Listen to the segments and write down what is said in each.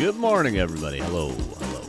Good morning, everybody. Hello, hello.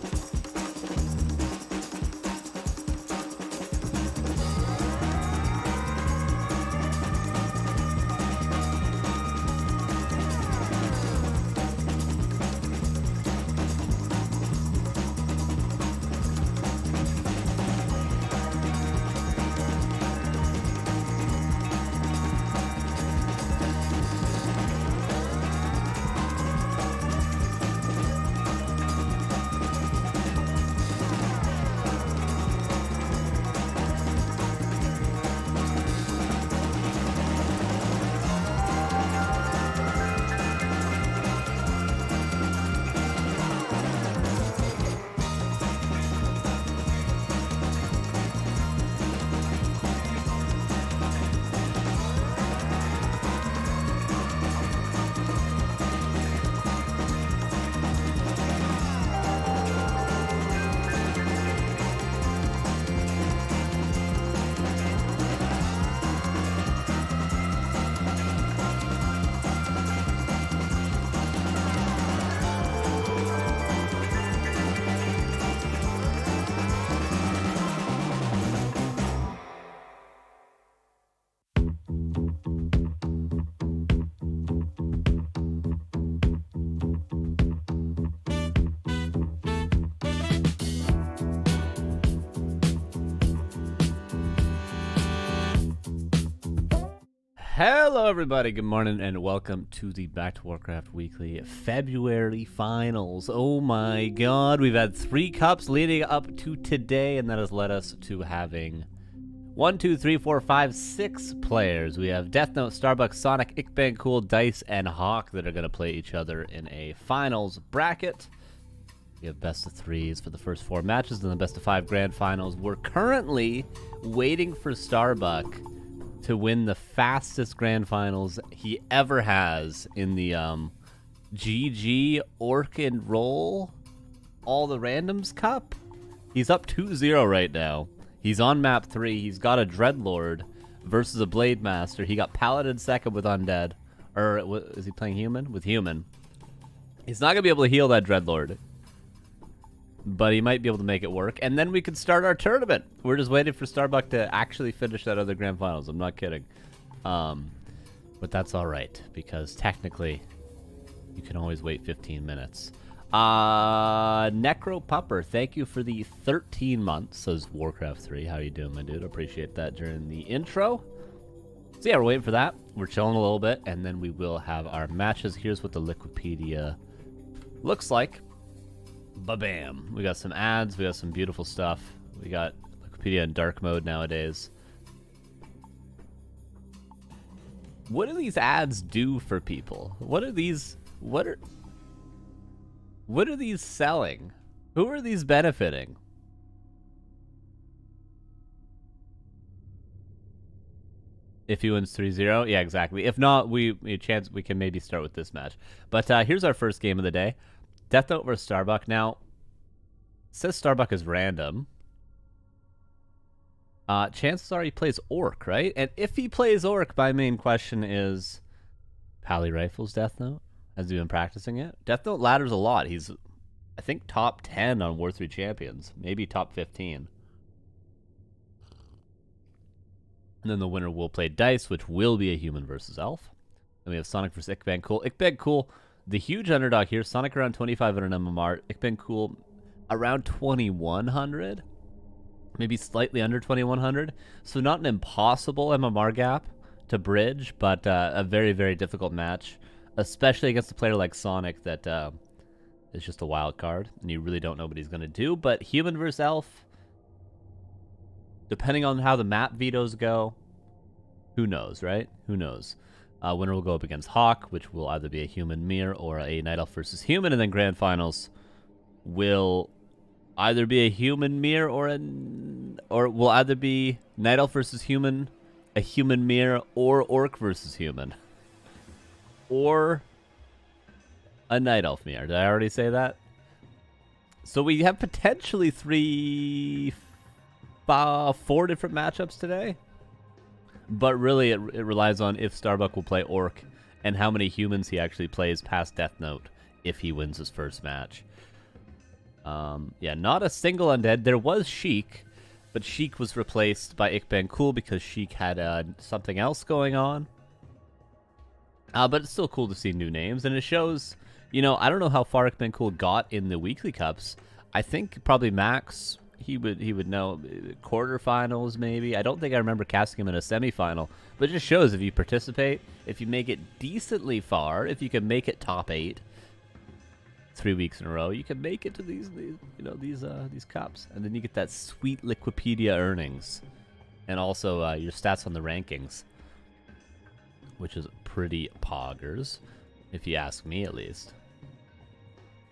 Hello, everybody. Good morning, and welcome to the Back to Warcraft Weekly February Finals. Oh my god, we've had 3 cups leading up to today, and that has led us to having 6 players. We have Death Note, Starbucks, Sonic, eer0, Dice, and Hawk that are going to play each other in a finals bracket. We have best of 3s for the first 4 matches, and the best of 5 grand finals. We're currently waiting for Starbuck to win the fastest grand finals he ever has in the GG Orc and Roll All the Randoms Cup. He's up 2-0 right now. He's on map 3. He's got a Dreadlord versus a Blade Master. He got Paladin second with Undead. Or is he playing Human? With Human. He's not going to be able to heal that Dreadlord, but he might be able to make it work. And then we could start our tournament. We're just waiting for Starbuck to actually finish that other grand finals. I'm not kidding. But that's all right, because technically you can always wait 15 minutes. Necro Pupper, thank you for the 13 months, says Warcraft 3. How you doing, my dude? Appreciate that during the intro. So yeah, we're waiting for that. We're chilling a little bit, and then we will have our matches. Here's what the Liquipedia looks like. Ba-bam. We got some ads. We got some beautiful stuff. We got Wikipedia in dark mode nowadays. What do these ads do for people? What are these selling? Who are these benefiting? If he wins 3-0? Yeah, exactly. If not, we can maybe start with this match. But here's our first game of the day. Death Note versus Starbuck. Now, it says Starbuck is random. Chances are he plays Orc, right? And if he plays Orc, my main question is, Pally Rifles Death Note? Has he been practicing it? Death Note ladders a lot. He's, I think, top 10 on War 3 Champions. Maybe top 15. And then the winner will play Dice, which will be a human versus elf. Then we have Sonic versus eer0. eer0, the huge underdog here. Sonic around 2,500 MMR. eer0 around 2,100. Maybe slightly under 2,100. So not an impossible MMR gap to bridge, but a very, very difficult match, especially against a player like Sonic that is just a wild card, and you really don't know what he's going to do. But human versus elf, depending on how the map vetoes go, who knows, right? Who knows? Winner will go up against Hawk, which will either be a human mirror or a night elf versus human, and then grand finals will either be a human mirror or will either be night elf versus human, a human mirror, or orc versus human, or a night elf mirror. Did I already say that? So we have potentially 4 different matchups today. But really, it relies on if Starbuck will play Orc and how many humans he actually plays past Death Note if he wins his first match. Yeah, not a single undead. There was Sheik, but Sheik was replaced by eer0 because Sheik had something else going on. But it's still cool to see new names, and it shows, you know, I don't know how far eer0 got in the weekly cups. I think probably max he would know quarterfinals maybe. I don't think I remember casting him in a semifinal, but it just shows if you participate, if you make it decently far, if you can make it top 8 3 weeks in a row, you can make it to these cups, and then you get that sweet Liquipedia earnings, and also your stats on the rankings, which is pretty poggers, if you ask me at least.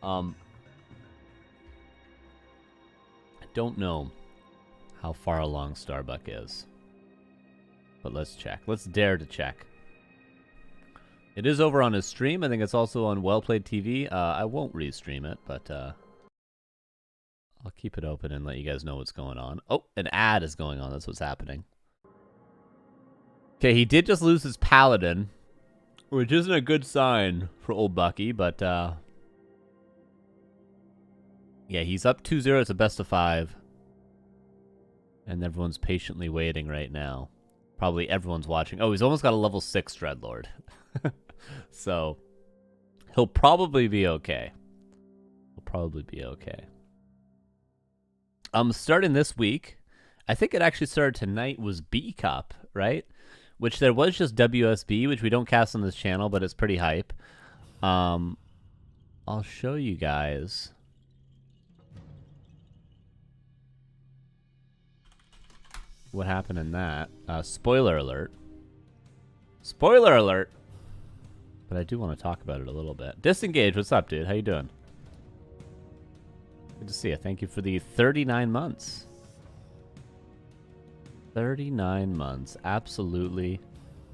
I don't know how far along Starbuck is, but let's check. Let's dare to check. It is over on his stream. I think it's also on Well Played TV. I won't restream it, but I'll keep it open and let you guys know what's going on. Oh, an ad is going on. That's what's happening. Okay, he did just lose his Paladin, which isn't a good sign for old Bucky, but yeah, he's up 2-0. It's a best of 5. And everyone's patiently waiting right now. Probably everyone's watching. Oh, he's almost got a level 6 Dreadlord. So, he'll probably be okay. He'll probably be okay. Starting this week, I think it actually started tonight, was B Cup, right? Which there was just WSB, which we don't cast on this channel, but it's pretty hype. I'll show you guys. What happened in that? Spoiler alert. Spoiler alert! But I do want to talk about it a little bit. Disengage, what's up, dude? How you doing? Good to see you. Thank you for the 39 months. 39 months. Absolutely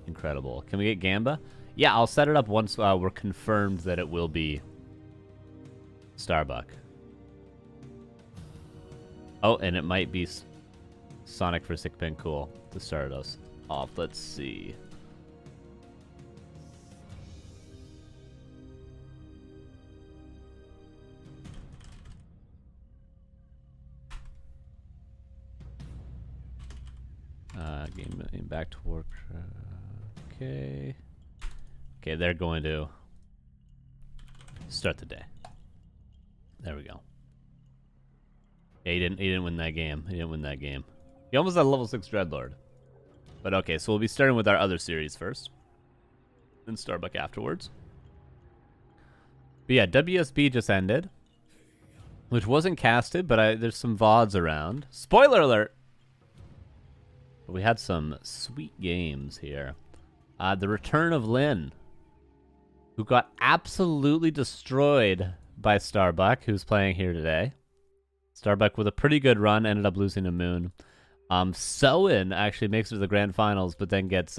incredible. Can we get Gamba? Yeah, I'll set it up once we're confirmed that it will be Starbuck. Oh, and it might be Sonic for eer0 to start us off. Let's see. Game back to Warcraft. Okay. Okay, they're going to start the day. There we go. Yeah, he didn't win that game. He didn't win that game. He almost had a level 6 Dreadlord. But okay, so we'll be starting with our other series first. Then Starbuck afterwards. But yeah, WSB just ended. Which wasn't casted, but there's some VODs around. Spoiler alert! We had some sweet games here. The return of Lynn, who got absolutely destroyed by Starbuck, who's playing here today. Starbuck with a pretty good run, ended up losing to Moon. Soen actually makes it to the grand finals, but then gets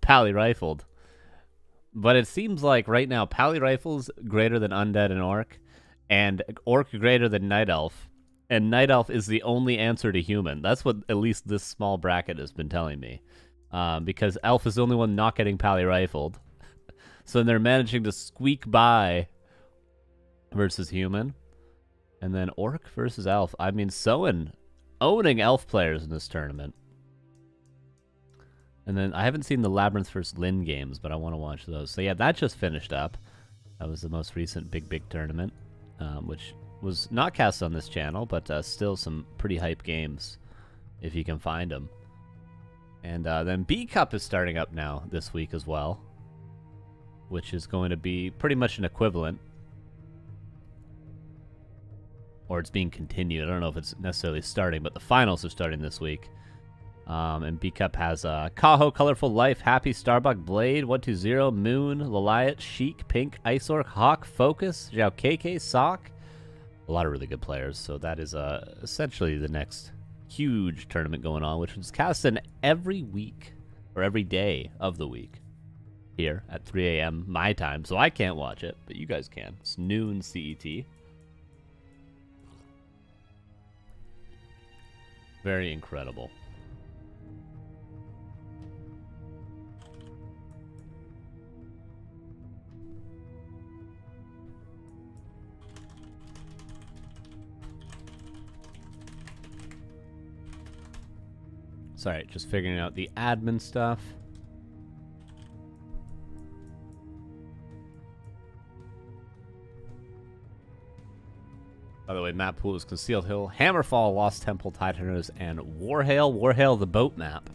Pally rifled. But it seems like right now, Pally rifles greater than Undead and Orc, and Orc greater than Night Elf. And Night Elf is the only answer to human. That's what at least this small bracket has been telling me. Because Elf is the only one not getting Pally rifled. So they're managing to squeak by versus human. And then Orc versus Elf. I mean, Soen owning Elf players in this tournament. And then I haven't seen the Labyrinth vs. Lynn games, but I want to watch those. So yeah, that just finished up. That was the most recent big tournament, which was not cast on this channel, but still some pretty hype games, if you can find them. And then B Cup is starting up now this week as well, which is going to be pretty much an equivalent. Or it's being continued. I don't know if it's necessarily starting, but the finals are starting this week. And B Cup has Kaho, Colorful Life, Happy, Starbuck, Blade, 120, Moon, LawLiet, Sheik, Pink, Iceorc, Hawk, Focus, Zhao KK, Sock. A lot of really good players. So that is essentially the next huge tournament going on, which was cast in every week or every day of the week here at 3 a.m. my time. So I can't watch it, but you guys can. It's noon CET. Very incredible. Sorry, just figuring out the admin stuff. By the way, map pool is Concealed Hill, Hammerfall, Lost Temple, Tidehunters, and Warhail. Warhail, the boat map.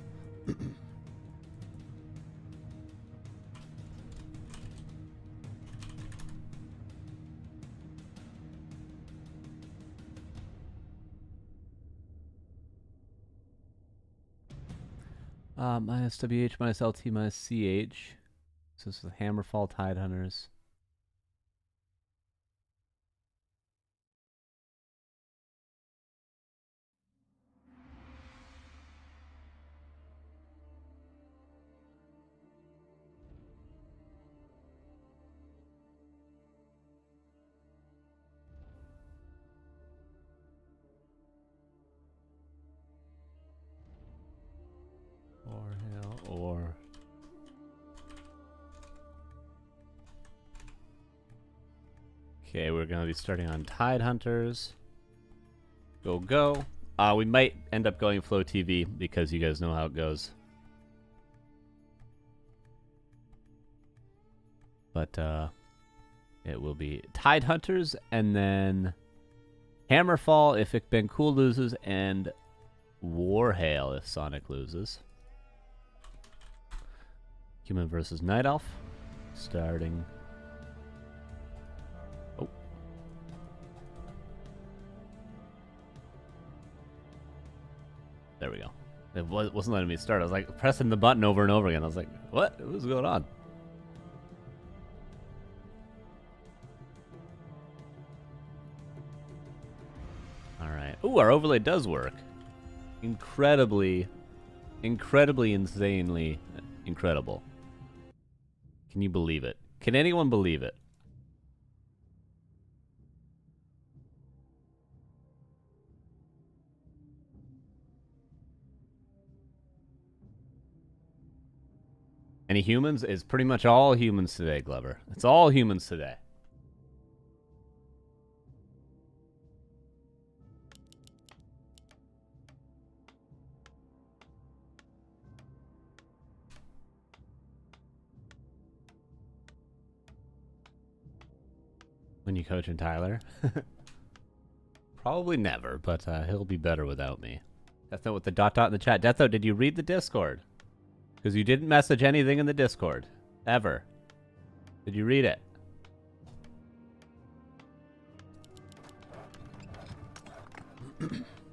Minus WH, minus LT, minus CH. So this is Hammerfall, Tidehunters. Or okay, we're gonna be starting on Tidehunters. Go go. We might end up going Flow TV because you guys know how it goes. But it will be Tidehunters and then Hammerfall if Ik Ben Cool loses and Warhail if Sonic loses. Human versus Night Elf. Starting. Oh. There we go. It wasn't letting me start. I was like pressing the button over and over again. I was like, what? What's going on? Alright. Ooh, our overlay does work. Incredibly, insanely incredible. Can you believe it? Can anyone believe it? Any humans? It's pretty much all humans today, Glover. It's all humans today. When you coaching Tyler? Probably never, but he'll be better without me. Death Note with the dot in the chat. Death Note, did you read the Discord? Because you didn't message anything in the Discord. Ever. Did you read it?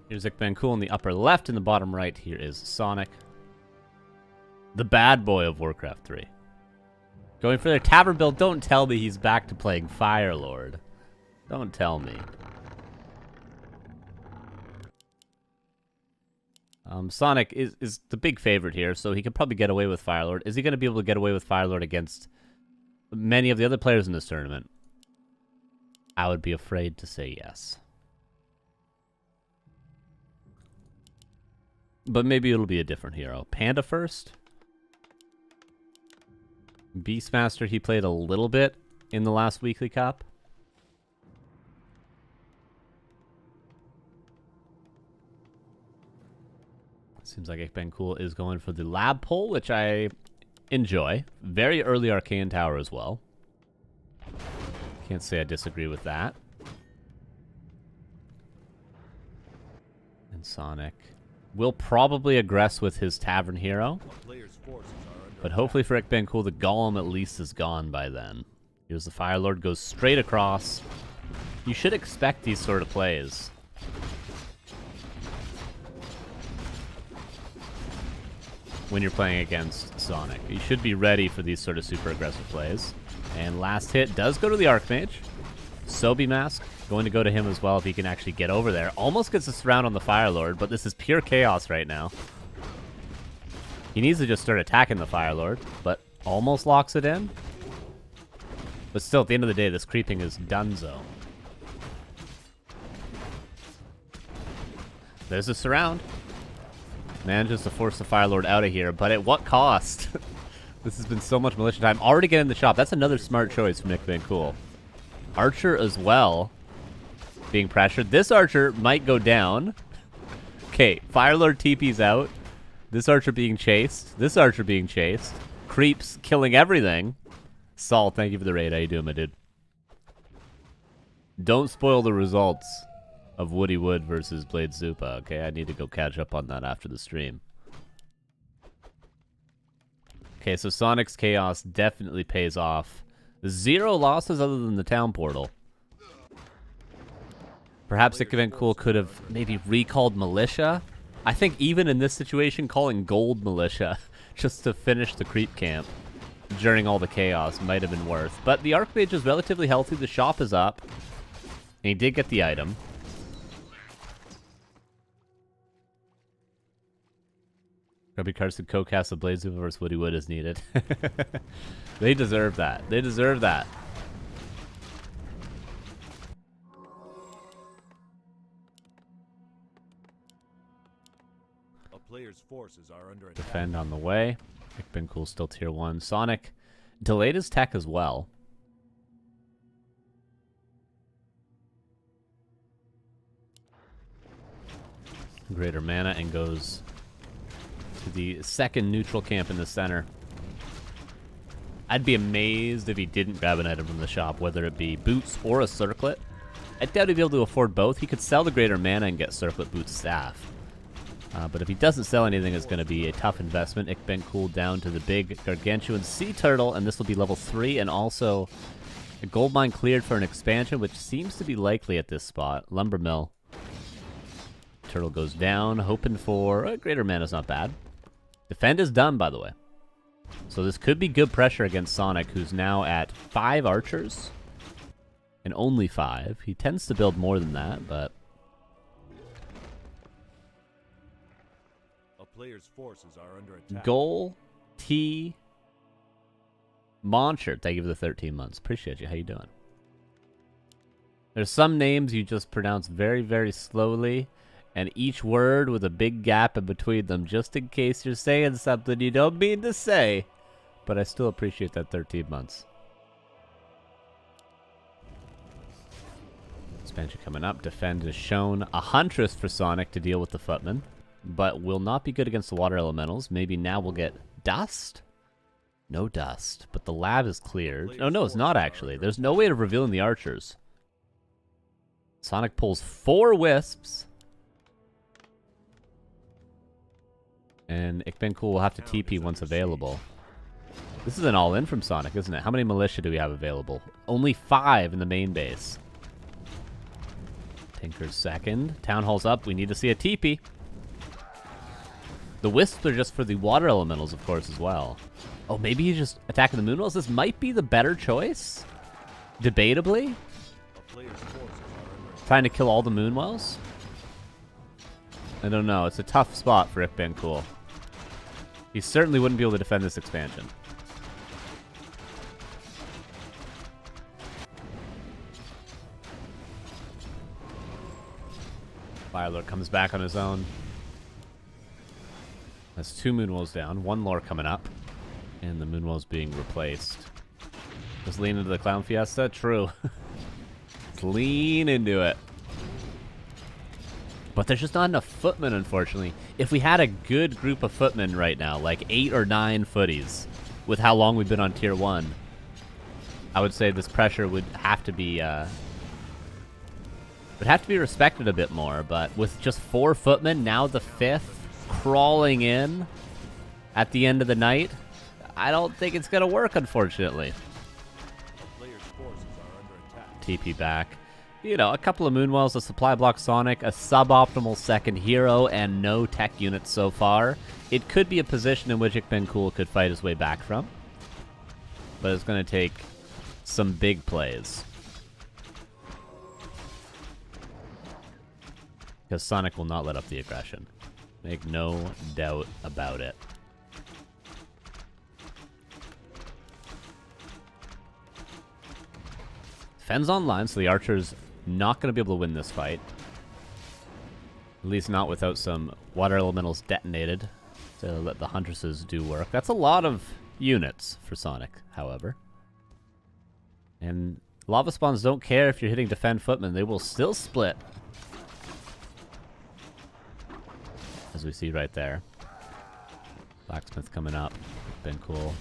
Here's Ik Ben Cool in the upper left. In the bottom right, here is Sonic. The bad boy of Warcraft 3. Going for their tavern build. Don't tell me he's back to playing Fire Lord. Don't tell me. Sonic is the big favorite here, so he could probably get away with Fire Lord. Is he going to be able to get away with Fire Lord against many of the other players in this tournament? I would be afraid to say yes. But maybe it'll be a different hero. Panda first. Beastmaster, he played a little bit in the last weekly cup. Seems like Ik Ben Cool is going for the lab pull, which I enjoy. Very early Arcane Tower as well. Can't say I disagree with that. And Sonic will probably aggress with his Tavern Hero. But hopefully for Ik Ben Cool, the Golem at least is gone by then. Here's the Fire Lord, goes straight across. You should expect these sort of plays. When you're playing against Sonic. You should be ready for these sort of super aggressive plays. And last hit does go to the Archmage. Sobi Mask going to go to him as well if he can actually get over there. Almost gets a surround on the Fire Lord, but this is pure chaos right now. He needs to just start attacking the Fire Lord, but almost locks it in. But still, at the end of the day, this creeping is donezo. There's a surround. Manages to force the Fire Lord out of here, but at what cost? This has been so much militia time. Already getting in the shop. That's another smart choice from Ik Ben Cool. Archer as well, being pressured. This Archer might go down. Okay, Fire Lord TP's out. This archer being chased. This archer being chased. Creeps killing everything. Saul, thank you for the raid. How you doing, my dude? Don't spoil the results of Woody Wood versus Blade Zupa, okay? I need to go catch up on that after the stream. Okay, so Sonic's Chaos definitely pays off. 0 losses other than the town portal. Perhaps Ikevent Cool could have maybe recalled Militia. I think even in this situation, calling Gold Militia just to finish the creep camp during all the chaos might have been worth. But the Archmage is relatively healthy. The shop is up. And he did get the item. Grubby Carson co-cast of Blade Zupa versus Woody Wood is needed. They deserve that. They deserve that. A player's forces are under attack. Defend on the way. Been cool, still tier 1. Sonic delayed his tech as well. Greater mana and goes to the second neutral camp in the center. I'd be amazed if he didn't grab an item from the shop, whether it be boots or a circlet. I doubt he'd be able to afford both. He could sell the greater mana and get circlet boots staff. But if he doesn't sell anything, it's going to be a tough investment. Ikben cooled down to the big gargantuan sea turtle, and this will be level 3, and also a gold mine cleared for an expansion, which seems to be likely at this spot. Lumber mill. Turtle goes down, hoping for greater mana's not bad. Defend is done, by the way. So this could be good pressure against Sonic, who's now at 5 archers. And only 5. He tends to build more than that, but... A player's forces are under attack. Goal, T, Moncher. Thank you for the 13 months. Appreciate you. How you doing? There's some names you just pronounce very, very slowly, and each word with a big gap in between them, just in case you're saying something you don't mean to say. But I still appreciate that 13 months. Expansion coming up. Defend is shown. A Huntress for Sonic to deal with the Footman, but will not be good against the water elementals. Maybe now we'll get dust? No dust, but the lab is cleared. Oh, no, it's not actually. There's no way of revealing the archers. Sonic pulls 4 wisps. And Ikben Cool will have to TP once available. This is an all-in from Sonic, isn't it? How many militia do we have available? Only 5 in the main base. Tinker's second. Town Hall's up. We need to see a TP. The wisps are just for the water elementals, of course, as well. Oh, maybe he's just attacking the Moonwells? This might be the better choice. Debatably. Trying to kill all the Moonwells? I don't know. It's a tough spot for Ikben Cool. He certainly wouldn't be able to defend this expansion. Firelord comes back on his own. That's 2 Moonwells down. 1 lore coming up. And the Moonwell's being replaced. Just lean into the Clown Fiesta? True. Just lean into it. But there's just not enough footmen, unfortunately. If we had a good group of footmen right now, like 8 or 9 footies, with how long we've been on tier 1, I would say this pressure would have to be respected a bit more. But with just 4 footmen, now the 5th crawling in at the end of the night, I don't think it's gonna work, unfortunately. TP back. You know, a couple of Moonwells, a supply block Sonic, a suboptimal second hero, and no tech units so far. It could be a position in which Ikben Cool could fight his way back from. But it's going to take some big plays. Because Sonic will not let up the aggression. Make no doubt about it. Fenn's online, so the Archer's not going to be able to win this fight. At least not without some water elementals detonated to let the Huntresses do work. That's a lot of units for Sonic, however. And Lava Spawns don't care if you're hitting Defend Footmen. They will still split. As we see right there. Blacksmith coming up. Been cool.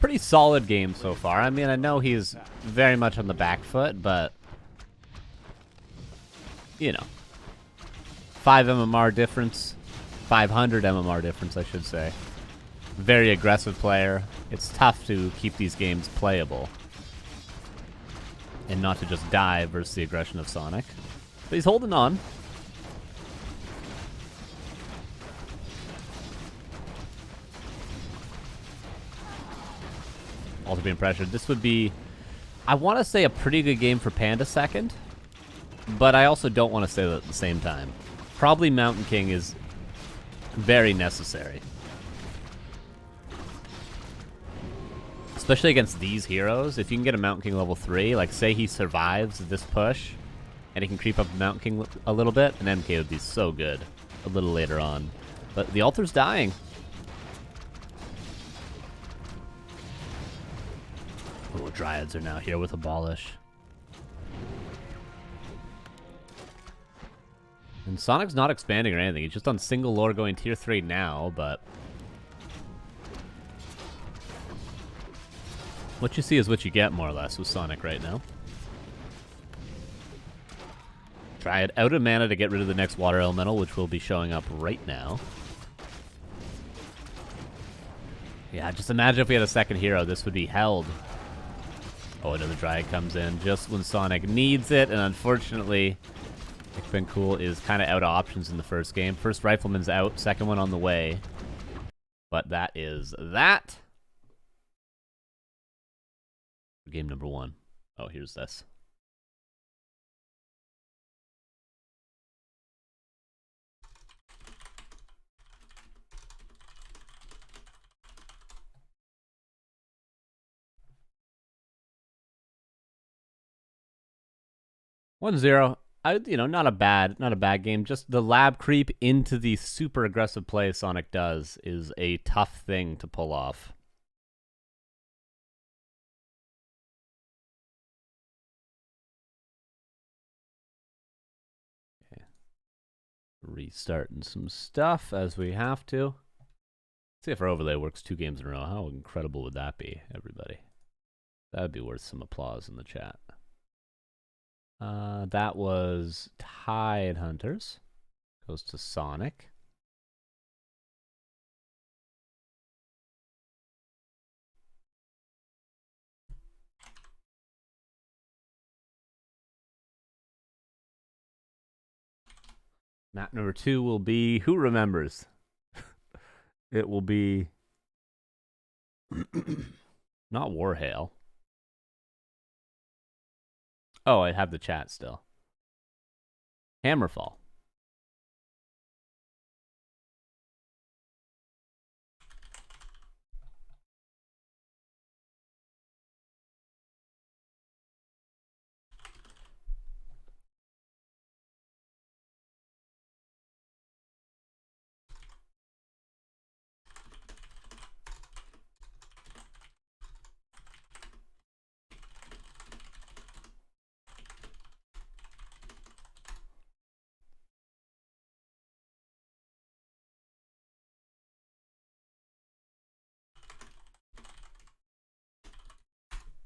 Pretty solid game so far. I mean, I know he's very much on the back foot, but you know, 5 MMR difference, 500 MMR difference, I should say. Very aggressive player. It's tough to keep these games playable and not to just die versus the aggression of Sonic. But he's holding on. Also being pressured. This would be, I want to say, a pretty good game for Panda second, but I also don't want to say that at the same time. Probably Mountain King is very necessary. Especially against these heroes. If you can get a Mountain King level 3, like say he survives this push, and he can creep up Mountain King a little bit, an MK would be so good a little later on. But the altar's dying. Oh, Dryads are now here with Abolish. And Sonic's not expanding or anything. He's just on single lore going tier 3 now, but what you see is what you get, more or less, with Sonic right now. Dryad out of mana to get rid of the next water elemental, which will be showing up right now. Yeah, just imagine if we had a second hero, this would be held. Oh, another Dryad comes in just when Sonic needs it, and unfortunately, It's been cool is kind of out of options in the first game. First Rifleman's out, second one on the way. But that is that. Game number 1. Oh, here's this. One zero. Not a bad game. Just the lab creep into the super aggressive play Sonic does is a tough thing to pull off. Okay. Restarting some stuff as we have to. See if our overlay works 2 games in a row. How incredible would that be, everybody? That would be worth some applause in the chat. That was Tide Hunters. Goes to Sonic. Map number 2 will be, who remembers? It will be not Warhail. Oh, I have the chat still. Hammerfall.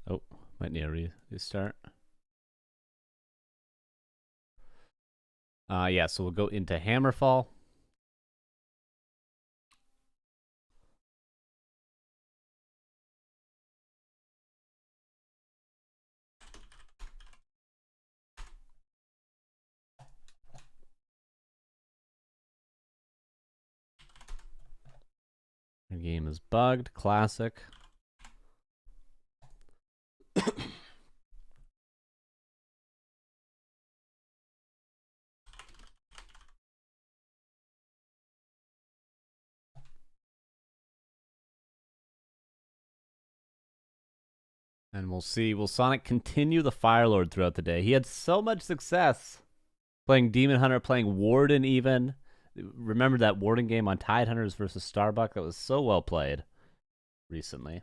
Oh, might need a restart. Yeah, so we'll go into Hammerfall. The game is bugged, classic. And we'll see. Will Sonic continue the Fire Lord throughout the day? He had so much success playing Demon Hunter, playing Warden even. Remember that Warden game on Tide Hunters versus Starbuck? That was so well played recently.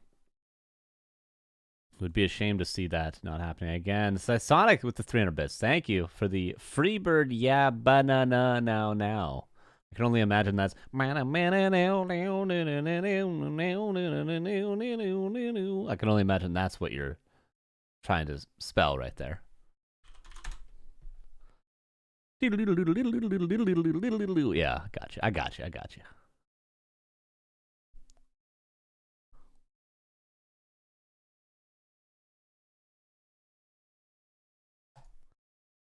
It would be a shame to see that not happening again. So Sonic with the 300 bits. Thank you for the Freebird, yeah, banana now. I can only imagine that's. I can only imagine that's what you're trying to spell right there. Yeah, gotcha. I gotcha.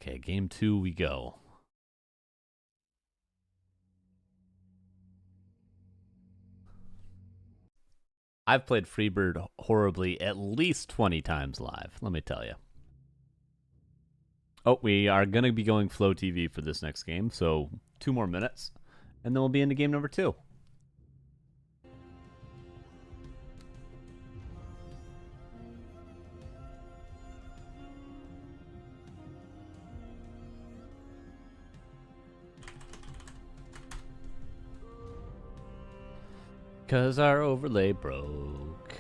Okay, game 2 we go. I've played Freebird horribly at least 20 times live, let me tell you. Oh, we are going to be going Flow TV for this next game, so 2 more minutes, and then we'll be into game number 2. Cause our overlay broke.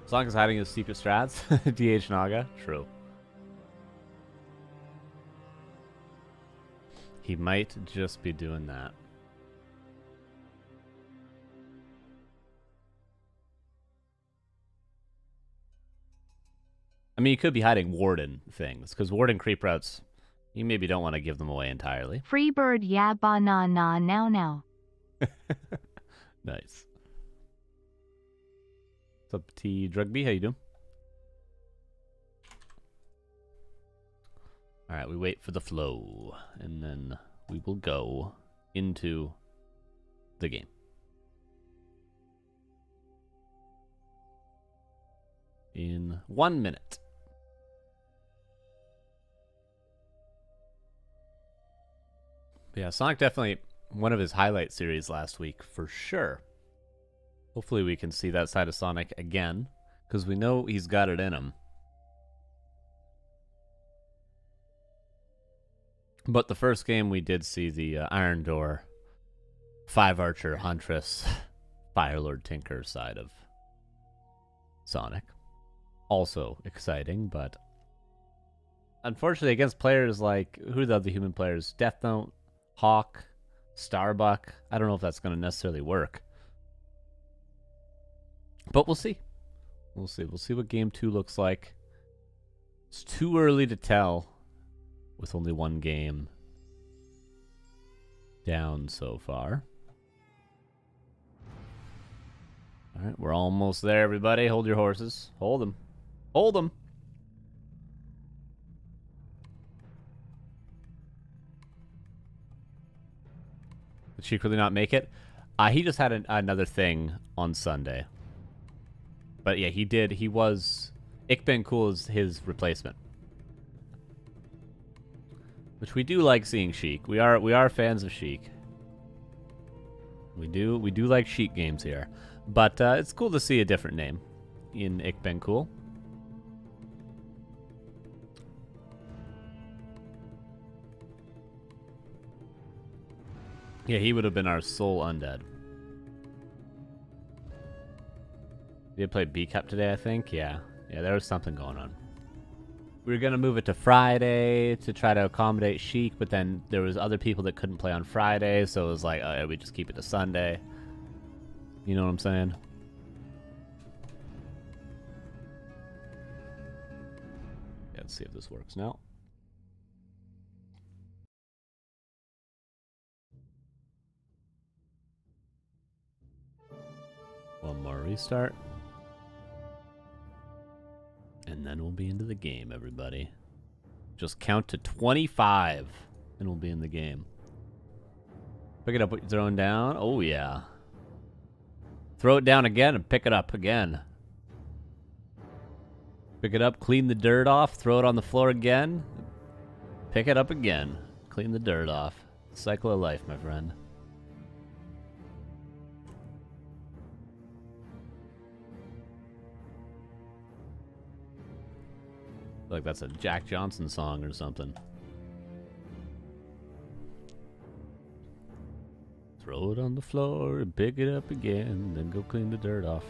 Sonic is hiding his secret strats. DH Naga, true. He might just be doing that. I mean, he could be hiding Warden things, because Warden creep routes, you maybe don't want to give them away entirely. Freebird yeah ba na na now. Nice. What's up, T Drugby? How you doing? Alright, we wait for the flow, and then we will go into the game. In 1 minute. But yeah, Sonic definitely one of his highlight series last week, for sure. Hopefully we can see that side of Sonic again, because we know he's got it in him. But the first game we did see the Iron Door, 5-Archer, Huntress, Firelord Tinker side of Sonic. Also exciting, but unfortunately against players like, who are the other human players? Death Note, Hawk, Starbuck. I don't know if that's going to necessarily work. But we'll see. We'll see. We'll see what game 2 looks like. It's too early to tell with only 1 game down so far. All right, we're almost there, everybody. Hold your horses. Hold them. Hold them. Did Sheik really not make it? He just had another thing on Sunday. But yeah, he did. He was... Ikben Cool is his replacement. Which we do like seeing Sheik. We are fans of Sheik. We do like Sheik games here. But it's cool to see a different name in Ikben Cool. Yeah, he would have been our sole undead. Did play B Cup today, I think? Yeah. Yeah, there was something going on. We were going to move it to Friday to try to accommodate Sheik, but then there was other people that couldn't play on Friday, so it was like, oh, yeah, we just keep it to Sunday. You know what I'm saying? Yeah, let's see if this works now. One more restart. And then we'll be into the game, everybody. Just count to 25, and we'll be in the game. Pick it up what you're throwing down. Oh, yeah. Throw it down again and pick it up again. Pick it up, clean the dirt off, throw it on the floor again. Pick it up again. Clean the dirt off. Cycle of life, my friend. Like that's a Jack Johnson song or something. Throw it on the floor and pick it up again, then go clean the dirt off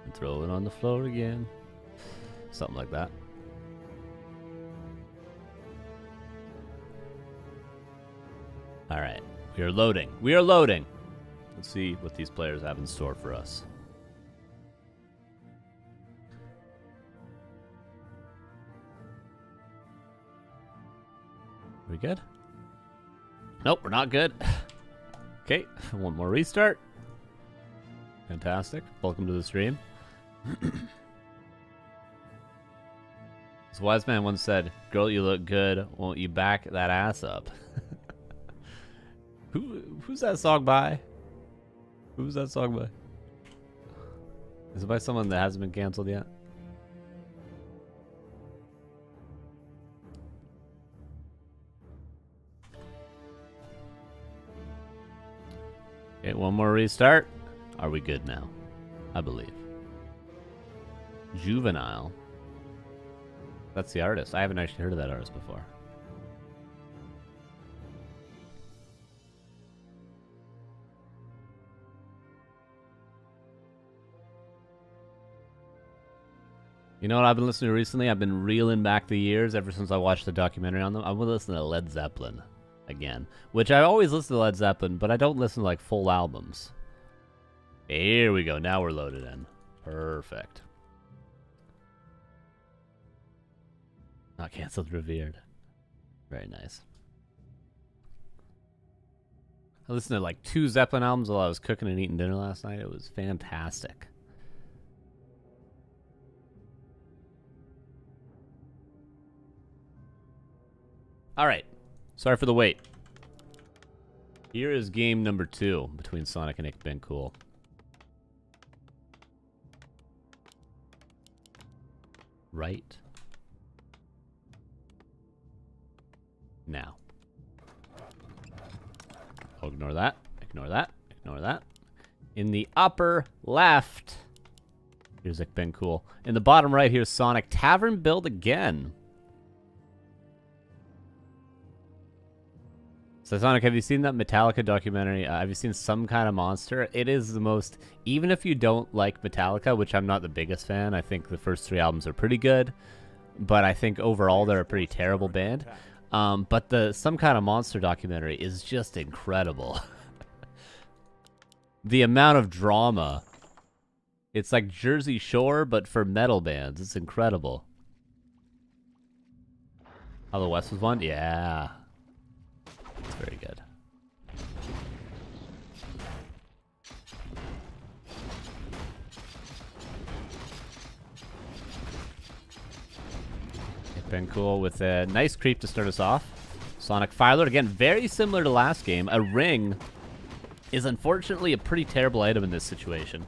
and throw it on the floor again. Something like that. Alright, we are loading. We are loading. Let's see what these players have in store for us. We good? Nope, we're not good. Okay, one more restart. Fantastic. Welcome to the stream. This wise man once said, "Girl, you look good. Won't you back that ass up?" Who's that song by? Who's that song by? Is it by someone that hasn't been canceled yet? Okay, one more restart. Are we good now? I believe. Juvenile. That's the artist. I haven't actually heard of that artist before. You know what I've been listening to recently? I've been reeling back the years ever since I watched the documentary on them. I've been listening to Led Zeppelin again, which I always listen to Led Zeppelin, but I don't listen to like full albums. Here we go. Now we're loaded in. Perfect. Not canceled, revered. Very nice. I listened to like 2 Zeppelin albums while I was cooking and eating dinner last night. It was fantastic. Alright. Sorry for the wait. Here is game number 2 between Sonic and eer0. Right now. Oh, ignore that. Ignore that. Ignore that. In the upper left, here's eer0. In the bottom right, here's Sonic. Tavern build again. So Sonic, have you seen that Metallica documentary? Have you seen Some Kind of Monster? It is the most, even if you don't like Metallica, which I'm not the biggest fan, I think the first 3 albums are pretty good, but I think overall they're a pretty terrible band. But the Some Kind of Monster documentary is just incredible. The amount of drama. It's like Jersey Shore, but for metal bands. It's incredible. How the West was won? Yeah. It's very good. eer0 with a nice creep to start us off. Sonic Firelord, again, very similar to last game. A ring is unfortunately a pretty terrible item in this situation.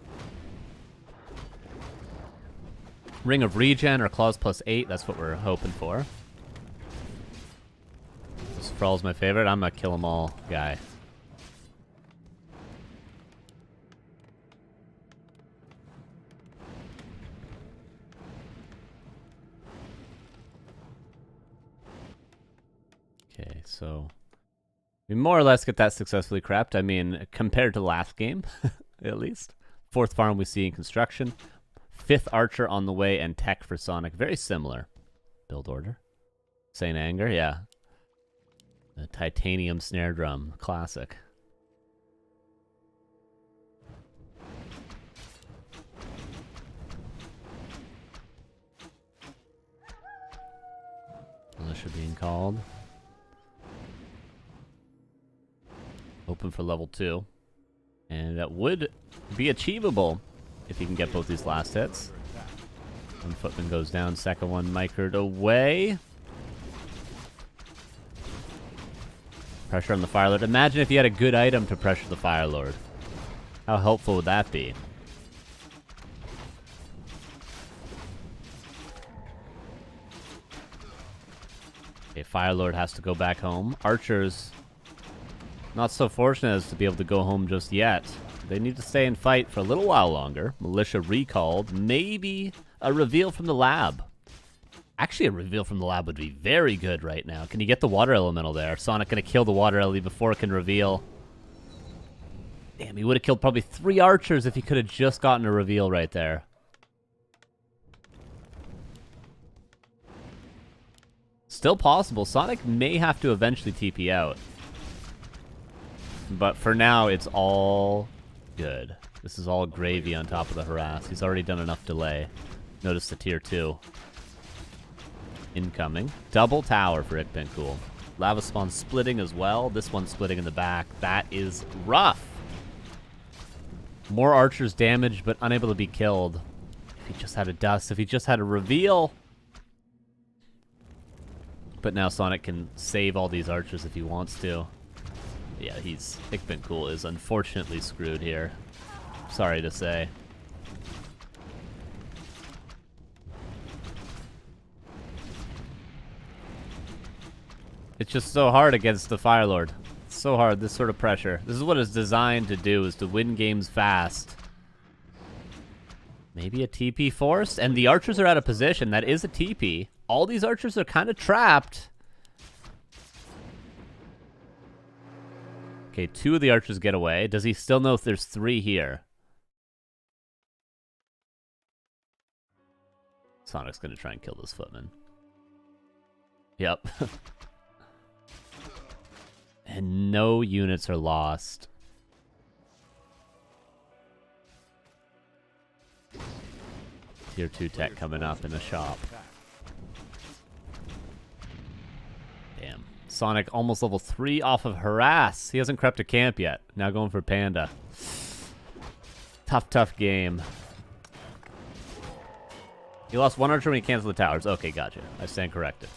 Ring of Regen or Claws +8, that's what we're hoping for. Sprawl's my favorite. I'm a kill 'em all guy. Okay, so we more or less get that successfully crapped. I mean, compared to last game, at least. 4th farm we see in construction. 5th archer on the way and tech for Sonic. Very similar build order. Saint Anger, yeah. The titanium snare drum, classic. Militia being called. Open for level 2. And that would be achievable if you can get both these last hits. One footman goes down, second one micred away. Pressure on the Firelord. Imagine if you had a good item to pressure the Firelord. How helpful would that be? Okay, Firelord has to go back home. Archers, not so fortunate as to be able to go home just yet. They need to stay and fight for a little while longer. Militia recalled. Maybe a reveal from the lab. Actually, a reveal from the lab would be very good right now. Can you get the water elemental there? Sonic gonna kill the water ele before it can reveal. Damn, he would have killed probably 3 archers if he could have just gotten a reveal right there. Still possible. Sonic may have to eventually TP out. But for now, it's all good. This is all gravy on top of the harass. He's already done enough delay. Notice the tier 2. Incoming. Double tower for Ikbencool. Lava spawn splitting as well. This one's splitting in the back. That is rough. More archers damaged, but unable to be killed. If he just had a dust, if he just had a reveal. But now Sonic can save all these archers if he wants to. Yeah, Ikbencool is unfortunately screwed here. Sorry to say. It's just so hard against the Fire Lord. It's so hard, this sort of pressure. This is what it's designed to do, is to win games fast. Maybe a TP forced? And the archers are out of position. That is a TP. All these archers are kind of trapped. Okay, 2 of the archers get away. Does he still know if there's 3 here? Sonic's gonna try and kill this footman. Yep. And no units are lost. Tier 2 tech coming up in the shop. Damn. Sonic almost level 3 off of harass. He hasn't crept a camp yet. Now going for Panda. Tough game. He lost 1 archer when he canceled the towers. Okay, gotcha. I stand corrected.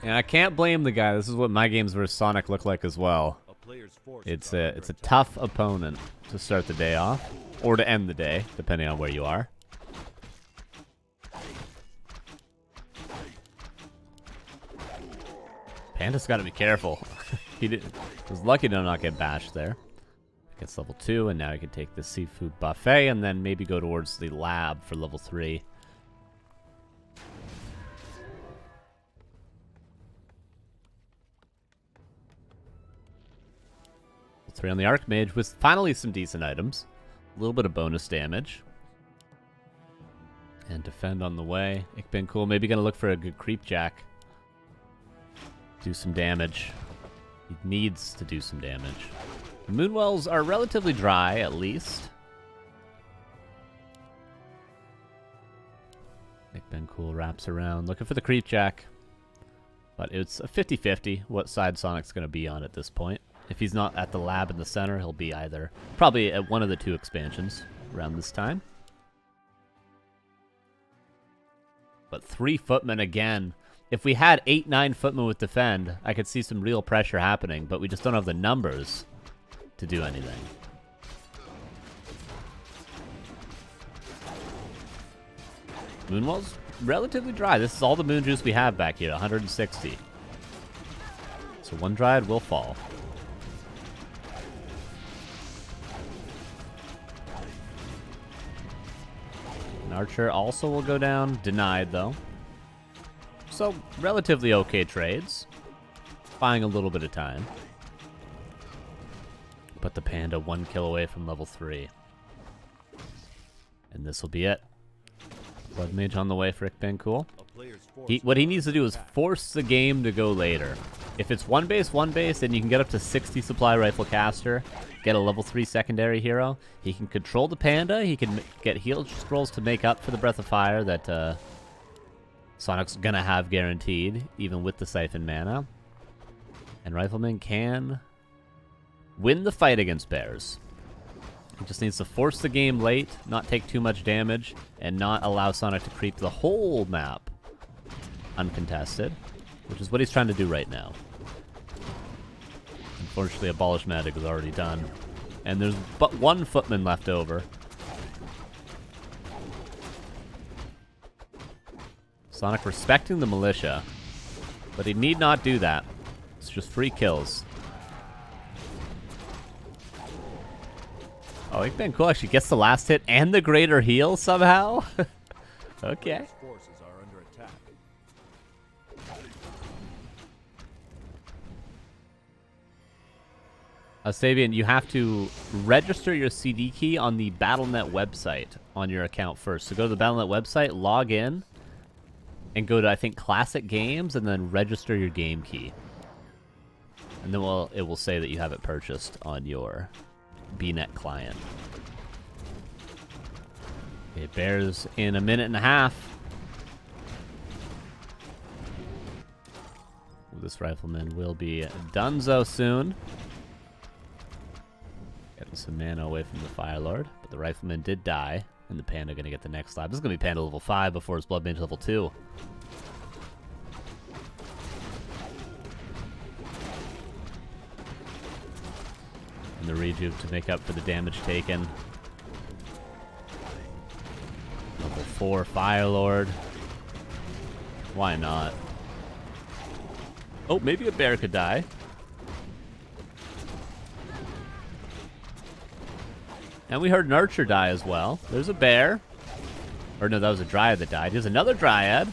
And I can't blame the guy. This is what my games versus Sonic look like as well. It's a tough opponent to start the day off, or to end the day, depending on where you are. Panda's got to be careful. He was lucky to not get bashed there. Gets level 2, and now he can take the seafood buffet, and then maybe go towards the lab for level 3. Level 3 on the Archmage with finally some decent items. A little bit of bonus damage. And defend on the way. Ikbencool maybe going to look for a good creep jack. Do some damage. He needs to do some damage. The Moonwells are relatively dry, at least. Ikbencool wraps around, looking for the creep jack. But it's a 50-50 what side Sonic's going to be on at this point. If he's not at the lab in the center, he'll be either probably at one of the 2 expansions around this time. But 3 footmen again. If we had 8-9 footmen with defend, I could see some real pressure happening, but we just don't have the numbers to do anything. Moonwell's relatively dry. This is all the moon juice we have back here, 160. So 1 Dryad will fall. An Archer also will go down. Denied, though. So, relatively okay trades. Buying a little bit of time. But the Panda 1 kill away from level 3. And this will be it. Blood Mage on the way for Ikbencool. What he needs to do is force the game to go later. If it's 1 base, then you can get up to 60 supply rifle caster. Get a level 3 secondary hero. He can control the Panda. He can get heal scrolls to make up for the Breath of Fire that Sonic's gonna have guaranteed, even with the Siphon mana. And Rifleman can win the fight against bears. He just needs to force the game late, not take too much damage, and not allow Sonic to creep the whole map uncontested, which is what he's trying to do right now. Unfortunately, Abolish Magic is already done, and there's but 1 footman left over. Sonic respecting the militia, but he need not do that. It's just free kills. Oh, Ikbencool actually gets the last hit and the greater heal somehow? Okay. Forces are under attack. Sabian, you have to register your CD key on the Battle.net website on your account first. So go to the Battle.net website, log in, and go to, I think, Classic Games, and then register your game key. And then it will say that you have it purchased on your BNet client. It bears in a minute and a half. This rifleman will be donezo soon. Getting some mana away from the Fire Lord, but the rifleman did die, and the Panda going to get the next lap. This is going to be Panda level 5 before his Blood Mage level 2. And the rejuve to make up for the damage taken. Level 4 Fire Lord. Why not? Oh, maybe a bear could die. And we heard an archer die as well. There's a bear. Or no, that was a dryad that died. Here's another dryad.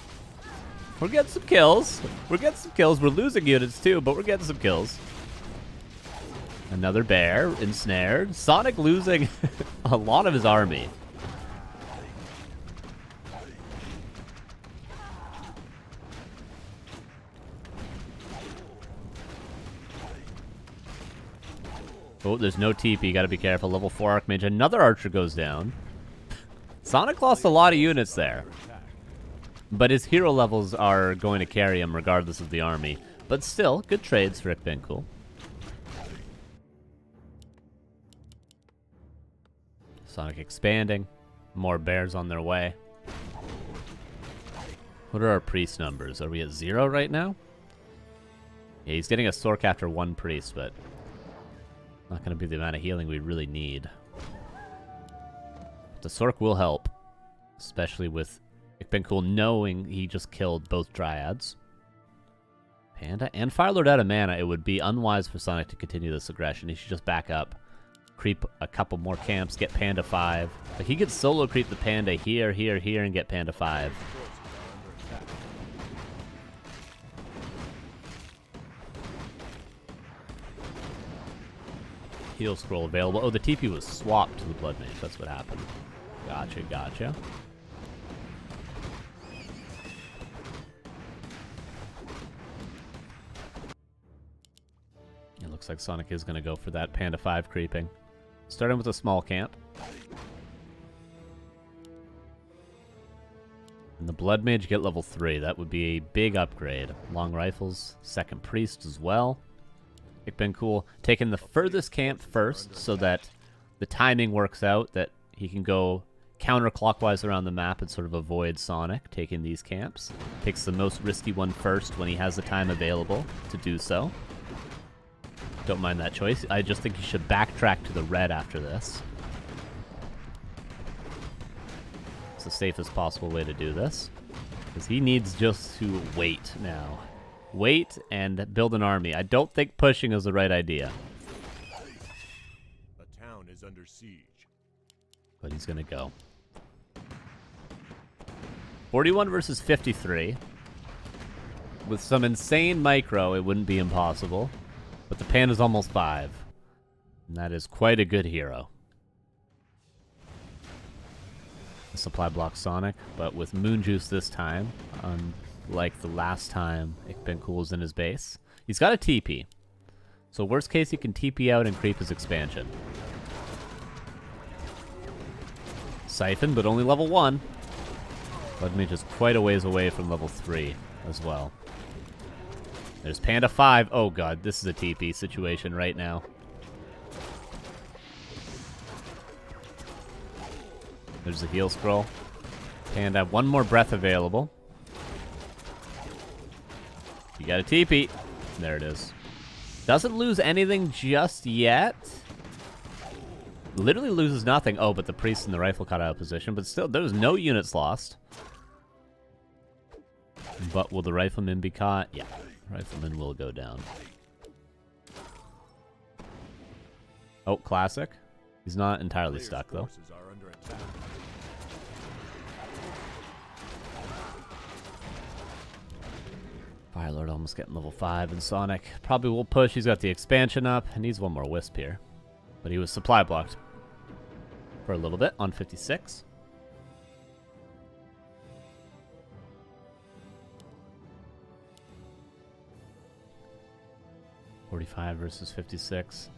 We're getting some kills. We're getting some kills. We're losing units too, but we're getting some kills. Another bear ensnared. Sonic losing a lot of his army. Oh, there's no TP. Gotta be careful. Level 4 Archmage. Another archer goes down. Sonic lost a lot of units there. But his hero levels are going to carry him regardless of the army. But still, good trades for eer0. Sonic expanding. More bears on their way. What are our priest numbers? Are we at 0 right now? Yeah, he's getting a Sork after 1 priest, but not going to be the amount of healing we really need. The Sork will help, especially with eer0 knowing he just killed both Dryads. Panda and Firelord out of mana. It would be unwise for Sonic to continue this aggression. He should just back up, creep a couple more camps, get Panda 5. Like, he could solo creep the Panda here, here, here, and get Panda 5. Heal scroll available. Oh, the TP was swapped to the Blood Mage. That's what happened. Gotcha, gotcha. It looks like Sonic is going to go for that Panda 5 creeping. Starting with a small camp. And the Blood Mage get level 3. That would be a big upgrade. Long rifles, second priest as well. eer0 taking the furthest camp first so that the timing works out, that he can go counterclockwise around the map and sort of avoid Sonic taking these camps. Takes the most risky one first when he has the time available to do so. Don't mind that choice. I just think he should backtrack to the red after this. It's the safest possible way to do this, because he needs just to wait now. Wait and build an army. I don't think pushing is the right idea. A town is under siege. But he's going to go. 41 versus 53. With some insane micro, it wouldn't be impossible. But the Panda's almost 5. And that is quite a good hero. The supply block Sonic, but with Moon Juice this time, like the last time eer0 was in his base. He's got a TP. So worst case, he can TP out and creep his expansion. Siphon, but only level 1. Blood Mage is quite a ways away from level 3 as well. There's Panda 5. Oh god, this is a TP situation right now. There's the heal scroll. Panda, one more breath available. You got a TP. There it is. Doesn't lose anything just yet. Literally loses nothing. Oh, but the priest and the rifle caught out of position. But still, there's no units lost. But will the rifleman be caught? Yeah, rifleman will go down. Oh, classic. He's not entirely stuck, though. Firelord almost getting level 5, and Sonic probably will push. He's got the expansion up, and needs one more Wisp here. But he was supply blocked for a little bit on 56. 45 versus 56.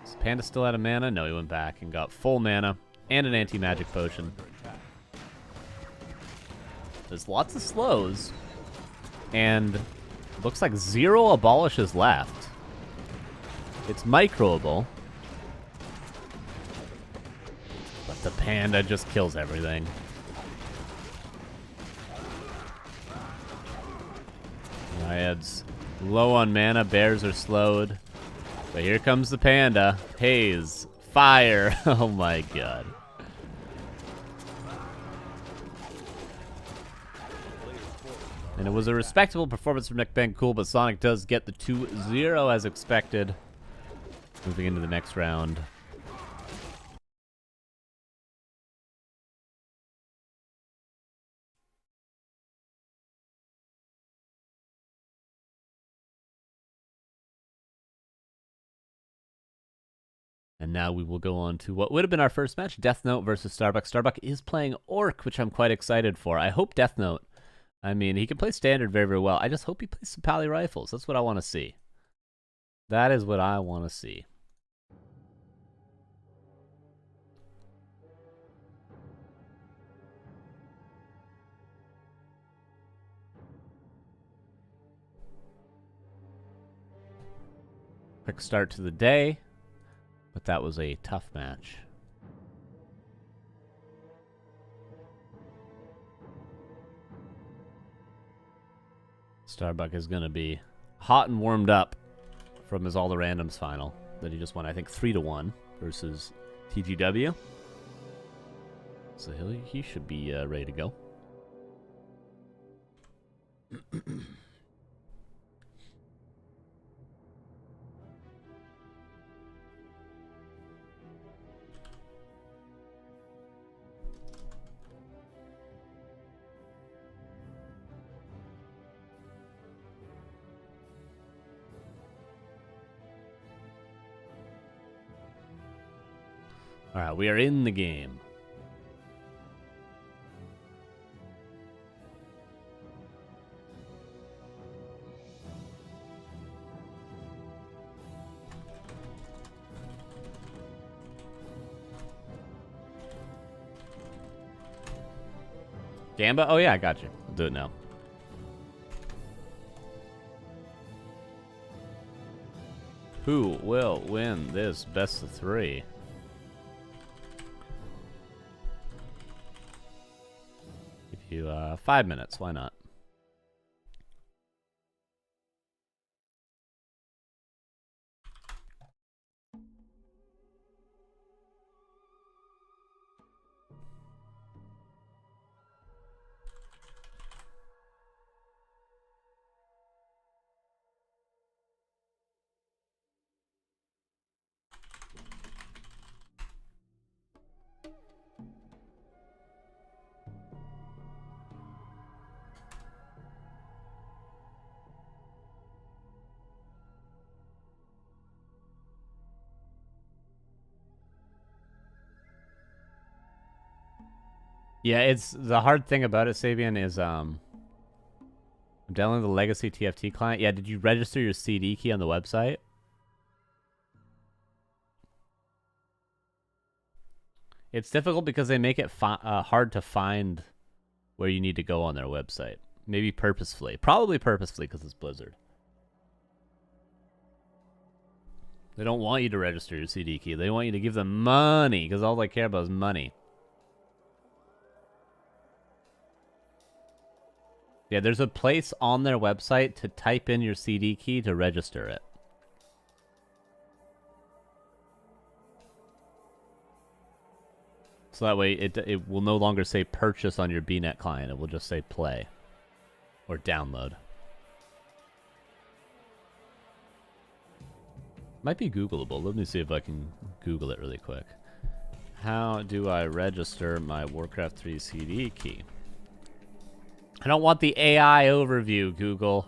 Is Panda still out of mana? No, he went back and got full mana and an anti-magic potion. There's lots of slows, and looks like 0 abolishes left. It's microable, but the Panda just kills everything. Naiad's low on mana, bears are slowed. But here comes the Panda. Haze. Fire. Oh my god. And it was a respectable performance from Nick Cool, but Sonic does get the 2-0 as expected. Moving into the next round. And now we will go on to what would have been our first match, Death Note versus Starbuck. Starbuck is playing Orc, which I'm quite excited for. I hope Death Note, I mean, he can play Standard very, very well. I just hope he plays some Pally Rifles. That's what I want to see. That is what I want to see. Quick start to the day, but that was a tough match. Starbuck is going to be hot and warmed up from his All the Randoms final that he just won, I think, 3-1 versus TGW. So he should be ready to go. All right, we are in the game. Gamba? Oh yeah, I got you. I'll do it now. Who will win this best of 3? Give you 5 minutes. Why not? Yeah, it's the hard thing about it, Sabian, is I'm downloading the legacy TFT client. Yeah, did you register your CD key on the website? It's difficult because they make it hard to find where you need to go on their website. Maybe purposefully. Probably purposefully because it's Blizzard. They don't want you to register your CD key. They want you to give them money because all they care about is money. Yeah, there's a place on their website to type in your CD key to register it. So that way it will no longer say purchase on your BNet client. It will just say play or download. Might be Googleable. Let me see if I can Google it really quick. How do I register my Warcraft 3 CD key? I don't want the AI overview, Google.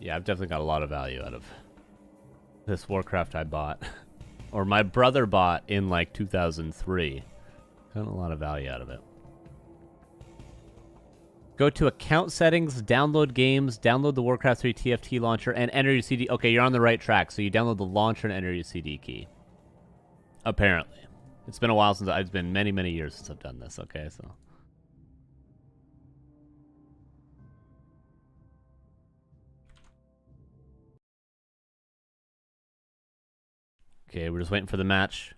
Yeah, I've definitely got a lot of value out of this Warcraft I bought. Or my brother bought in like 2003. Got a lot of value out of it. Go to account settings, download games, download the Warcraft 3 TFT launcher, and enter your CD. Okay, you're on the right track. So you download the launcher and enter your CD key. Apparently. It's been a while since it's been many, many years since I've done this. Okay, so. Okay, we're just waiting for the match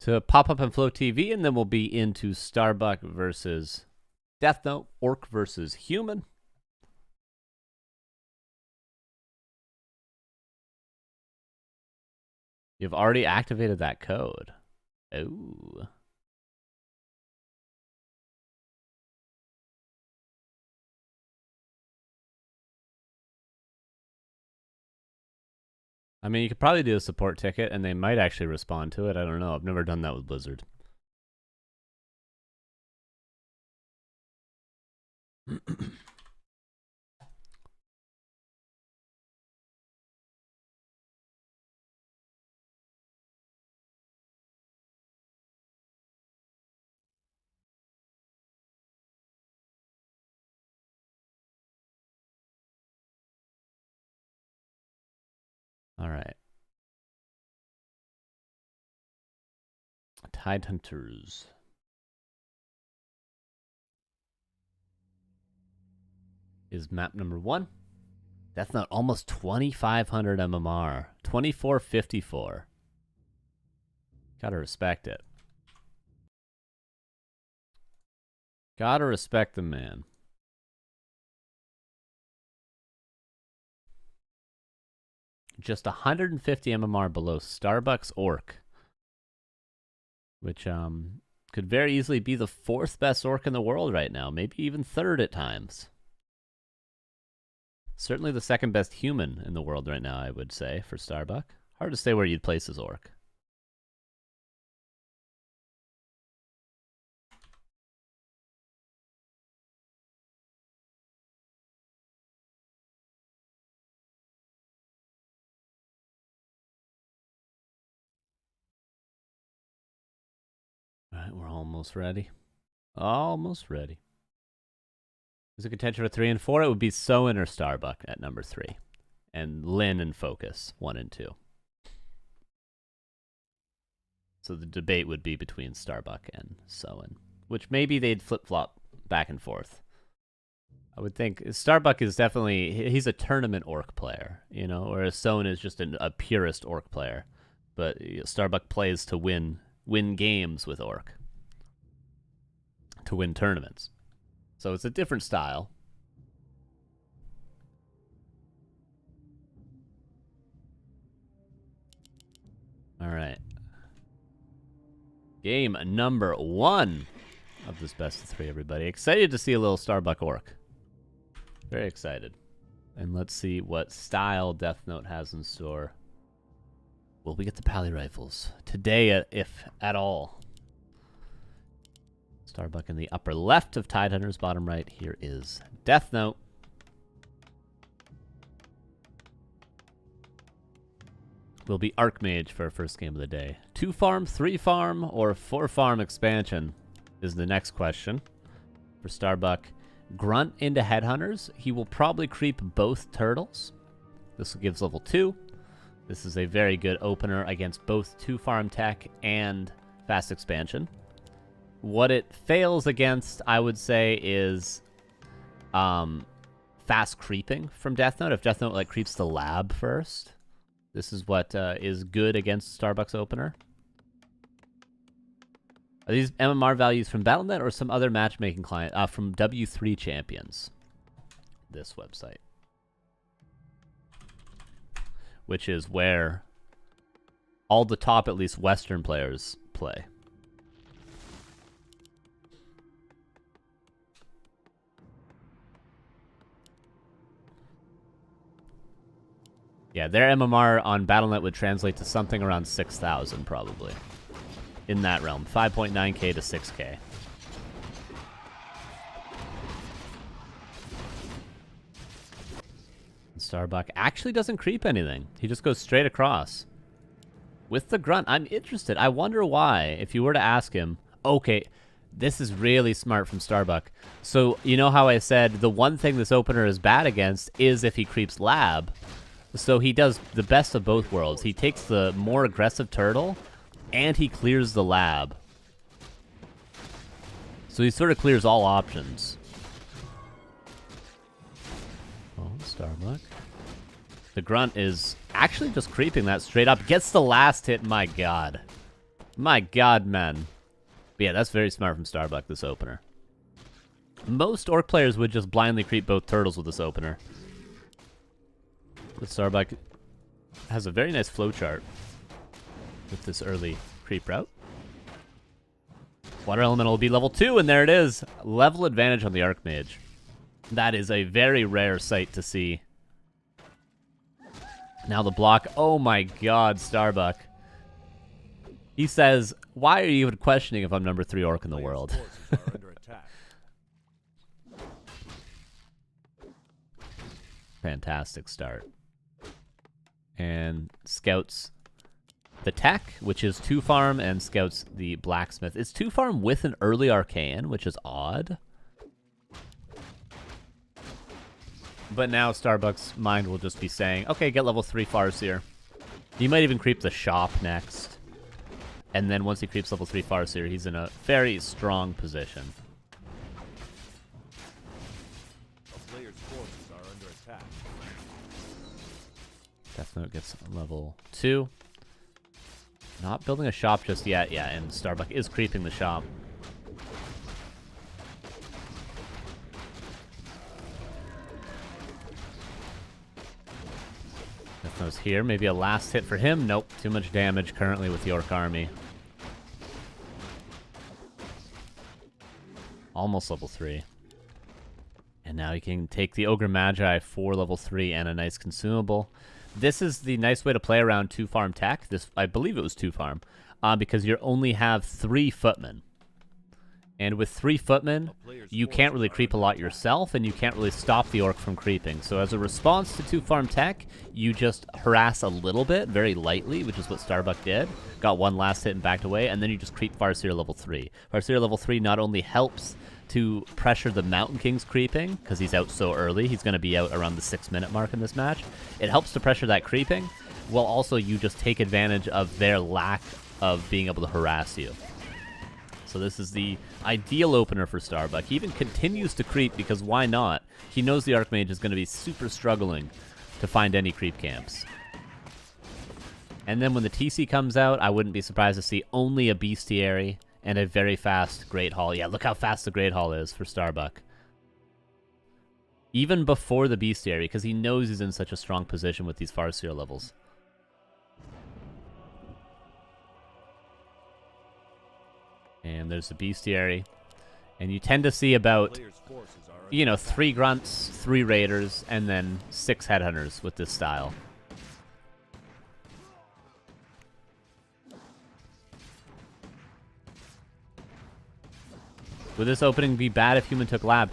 to pop up on Flow TV, and then we'll be into Starbuck versus Death Note, Orc versus Human. You've already activated that code. Oh. I mean, you could probably do a support ticket, and they might actually respond to it. I don't know. I've never done that with Blizzard. All right. Tide Hunters. Is map number 1. Death Note almost 2,500 MMR. 2454. Gotta respect it. Gotta respect the man. Just 150 MMR below Starbucks Orc. Which could very easily be the 4th best Orc in the world right now. Maybe even 3rd at times. Certainly the 2nd best human in the world right now, I would say, for Starbuck. Hard to say where you'd place his Orc. All right, we're almost ready. Almost ready. Is a contention for 3 and 4? It would be Soin or Starbuck at number 3. And Lin and Focus, 1 and 2. So the debate would be between Starbuck and Soin, which maybe they'd flip-flop back and forth. I would think Starbuck is definitely, he's a tournament Orc player, you know, whereas Soin is just a purist Orc player. But Starbuck plays to win games with Orc, to win tournaments. So it's a different style. All right. Game number 1 of this best of 3, everybody. Excited to see a little Starbuck Orc. Very excited. And let's see what style Death Note has in store. Will we get the Pally Rifles today, if at all? Starbuck in the upper left of Tide Hunters, bottom right. Here is Death Note. Will be Archmage for our first game of the day. 2 farm, 3 farm, or 4 farm expansion is the next question. For Starbuck, Grunt into Headhunters. He will probably creep both turtles. This gives level 2. This is a very good opener against both 2 farm tech and fast expansion. What it fails against, I would say, is fast creeping from Death Note. If Death Note like creeps the lab first, this is what is good against Starbuck's opener. Are these MMR values from Battle.net or some other matchmaking client? From W3 Champions, this website, which is where all the top, at least Western players, play. Yeah, their MMR on Battle.net would translate to something around 6,000, probably. In that realm. 5.9k to 6k. Starbuck actually doesn't creep anything. He just goes straight across. With the grunt, I'm interested. I wonder why, if you were to ask him. Okay, this is really smart from Starbuck. So, you know how I said the one thing this opener is bad against is if he creeps lab. So he does the best of both worlds. He takes the more aggressive turtle, and he clears the lab. So he sort of clears all options. Oh, Starbuck. The grunt is actually just creeping that straight up. Gets the last hit. My god. My god, man. But yeah, that's very smart from Starbuck, this opener. Most orc players would just blindly creep both turtles with this opener. But Starbuck has a very nice flowchart with this early creep route. Water Elemental will be level 2, and there it is. Level advantage on the Archmage. That is a very rare sight to see. Now the block. Oh my god, Starbuck. He says, why are you even questioning if I'm number 3 orc in the world? Fantastic start. And scouts the tech, which is 2 farm, and scouts the blacksmith. It's 2 farm with an early arcane, which is odd. But now Starbuck's mind will just be saying, okay, get level 3 Farseer. He might even creep the shop next. And then once he creeps level 3 Farseer, he's in a very strong position. A player's forces are under attack. Death Note gets level 2. Not building a shop just yet, yeah, and Starbuck is creeping the shop. Death Note's here, maybe a last hit for him. Nope, too much damage currently with the Orc army. Almost level 3. And now he can take the Ogre Magi for level 3 and a nice consumable. This is the nice way to play around 2 farm tech. This, I believe it was 2 farm, because you only have 3 footmen. And with 3 footmen, you can't really creep a lot yourself, and you can't really stop the orc from creeping. So as a response to 2 farm tech, you just harass a little bit, very lightly, which is what Starbuck did. Got 1 last hit and backed away, and then you just creep Farseer level 3. Farseer level 3 not only helps to pressure the Mountain King's creeping, because he's out so early. He's going to be out around the 6-minute mark in this match. It helps to pressure that creeping, while also you just take advantage of their lack of being able to harass you. So this is the ideal opener for Starbuck. He even continues to creep, because why not? He knows the Archmage is going to be super struggling to find any creep camps. And then when the TC comes out, I wouldn't be surprised to see only a Bestiary and a very fast Great Hall. Yeah, look how fast the Great Hall is for Starbuck. Even before the Bestiary, because he knows he's in such a strong position with these Farseer levels. And there's the Bestiary. And you tend to see about, you know, 3 Grunts, 3 Raiders, and then 6 Headhunters with this style. Would this opening be bad if Human took lab?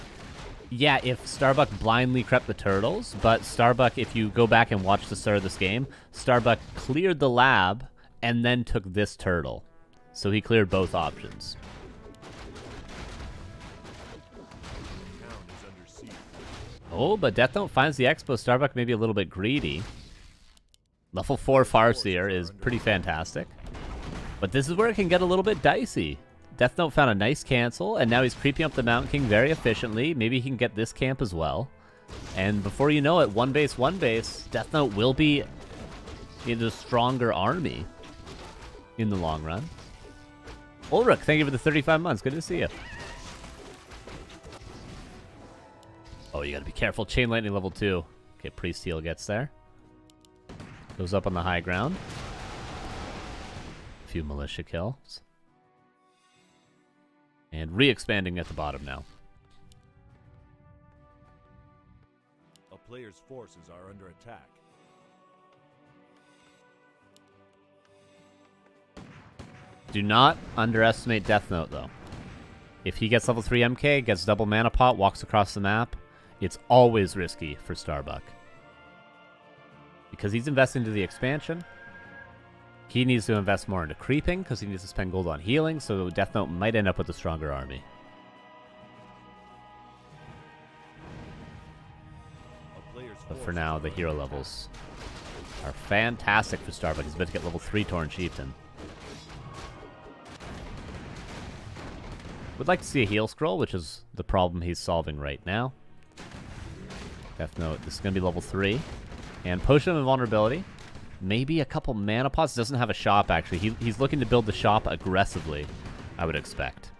Yeah, if Starbuck blindly crept the turtles, but Starbuck, if you go back and watch the start of this game, Starbuck cleared the lab and then took this turtle. So he cleared both options. Oh, but Death Note finds the Expo. Starbuck may be a little bit greedy. Level 4 Farseer is pretty fantastic. But this is where it can get a little bit dicey. Death Note found a nice cancel, and now he's creeping up the Mountain King very efficiently. Maybe he can get this camp as well. And before you know it, 1 base, Death Note will be in a stronger army in the long run. Ulrich, thank you for the 35 months. Good to see you. Oh, you gotta be careful. Chain Lightning level 2. Okay, Priest Heal gets there. Goes up on the high ground. A few militia kills. And re-expanding at the bottom now. A player's forces are under attack. Do not underestimate Death Note, though. If he gets level 3 MK, gets double mana pot, walks across the map, it's always risky for Starbuck. Because he's investing into the expansion. He needs to invest more into creeping because he needs to spend gold on healing, so Death Note might end up with a stronger army. But for now, the hero levels are fantastic for Starbuck. He's about to get level 3 Tauren Chieftain. Would like to see a heal scroll, which is the problem he's solving right now. Death Note, this is going to be level 3. And Potion of Invulnerability. Maybe a couple mana pots. Doesn't have a shop, actually. He's looking to build the shop aggressively, I would expect.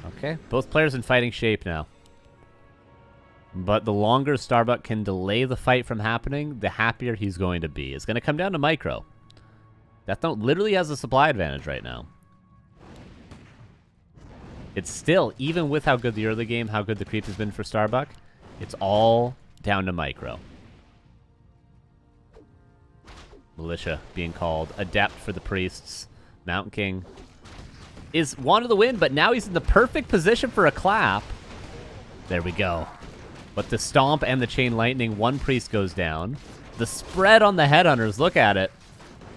Okay, both players in fighting shape now. But the longer Starbuck can delay the fight from happening, the happier he's going to be. It's going to come down to micro. Death Note literally has a supply advantage right now. It's still, even with how good the early game, how good the creep has been for Starbuck, it's all down to micro. Militia being called. Adept for the priests. Mountain King is wanted the win, but now he's in the perfect position for a clap. There we go. But the stomp and the chain lightning, one priest goes down. The spread on the headhunters, look at it.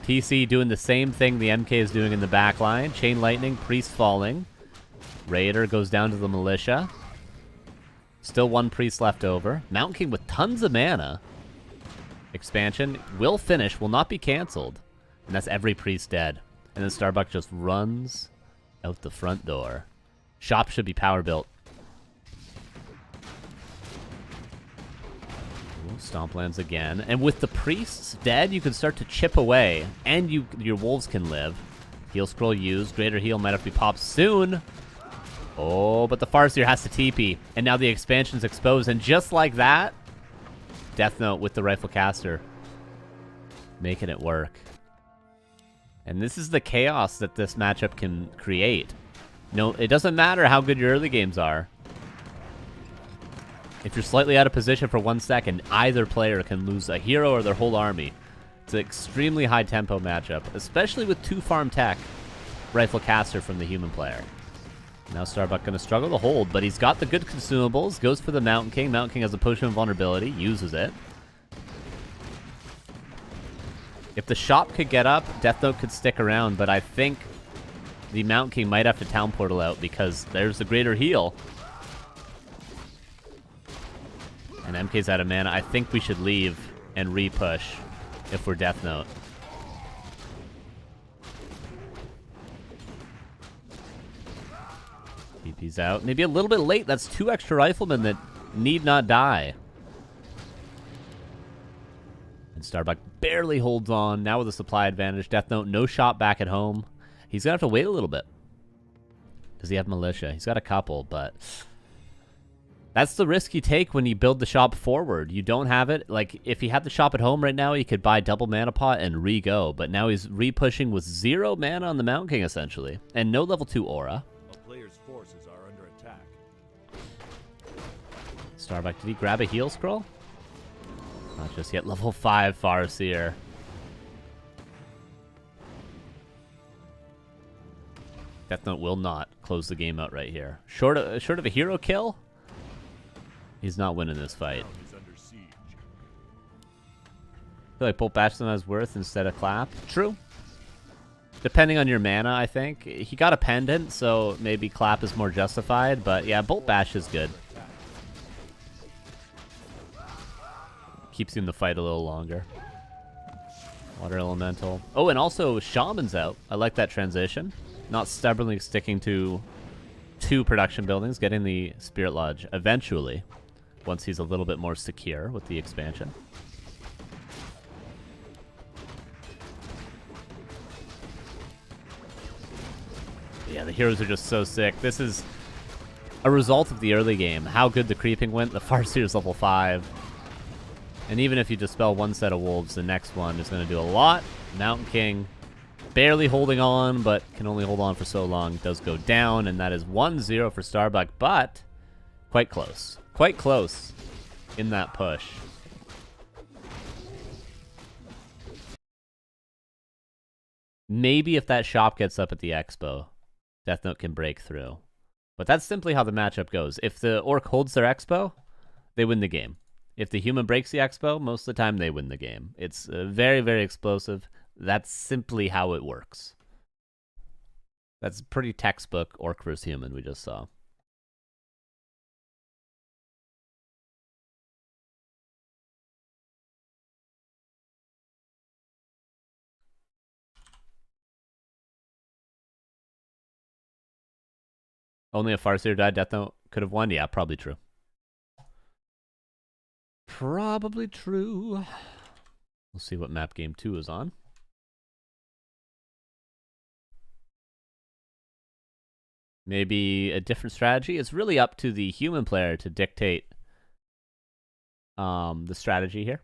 TC doing the same thing the MK is doing in the back line. Chain lightning, priest falling. Raider goes down to the militia. Still one priest left over. Mountain King with tons of mana. Expansion will finish, will not be canceled. And that's every priest dead. And then Starbuck just runs out the front door. Shop should be power built. Stomp lands again. And with the priests dead, you can start to chip away. And your wolves can live. Heal scroll used. Greater heal might have to be popped soon. Oh, but the Farseer has to TP. And now the expansion's exposed. And just like that, Death Note with the Rifle Caster. Making it work. And this is the chaos that this matchup can create. No, it doesn't matter how good your early games are. If you're slightly out of position for 1 second, either player can lose a hero or their whole army. It's an extremely high tempo matchup, especially with 2 farm tech Rifle Caster from the human player. Now Starbuck going to struggle to hold, but he's got the good consumables. Goes for the Mountain King. Mountain King has a Potion of Vulnerability. Uses it. If the shop could get up, Death Note could stick around, but I think the Mountain King might have to Town Portal out because there's the greater heal. And MK's out of mana. I think we should leave and re-push if we're Death Note. TP's out. Maybe a little bit late. That's 2 extra riflemen that need not die. And Starbuck barely holds on. Now with a supply advantage. Death Note, no shop back at home. He's going to have to wait a little bit. Does he have militia? He's got a couple, but that's the risk you take when you build the shop forward. You don't have it. Like, if he had the shop at home right now, he could buy double mana pot and re-go. But now he's re-pushing with 0 mana on the Mountain King, essentially. And no level 2 aura. A player's forces are under attack. Starbuck, did he grab a heal scroll? Not just yet. Level 5 Farseer. Death Note will not close the game out right here. Short of a hero kill, he's not winning this fight. Is under siege. I feel like Bolt Bash has worth instead of Clap. True. Depending on your mana, I think. He got a pendant, so maybe Clap is more justified. But yeah, Bolt Bash is good. Keeps you in the fight a little longer. Water Elemental. Oh, and also Shaman's out. I like that transition. Not stubbornly sticking to 2 production buildings, getting the Spirit Lodge eventually, once he's a little bit more secure with the expansion. Yeah, the heroes are just so sick. This is a result of the early game. How good the creeping went. The Farseer's level 5. And even if you dispel 1 set of wolves, the next one is going to do a lot. Mountain King barely holding on, but can only hold on for so long. Does go down, and that is 1-0 for Starbuck, but quite close. Quite close in that push. Maybe if that shop gets up at the expo, Death Note can break through. But that's simply how the matchup goes. If the Orc holds their expo, they win the game. If the human breaks the expo, most of the time they win the game. It's very, very explosive. That's simply how it works. That's pretty textbook orc versus human we just saw. Only a Farseer died. Death Note could have won. Yeah, probably true. Probably true. We'll see what map game 2 is on. Maybe a different strategy. It's really up to the human player to dictate the strategy here.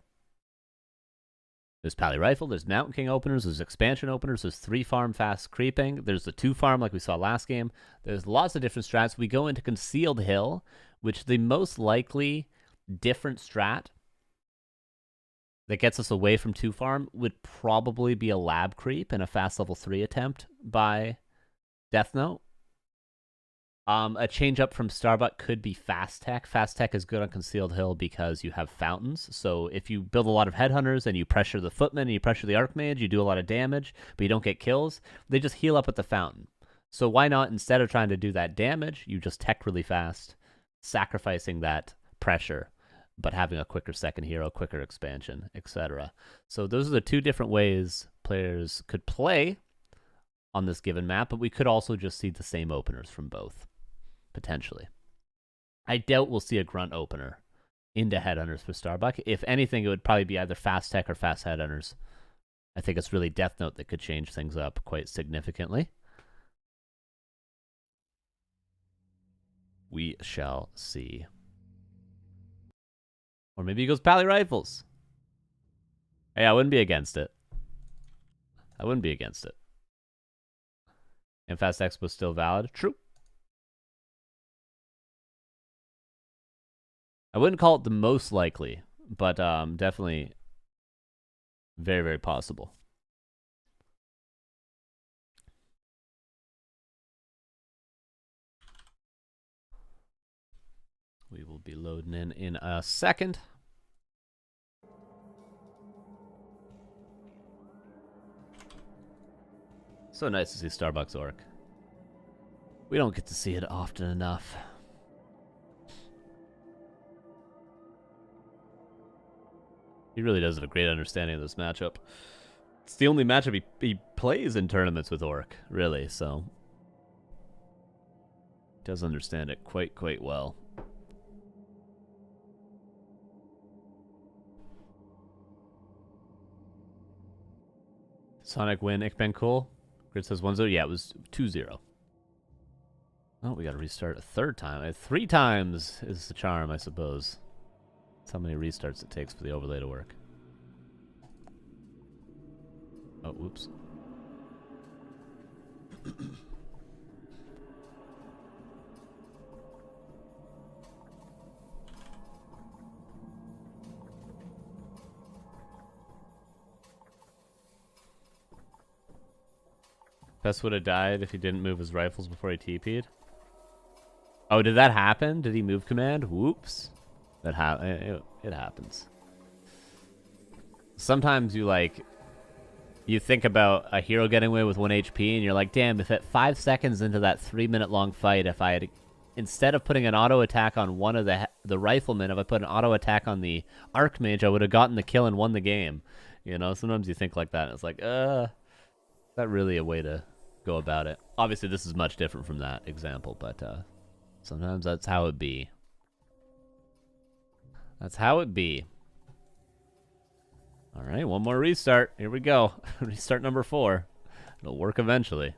There's Pally Rifle, there's Mountain King openers, there's expansion openers, there's 3 farm fast creeping, there's the 2 farm like we saw last game. There's lots of different strats. We go into Concealed Hill, which the most likely different strat that gets us away from 2 farm would probably be a lab creep and a fast level 3 attempt by Death Note. A change up from Starbuck could be Fast Tech. Fast Tech is good on Concealed Hill because you have fountains. So if you build a lot of headhunters and you pressure the footman and you pressure the Archmage, you do a lot of damage, but you don't get kills, they just heal up at the fountain. So why not, instead of trying to do that damage, you just tech really fast, sacrificing that pressure, but having a quicker second hero, quicker expansion, etc. So those are the 2 different ways players could play on this given map, but we could also just see the same openers from both. Potentially. I doubt we'll see a grunt opener into headhunters for Starbuck. If anything, it would probably be either fast tech or fast headhunters. I think it's really Death Note that could change things up quite significantly. We shall see. Or maybe he goes Pally Rifles. Hey, I wouldn't be against it. I wouldn't be against it. And Fast Expo still valid? True. I wouldn't call it the most likely, but definitely very, very possible. We will be loading in a second. So nice to see Starbucks Orc. We don't get to see it often enough. He really does have a great understanding of this matchup. It's the only matchup he plays in tournaments with Orc, really, so he does understand it quite well. Sonic win, Ikben cool. Grid says 1-0. Yeah, it was 2-0. Oh, we gotta restart a 3rd time. 3 times is the charm, I suppose. That's how many restarts it takes for the overlay to work. Oh, whoops. Best would have died if he didn't move his rifles before he TP'd. Oh, did that happen? Did he move command? Whoops. That it happens. Sometimes you think about a hero getting away with 1 HP and you're like, damn, if at 5 seconds into that 3-minute long fight, if I had, instead of putting an auto attack on one of the riflemen, if I put an auto attack on the Archmage, I would have gotten the kill and won the game. You know, sometimes you think like that and it's like, is that really a way to go about it? Obviously, this is much different from that example, but sometimes that's how it be. That's how it be. All right, one more restart. Here we go. Restart number 4. It'll work eventually.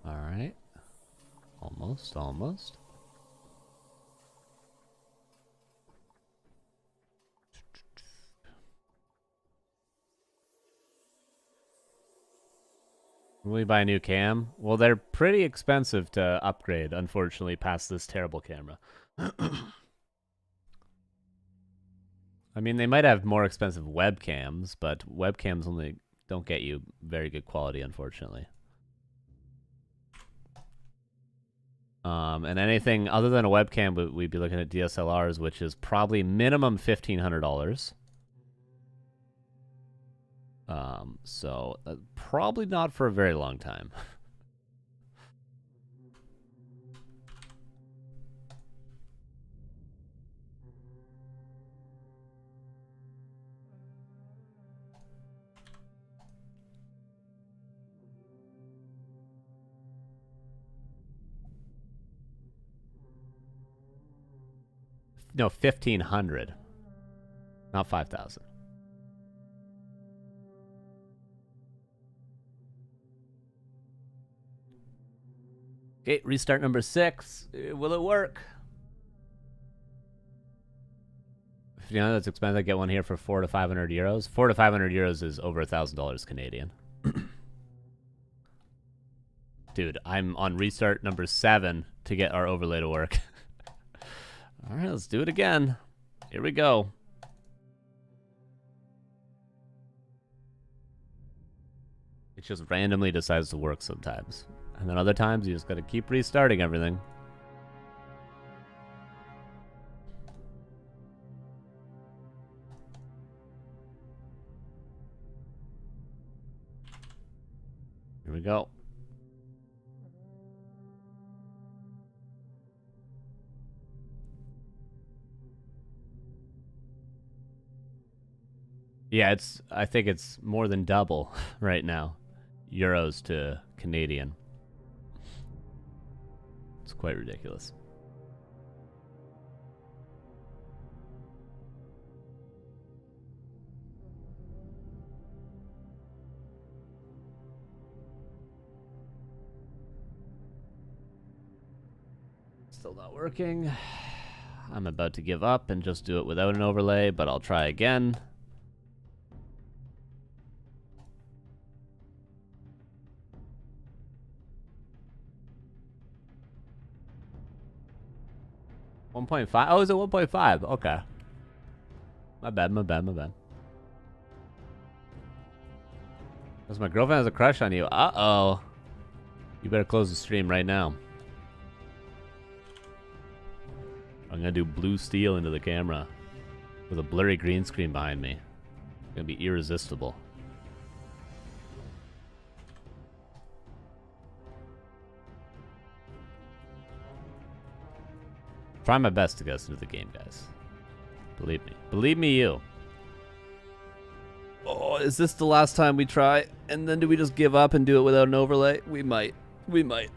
All right. Almost. Will we buy a new cam? Well, they're pretty expensive to upgrade, unfortunately, past this terrible camera. I mean, they might have more expensive webcams, but webcams only don't get you very good quality, unfortunately. And anything other than a webcam, we'd be looking at DSLRs, which is probably minimum $1,500. So probably not for a very long time. No, 1,500, not 5,000. Okay, restart number 6. Will it work? If you know that's expensive, get one here for 400 to 500 euros. 400 to 500 euros is over $1,000 Canadian. Dude, I'm on restart number 7 to get our overlay to work. All right, let's do it again. Here we go. It just randomly decides to work sometimes. And then other times, you just gotta keep restarting everything. Here we go. Yeah, I think it's more than double right now. Euros to Canadian. It's quite ridiculous. Still not working. I'm about to give up and just do it without an overlay, but I'll try again. $1.5? Oh, is it 1.5? Okay. My bad. Because my girlfriend has a crush on you. Uh-oh. You better close the stream right now. I'm gonna do blue steel into the camera with a blurry green screen behind me. It's gonna be irresistible. Try my best to get us into the game, guys. Believe me. Believe me, you. Oh, is this the last time we try? And then do we just give up and do it without an overlay? We might. We might.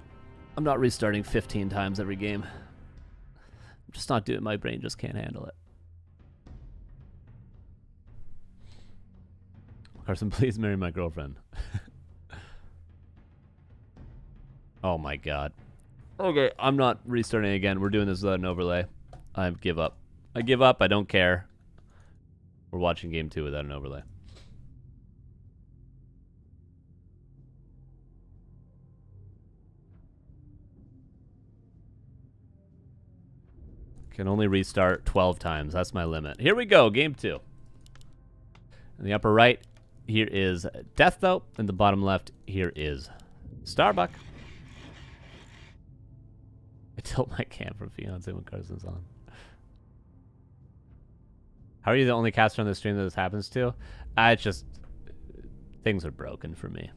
I'm not restarting 15 times every game. I'm just not doing it. My brain just can't handle it. Carson, please marry my girlfriend. Oh my god. Okay, I'm not restarting again. We're doing this without an overlay. I give up. I give up. I don't care. We're watching game 2 without an overlay. Can only restart 12 times. That's my limit. Here we go. Game 2. In the upper right, here is Death Note. In the bottom left, here is Starbuck. I tilt my cam from Fiance when Carson's on. How are you the only caster on the stream that this happens to? It's just... things are broken for me.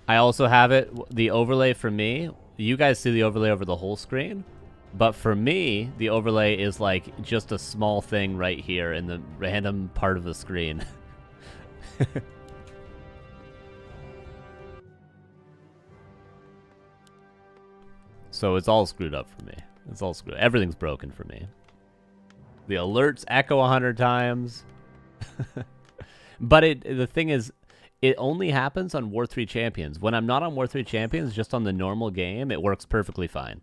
I also have it, the overlay for me, you guys see the overlay over the whole screen, but for me, the overlay is like just a small thing right here in the random part of the screen. So it's all screwed up for me. It's all screwed. Everything's broken for me. The alerts echo 100 times. But the thing is, it only happens on War 3 Champions. When I'm not on War 3 Champions, just on the normal game, it works perfectly fine.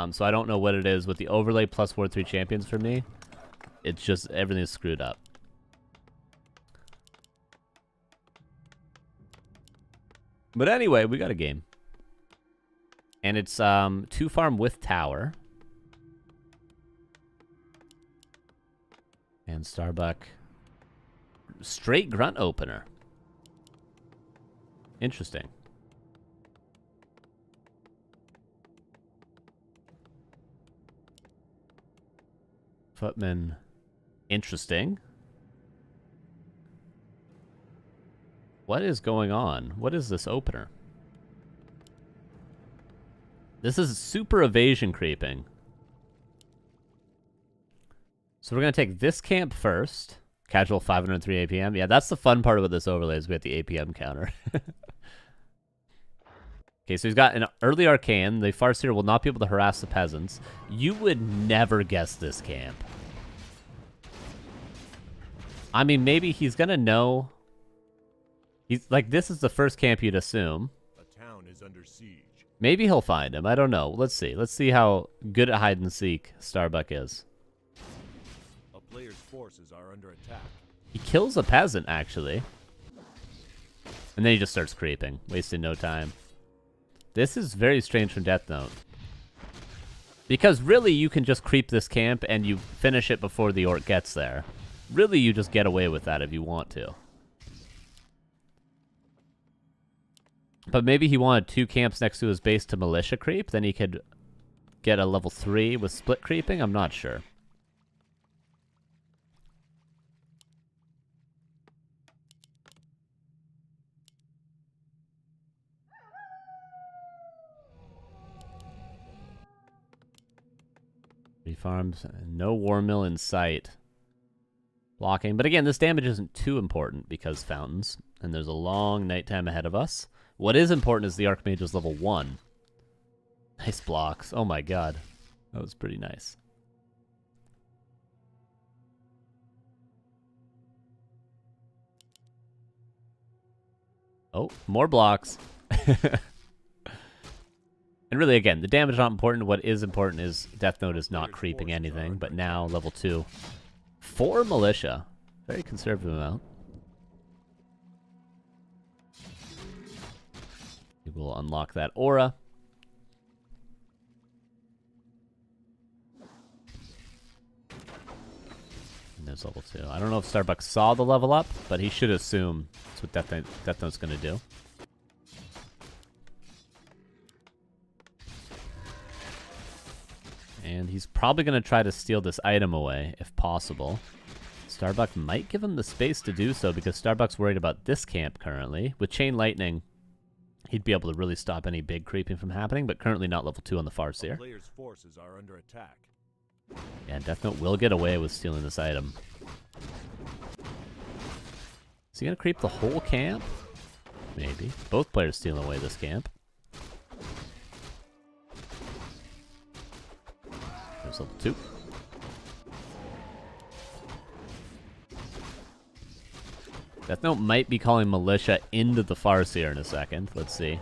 So I don't know what it is with the overlay plus War 3 Champions for me. It's just everything's screwed up. But anyway, we got a game. And it's 2 farm with tower. And Starbuck. Straight grunt opener. Interesting. Footman. Interesting. What is going on? What is this opener? This is super evasion creeping. So we're going to take this camp first. Casual 503 APM. Yeah, that's the fun part about this overlay is we have the APM counter. Okay, so he's got an early arcane. The Farseer will not be able to harass the peasants. You would never guess this camp. I mean, maybe he's going to know. He's like, this is the first camp you'd assume. A town is under siege. Maybe he'll find him. I don't know. Let's see. Let's see how good at hide and seek Starbuck is. A player's forces are under attack. He kills a peasant, actually. And then he just starts creeping, wasting no time. This is very strange from Death Note. Because really, you can just creep this camp and you finish it before the orc gets there. Really, you just get away with that if you want to. But maybe he wanted 2 camps next to his base to militia creep. Then he could get a level 3 with split creeping. I'm not sure. Farms, no war mill in sight. Blocking. But again, this damage isn't too important because fountains. And there's a long nighttime ahead of us. What is important is the Archmage is level 1. Nice blocks. Oh my god. That was pretty nice. Oh, more blocks. And really, again, the damage is not important. What is important is Death Note is not creeping anything, but now level 2. 4 militia. Very conservative amount. We will unlock that aura. And there's level 2. I don't know if Starbuck saw the level up, but he should assume that's what Death Note's going to do. And he's probably going to try to steal this item away, if possible. Starbuck might give him the space to do so, because Starbuck's worried about this camp currently. With Chain Lightning, he'd be able to really stop any big creeping from happening, but currently not level 2 on the Farseer. Player's forces are under attack. Yeah, Death Note will get away with stealing this item. Is he going to creep the whole camp? Maybe. Both players stealing away this camp. There's level 2. Death Note might be calling militia into the Farseer in a second. Let's see.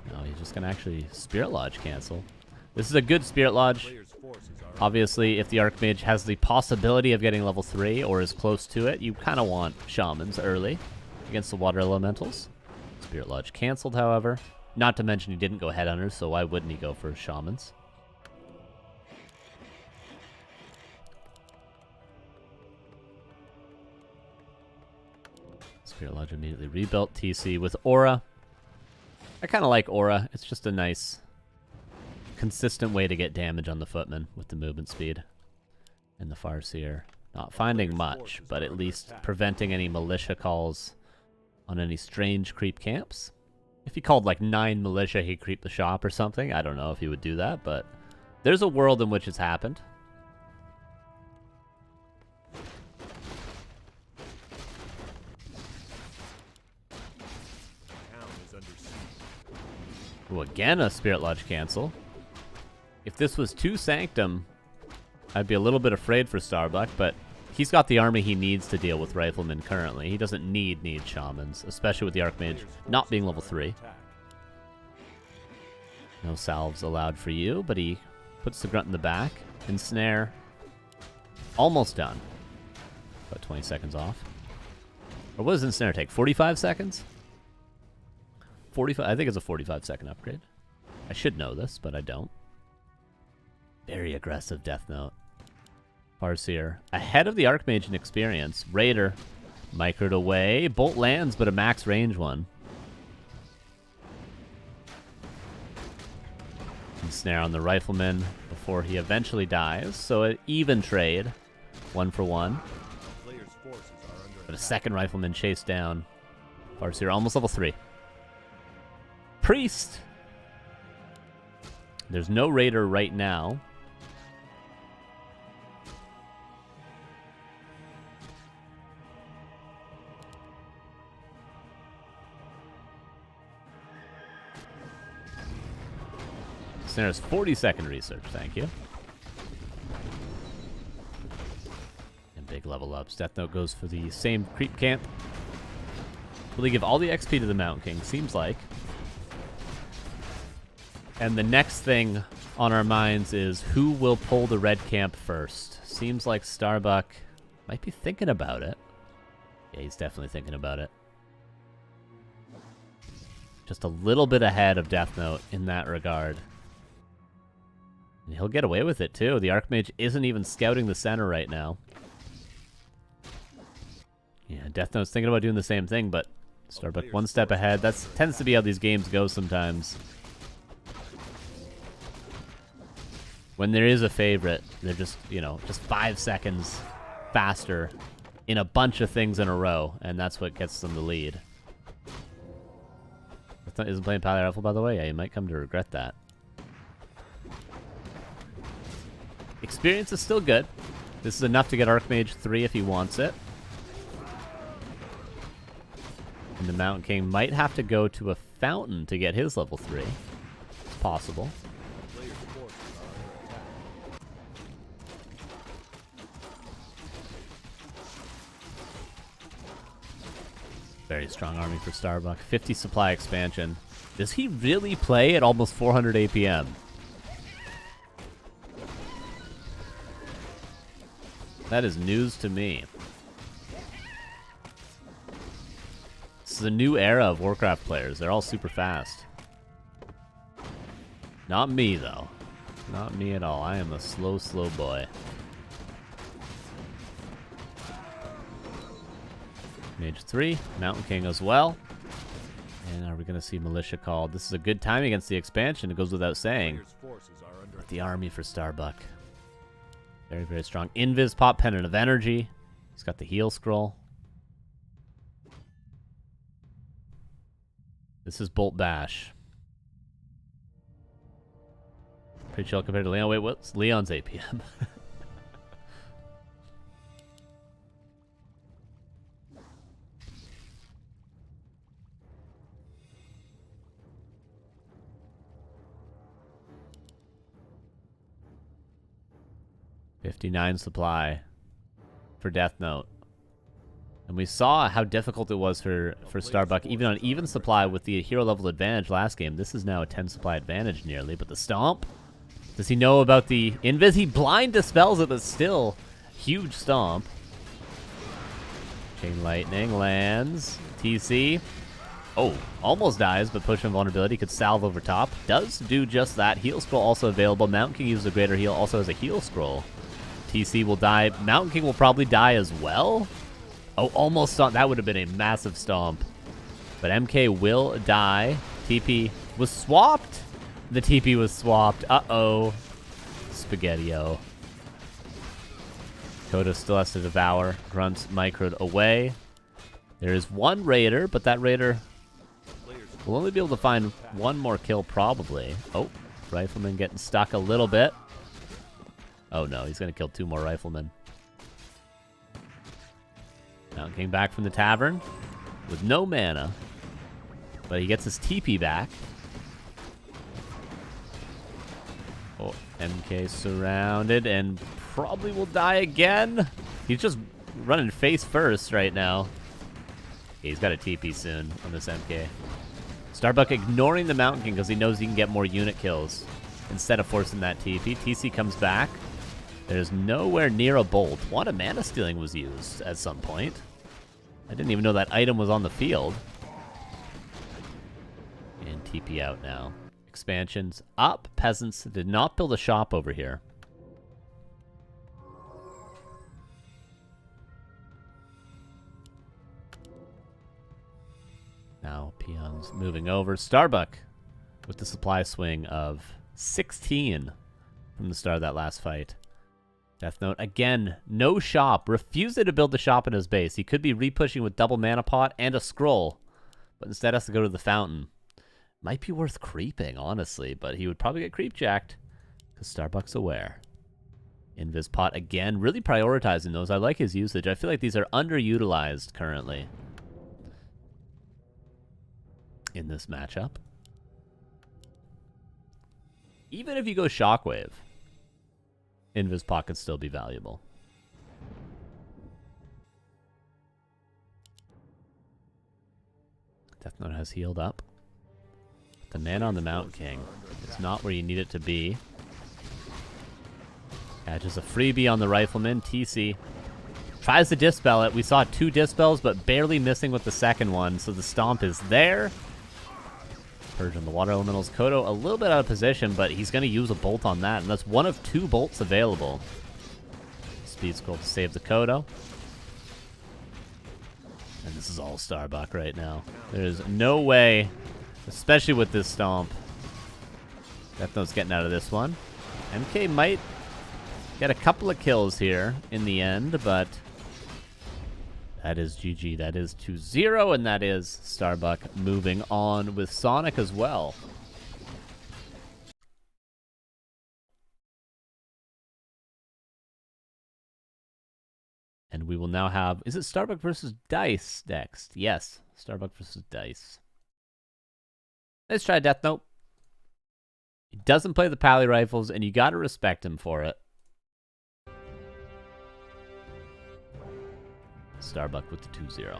No, he's just going to actually Spirit Lodge cancel. This is a good Spirit Lodge. Obviously, if the Archmage has the possibility of getting level 3 or is close to it, you kind of want Shamans early against the Water Elementals. Spirit Lodge canceled, however. Not to mention he didn't go Headhunters, so why wouldn't he go for Shamans? Spirit Lodge immediately rebuilt. TC with Aura. I kind of like Aura. It's just a nice, consistent way to get damage on the Footman with the movement speed. And the Farseer not finding much, but at least preventing any militia calls on any strange creep camps. If he called like 9 militia, he'd creep the shop or something. I don't know if he would do that, but there's a world in which it's happened. Ooh, again a Spirit Lodge cancel. If this was 2 Sanctum, I'd be a little bit afraid for Starbuck, but he's got the army he needs to deal with Riflemen currently. He doesn't need Shamans, especially with the Archmage not being level 3. No salves allowed for you, but he puts the Grunt in the back. Ensnare. Almost done. About 20 seconds off. Or what does Ensnare take? 45 seconds? 45. I think it's a 45-second upgrade. I should know this, but I don't. Very aggressive Death Note. Farseer. Ahead of the Archmage in experience. Raider. Microed away. Bolt lands, but a max range one. And snare on the Rifleman before he eventually dies. So an even trade. 1 for 1. But a second Rifleman chased down. Farseer almost level 3. Priest! There's no Raider right now. Snare's 40-second research, thank you. And big level ups. Death Note goes for the same creep camp. Will they give all the XP to the Mountain King? Seems like. And the next thing on our minds is who will pull the red camp first? Seems like Starbuck might be thinking about it. Yeah, he's definitely thinking about it. Just a little bit ahead of Death Note in that regard. And he'll get away with it, too. The Archmage isn't even scouting the center right now. Yeah, Death Note's thinking about doing the same thing, but Starbuck one step ahead. That tends to be how these games go sometimes. When there is a favorite, they're just, you know, just 5 seconds faster in a bunch of things in a row, and that's what gets them the lead. Isn't playing Pally Rifle, by the way? Yeah, you might come to regret that. Experience is still good. This is enough to get Archmage 3 if he wants it. And the Mountain King might have to go to a fountain to get his level 3. It's possible. Very strong army for Starbuck. 50 supply expansion. Does he really play at almost 400 APM? That is news to me. This is a new era of Warcraft players. They're all super fast. Not me, though. Not me at all. I am a slow, slow boy. Mage 3, Mountain King as well. And are we going to see Militia called? This is a good time against the expansion. It goes without saying. But the army for Starbuck. Very, very strong. Invis pop, Pennant of Energy. He's got the heal scroll. This is Bolt Bash. Pretty chill compared to Leon. Wait, what's Leon's APM? $59 supply for Death Note. And we saw how difficult it was for Starbuck, even on even supply with the hero level advantage last game. This is now a 10 supply advantage nearly, but the Stomp? Does he know about the Invis? He blind dispels it, but still, huge Stomp. Chain Lightning lands. TC. Oh, almost dies, but push invulnerability. Could salve over top. Does do just that. Heal Scroll also available. Mountain King uses a greater heal, also has a heal scroll. TC will die. Mountain King will probably die as well. Oh, almost stomp. That would have been a massive stomp. But MK will die. TP was swapped. The TP was swapped. Uh-oh. Spaghetti-o. Koda still has to devour. Grunts microed away. There is one Raider, but that Raider will only be able to find one more kill probably. Oh, Rifleman getting stuck a little bit. Oh no, he's going to kill 2 more Riflemen. Mountain King back from the tavern with no mana. But he gets his TP back. Oh, MK surrounded and probably will die again. He's just running face first right now. Okay, he's got a TP soon on this MK. Starbuck ignoring the Mountain King because he knows he can get more unit kills instead of forcing that TP. TC comes back. There's nowhere near a bolt. What a mana stealing was used at some point. I didn't even know that item was on the field. TP out now. Expansions up. Peasants did not build a shop over here. Now peons moving over. Starbuck with the supply swing of 16 from the start of that last fight. Death Note, again, no shop. Refusing to build the shop in his base. He could be repushing with double mana pot and a scroll, but instead has to go to the fountain. Might be worth creeping, honestly, but he would probably get creep jacked because Starbuck's aware. Invis pot again, really prioritizing those. I like his usage. I feel like these are underutilized currently in this matchup. Even if you go Shockwave, Invis pot could still be valuable. Death Note has healed up. The mana on the Mountain King is not where you need it to be. Catches a freebie on the Rifleman. TC tries to dispel it. We saw 2 dispels, but barely missing with the second one, so the stomp is there. Purge on the Water Elementals. Kodo a little bit out of position, but he's going to use a bolt on that, and that's one of 2 bolts available. Speed Scroll to save the Kodo. And this is all Starbuck right now. There's no way, especially with this stomp. Death Note's getting out of this one. MK might get a couple of kills here in the end, but that is GG. That is 2-0, and that is Starbuck moving on with Sonic as well. And we will now have... Is it Starbuck versus Dice next? Yes, Starbuck versus Dice. Let's try Death Note. He doesn't play the Pally Rifles, and you got to respect him for it. Starbuck with the 2-0.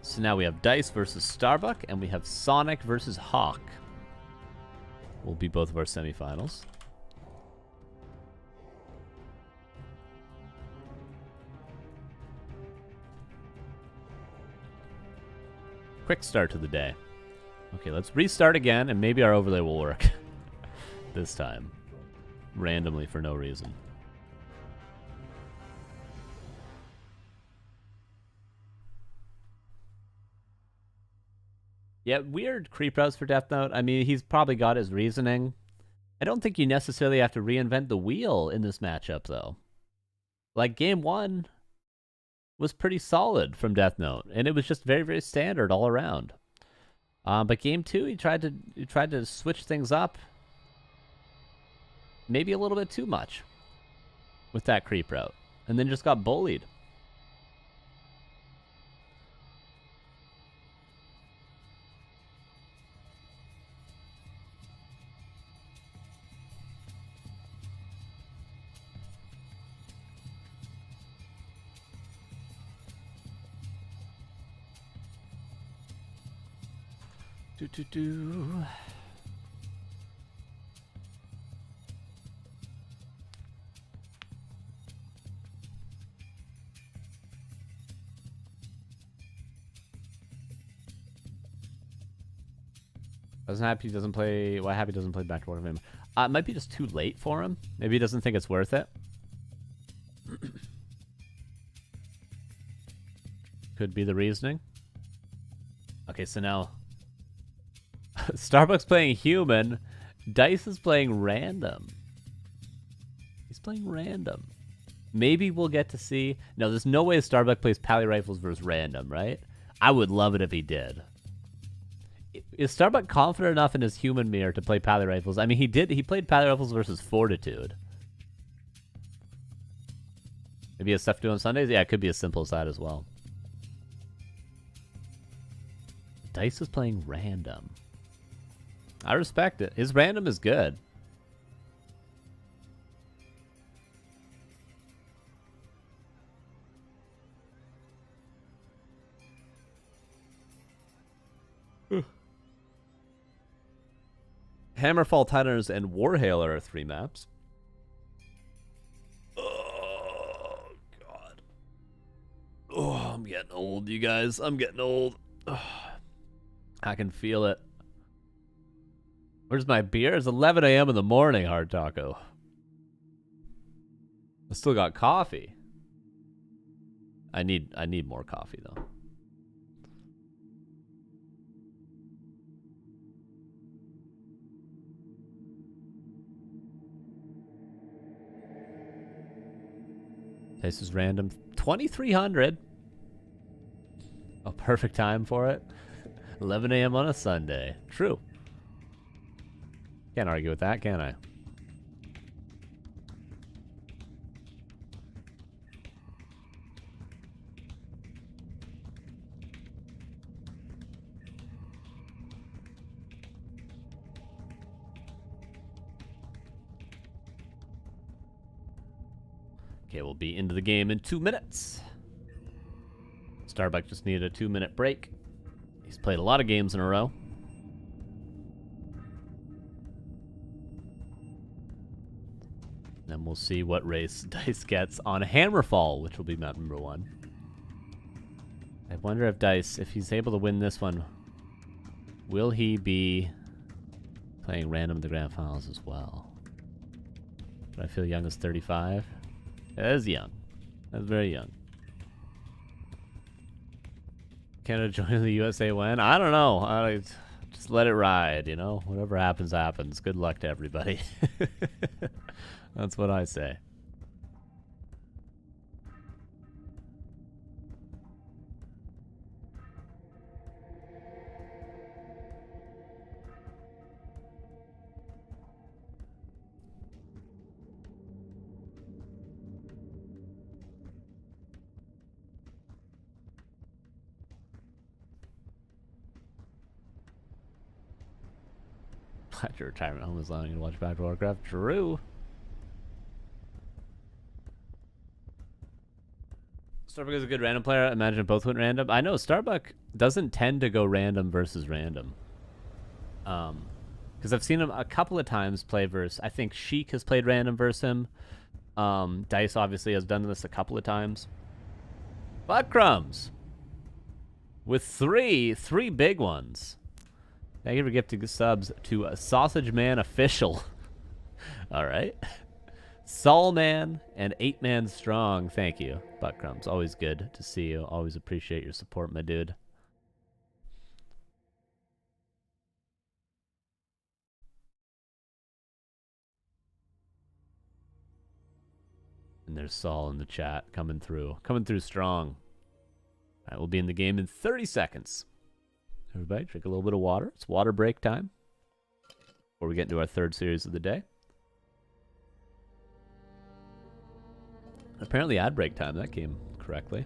So now we have Dice versus Starbuck, and we have Sonic versus Hawk. Will be both of our semifinals. Quick start to the day. Okay, let's restart again, and maybe our overlay will work this time. Randomly for no reason. Yeah, weird creep routes for Death Note. I mean, he's probably got his reasoning. I don't think you necessarily have to reinvent the wheel in this matchup, though. Like, game 1 was pretty solid from Death Note, and it was just very, very standard all around. But game 2, he tried to switch things up, maybe a little bit too much with that creep route, and then just got bullied. Happy doesn't play. Why Happy doesn't play back to Warcraft? It might be just too late for him. Maybe he doesn't think it's worth it. Could be the reasoning. Okay, so now Starbuck's playing human. Dice is playing random. He's playing random. Maybe we'll get to see. No, there's no way Starbuck plays Pally Rifles versus random, right? I would love it if he did. Is Starbuck confident enough in his human mirror to play Pally Rifles? I mean, he did. He played Pally Rifles versus Fortitude. Maybe he has stuff to do on Sundays? Yeah, it could be as simple as that as well. Dice is playing random. I respect it. His random is good. Hammerfall Titaners and Warhailer are 3 maps. Oh, God. Oh, I'm getting old, you guys. I'm getting old. Oh. I can feel it. Where's my beer? It's 11 a.m. in the morning, Hard Taco. I still got coffee. I need more coffee though. This is random. 2300. A perfect time for it. 11 a.m. on a Sunday. True. Can't argue with that, can I? Okay, we'll be into the game in 2 minutes. Starbuck just needed a 2-minute break. He's played a lot of games in a row. Then we'll see what race Dice gets on Hammerfall, which will be map number 1. I wonder if Dice, if he's able to win this one, will he be playing random in the grand finals as well? Do I feel young as 35? That is young. That's very young. Canada join the USA when? I don't know. Just let it ride, you know? Whatever happens, happens. Good luck to everybody. That's what I say. Glad your retirement home is allowing you to watch back to Warcraft. True. Starbuck is a good random player. Imagine if both went random. I know Starbuck doesn't tend to go random versus random. Because I've seen him a couple of times play versus. I think Sheik has played random versus him. Dice obviously has done this a couple of times. Butt crumbs with three big ones. Thank you for gifting subs to Sausage Man Official. All right. Saul Man and 8 Man Strong. Thank you, Butt Crumbs. Always good to see you. Always appreciate your support, my dude. And there's Saul in the chat coming through. Coming through strong. All right, we'll be in the game in 30 seconds. Everybody, drink a little bit of water. It's water break time before we get into our 3rd series of the day. Apparently ad break time. That came correctly.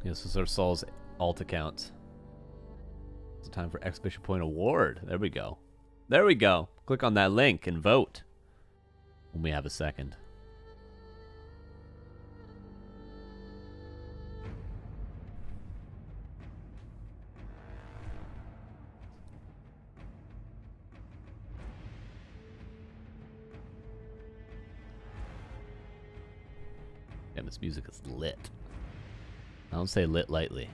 Yes, this is our Saul's alt account. It's time for Exhibition Point Award. There we go. There we go. Click on that link and vote when we have a second. And this music is lit. I don't say lit lightly.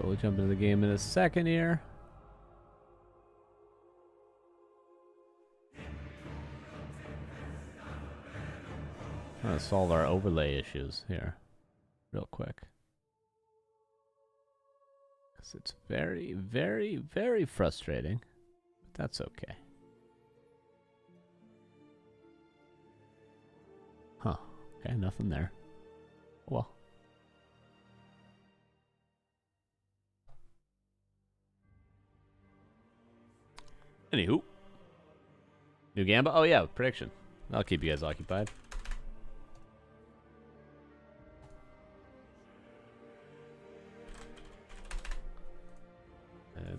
We'll jump into the game in a second here. I'm gonna solve our overlay issues here real quick. Because it's very, very, very frustrating. But that's okay. Huh. Okay, nothing there. Well. Anywho. New Gamba? Oh yeah, prediction. I'll keep you guys occupied.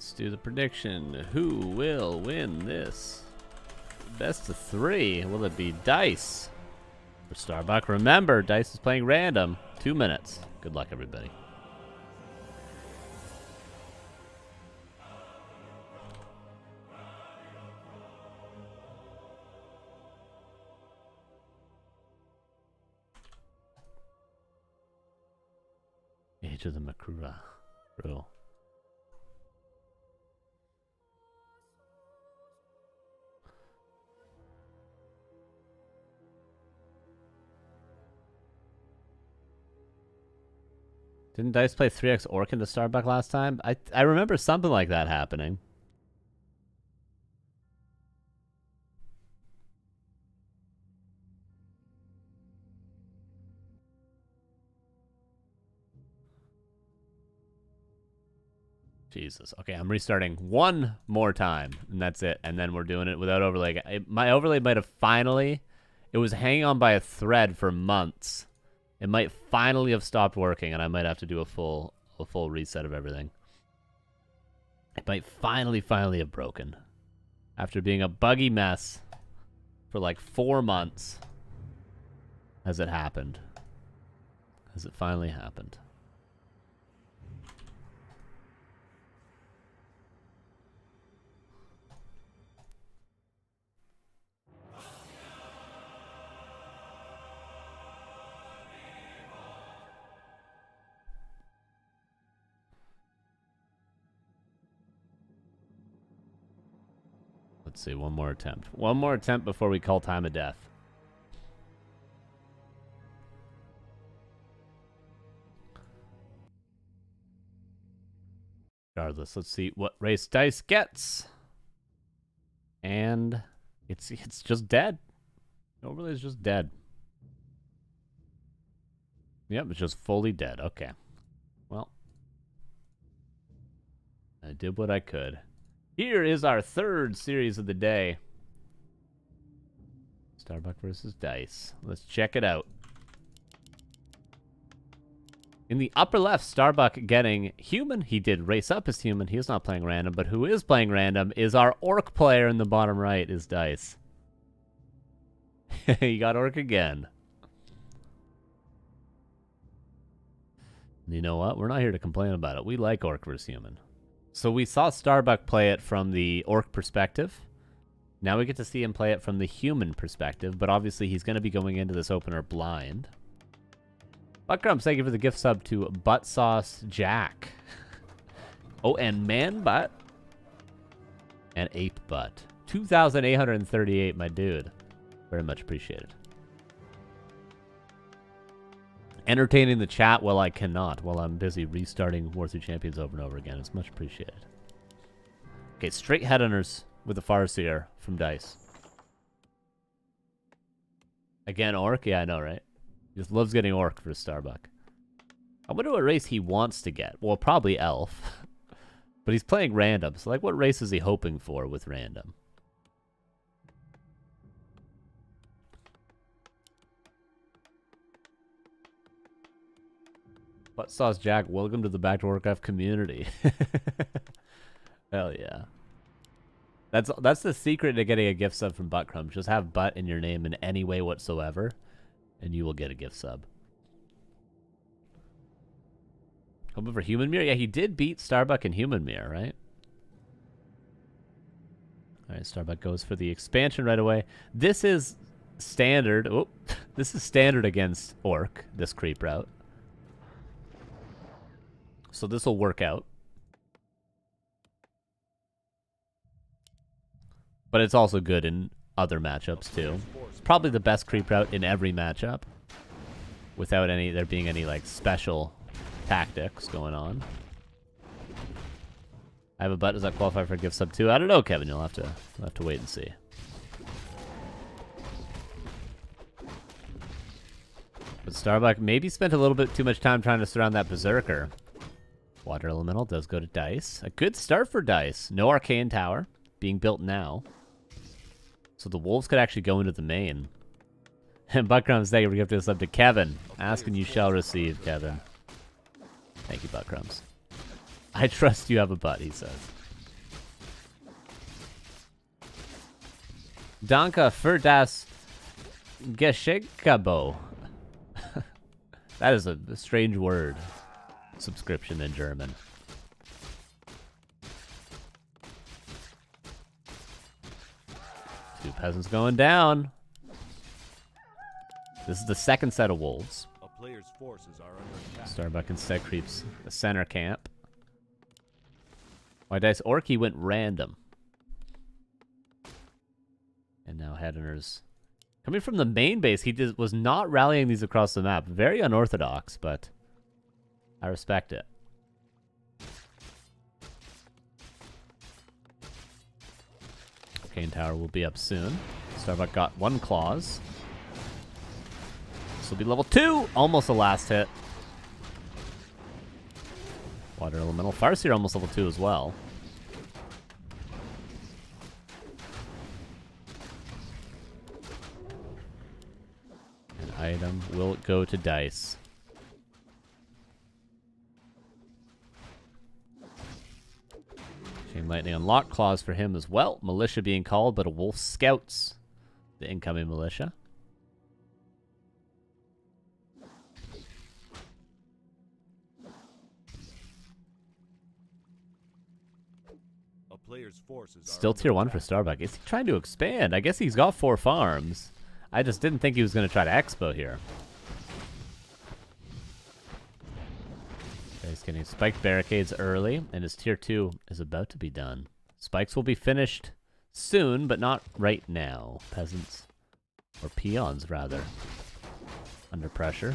Let's do the prediction. Who will win this? Best of 3. Will it be Dice or Starbuck? Remember, Dice is playing random. 2 minutes. Good luck, everybody. Age of the Makura. Bro. Didn't Dice play 3x Orc into Starbuck last time? I remember something like that happening. Jesus. Okay, I'm restarting one more time, and that's it. And then we're doing it without overlay. My overlay might have finally... It was hanging on by a thread for months. It might finally have stopped working, and I might have to do a full reset of everything. It might finally have broken. After being a buggy mess for like 4 months. Has it happened? Has it finally happened? Let's see, one more attempt. One more attempt before we call time of death. Regardless, let's see what race Dice gets. And it's just dead. Overlay is just dead. Yep, it's just fully dead. Okay. Well. I did what I could. Here is our third series of the day. Starbuck versus Dice. Let's check it out. In the upper left, Starbuck getting human. He did race up as human. He is not playing random, but who is playing random is our Orc player in the bottom right is Dice. He got Orc again. And you know what? We're not here to complain about it. We like Orc versus human. So we saw Starbuck play it from the Orc perspective. Now we get to see him play it from the human perspective, but obviously he's going to be going into this opener blind. Buttcrumbs, thank you for the gift sub to Butt Sauce Jack. Oh, and Man Butt. And Ape Butt. 2,838, my dude. Very much appreciated. Entertaining the chat while I cannot, while I'm busy restarting War 3 Champions over and over again. It's much appreciated. Okay, straight headhunters with the Farseer from Dice. Again, Orc? Yeah, I know, right? He just loves getting Orc for Starbuck. I wonder what race he wants to get. Well, probably Elf. But he's playing random, so like what race is he hoping for with random? Butt Sauce Jack, welcome to the Back to Warcraft community. Hell yeah. That's the secret to getting a gift sub from Buttcrumbs. Just have Butt in your name in any way whatsoever, and you will get a gift sub. Hoping for Human Mirror? Yeah, he did beat Starbuck in Human Mirror, right? Alright, Starbuck goes for the expansion right away. This is standard. Oh, this is standard against Orc, this creep route. So this will work out. But it's also good in other matchups too. It's probably the best creep route in every matchup. Without there being any like special tactics going on. I have a butt. Does that qualify for a gift sub too? I don't know, Kevin. You'll have to wait and see. But Starbuck maybe spent a little bit too much time trying to surround that Berserker. Water Elemental does go to Dice. A good start for Dice. No Arcane Tower being built now. So the Wolves could actually go into the main. And Buttcrumbs, thank you for gifting this up to Kevin. Ask and you shall receive, Kevin. Thank you, Buttcrumbs. I trust you have a butt, he says. Danke für das Geschenkeabo. That is a strange word. Subscription in German. Two peasants going down. This is the second set of wolves. A player's forces are under attack. Starbuck instead creeps the center camp. White Dice Orky went random. And now Hedinger's coming from the main base. He was not rallying these across the map. Very unorthodox, but I respect it. Arcane Tower will be up soon. Starbuck got one clause. This will be level 2. Almost the last hit. Water Elemental. Farseer almost level 2 as well. An item will go to Dice. Chain Lightning unlock clause for him as well. Militia being called, but a wolf scouts the incoming militia. A player's forces are Still under tier 1 for attack. Starbuck. Is he trying to expand? I guess he's got 4 farms. I just didn't think he was going to try to expo here. Okay, he's getting spiked barricades early, and his tier 2 is about to be done. Spikes will be finished soon, but not right now. Peasants, or peons rather, under pressure.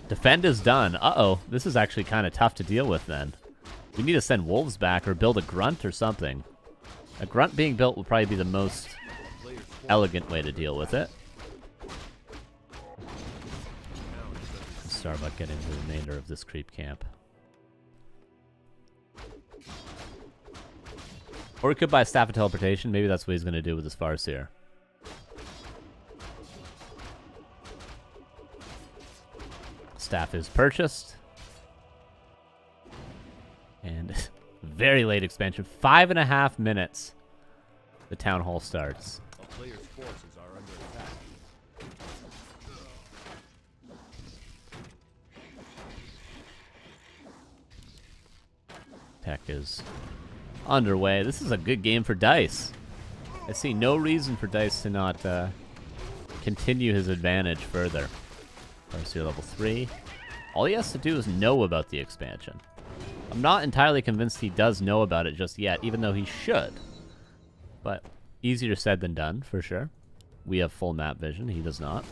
Defend is done. Uh-oh, this is actually kind of tough to deal with then. We need to send wolves back or build a grunt or something. A grunt being built will probably be the most elegant way to deal with it. Starbuck getting the remainder of this creep camp. Or he could buy Staff of Teleportation. Maybe that's what he's going to do with his Farseer. Staff is purchased. And very late expansion. 5.5 minutes. The town hall starts. A player's forces are under attack. Tech is underway. This is a good game for Dice. I see no reason for Dice to not continue his advantage further. Farseer level 3. All he has to do is know about the expansion. I'm not entirely convinced he does know about it just yet, even though he should. But easier said than done, for sure. We have full map vision. He does not.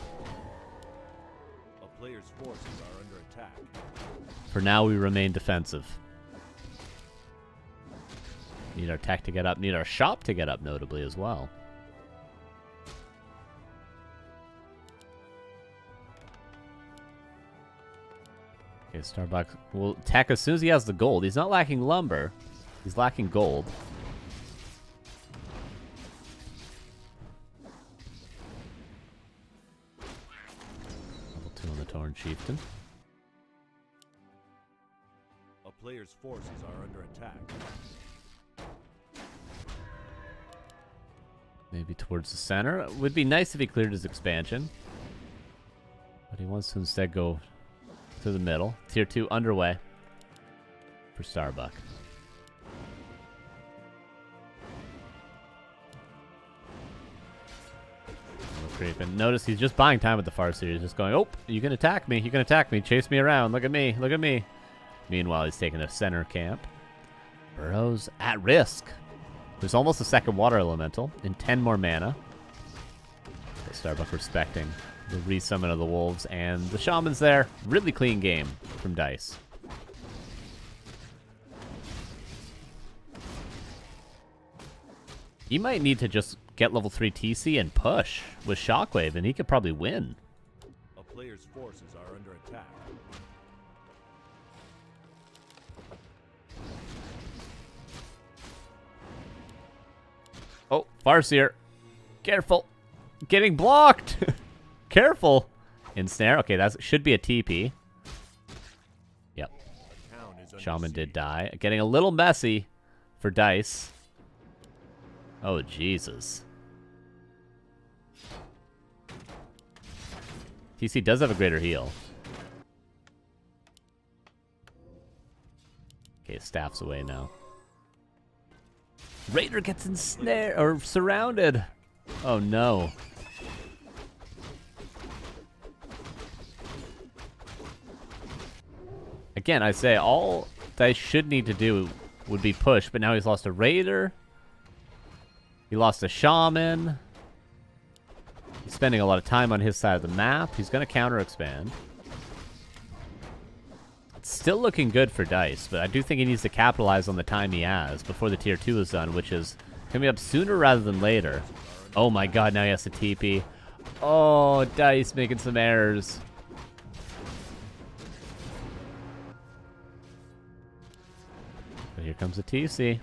A player's forces are under attack. For now, we remain defensive. Need our tech to get up. Need our shop to get up, notably, as well. Okay, Starbuck will tech as soon as he has the gold. He's not lacking lumber. He's lacking gold. Level 2 on the Torn Chieftain. A player's forces are under attack. Maybe towards the center. It would be nice if he cleared his expansion. But he wants to instead go to the middle. Tier 2 underway for Starbuck. Creeping. Notice he's just buying time with the Farseer. He's just going, oh, you can attack me. You can attack me. Chase me around. Look at me. Look at me. Meanwhile, he's taking a center camp. Burrows at risk. There's almost a second water elemental and 10 more mana. Starbuck respecting the resummon of the wolves, and the shaman's there. Really clean game from Dice. He might need to just get level 3 TC and push with Shockwave, and he could probably win. A player's forces are under attack. Oh, Farseer. Careful. Getting blocked. Careful. Ensnare. Okay, that should be a TP. Yep. A town is under Shaman did siege. die. Getting a little messy for Dice. Oh, Jesus. TC does have a greater heal. Okay, staff's away now. Raider gets ensnared or surrounded. Oh no. Again, I say all Dice should need to do would be push, but now he's lost a Raider. He lost a Shaman. He's spending a lot of time on his side of the map. He's going to counter expand. It's still looking good for Dice, but I do think he needs to capitalize on the time he has before the tier 2 is done, which is coming up sooner rather than later. Oh my god, now he has to TP. Oh, Dice making some errors. But here comes the TC.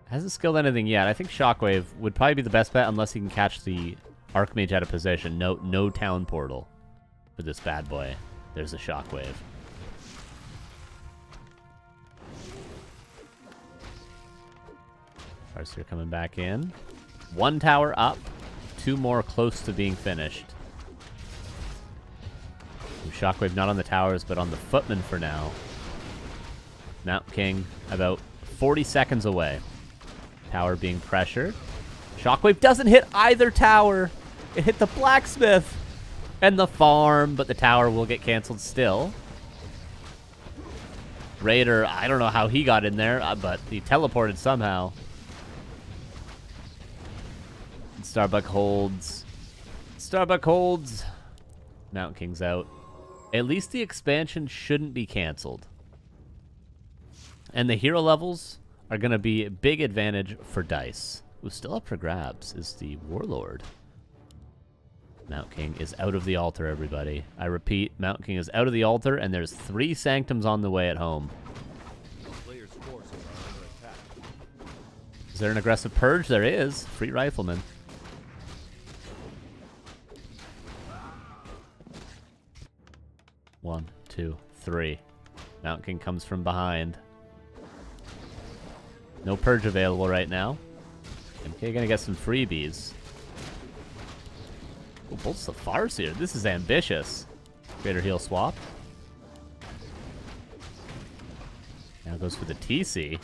Hasn't skilled anything yet. I think Shockwave would probably be the best bet unless he can catch the Archmage out of position. No town portal for this bad boy. There's a Shockwave. Farseer coming back in. One tower up. Two more close to being finished. Shockwave not on the towers, but on the footman for now. Mount King about 40 seconds away. Tower being pressured. Shockwave doesn't hit either tower. It hit the blacksmith and the farm, but the tower will get canceled still. Raider, I don't know how he got in there, but he teleported somehow. Starbuck holds. Starbuck holds. Mount King's out. At least the expansion shouldn't be canceled. And the hero levels are going to be a big advantage for Dice. Who's still up for grabs is the Warlord. Mount King is out of the altar, everybody. I repeat, Mount King is out of the altar, and there's 3 Sanctums on the way at home. Is there an aggressive purge? There is. Free Rifleman. One, two, three. Mount King comes from behind. No purge available right now. MK gonna get some freebies. Oh, bolts the Farseer. This is ambitious. Greater heal swap. Now goes for the TC.